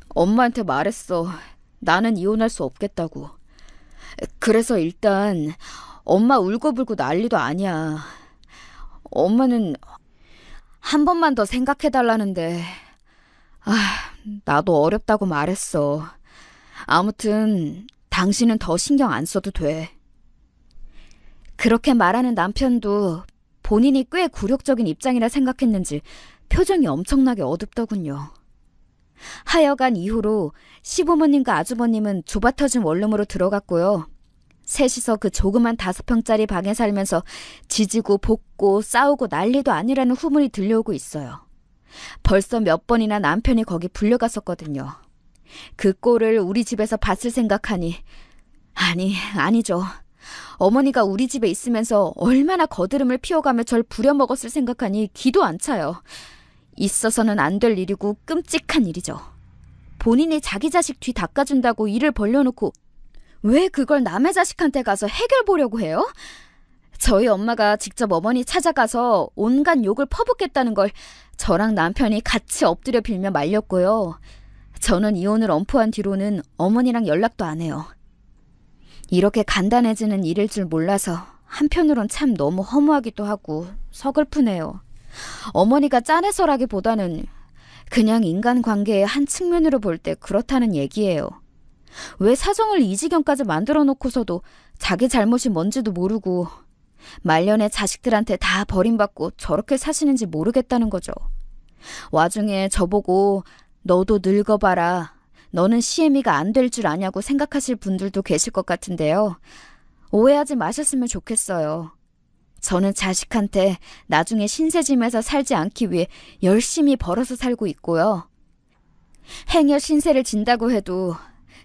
엄마한테 말했어. 나는 이혼할 수 없겠다고. 그래서 일단 엄마 울고불고 난리도 아니야. 엄마는 한 번만 더 생각해달라는데 나도 어렵다고 말했어. 아무튼 당신은 더 신경 안 써도 돼. 그렇게 말하는 남편도 본인이 꽤 굴욕적인 입장이라 생각했는지 표정이 엄청나게 어둡더군요. 하여간 이후로 시부모님과 아주버님은 좁아터진 원룸으로 들어갔고요. 셋이서 그 조그만 5평짜리 방에 살면서 지지고 볶고 싸우고 난리도 아니라는 후문이 들려오고 있어요. 벌써 몇 번이나 남편이 거기 불려갔었거든요. 그 꼴을 우리 집에서 봤을 생각하니 아니죠. 어머니가 우리 집에 있으면서 얼마나 거드름을 피워가며 절 부려먹었을 생각하니 기도 안 차요. 있어서는 안 될 일이고 끔찍한 일이죠. 본인이 자기 자식 뒤 닦아준다고 일을 벌려놓고 왜 그걸 남의 자식한테 가서 해결 보려고 해요? 저희 엄마가 직접 어머니 찾아가서 온갖 욕을 퍼붓겠다는 걸 저랑 남편이 같이 엎드려 빌며 말렸고요. 저는 이혼을 엄포한 뒤로는 어머니랑 연락도 안 해요. 이렇게 간단해지는 일일 줄 몰라서 한편으론 참 너무 허무하기도 하고 서글프네요. 어머니가 짠해서라기보다는 그냥 인간관계의 한 측면으로 볼 때 그렇다는 얘기예요. 왜 사정을 이 지경까지 만들어 놓고서도 자기 잘못이 뭔지도 모르고 말년에 자식들한테 다 버림받고 저렇게 사시는지 모르겠다는 거죠. 와중에 저보고 너도 늙어봐라. 너는 시애미가 안 될 줄 아냐고 생각하실 분들도 계실 것 같은데요. 오해하지 마셨으면 좋겠어요. 저는 자식한테 나중에 신세짐에서 살지 않기 위해 열심히 벌어서 살고 있고요. 행여 신세를 진다고 해도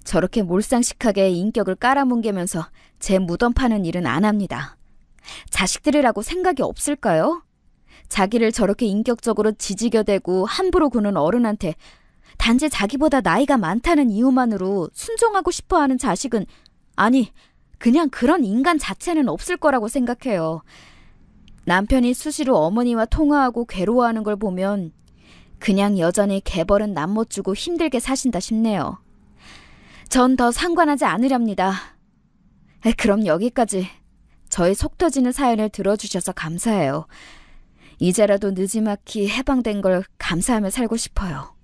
저렇게 몰상식하게 인격을 깔아뭉개면서 제 무덤 파는 일은 안 합니다. 자식들이라고 생각이 없을까요? 자기를 저렇게 인격적으로 지지겨대고 함부로 구는 어른한테 단지 자기보다 나이가 많다는 이유만으로 순종하고 싶어하는 자식은, 아니, 그냥 그런 인간 자체는 없을 거라고 생각해요. 남편이 수시로 어머니와 통화하고 괴로워하는 걸 보면 그냥 여전히 개벌은 남 못 주고 힘들게 사신다 싶네요. 전 더 상관하지 않으렵니다. 그럼 여기까지. 저의 속 터지는 사연을 들어주셔서 감사해요. 이제라도 느지막이 해방된 걸 감사하며 살고 싶어요.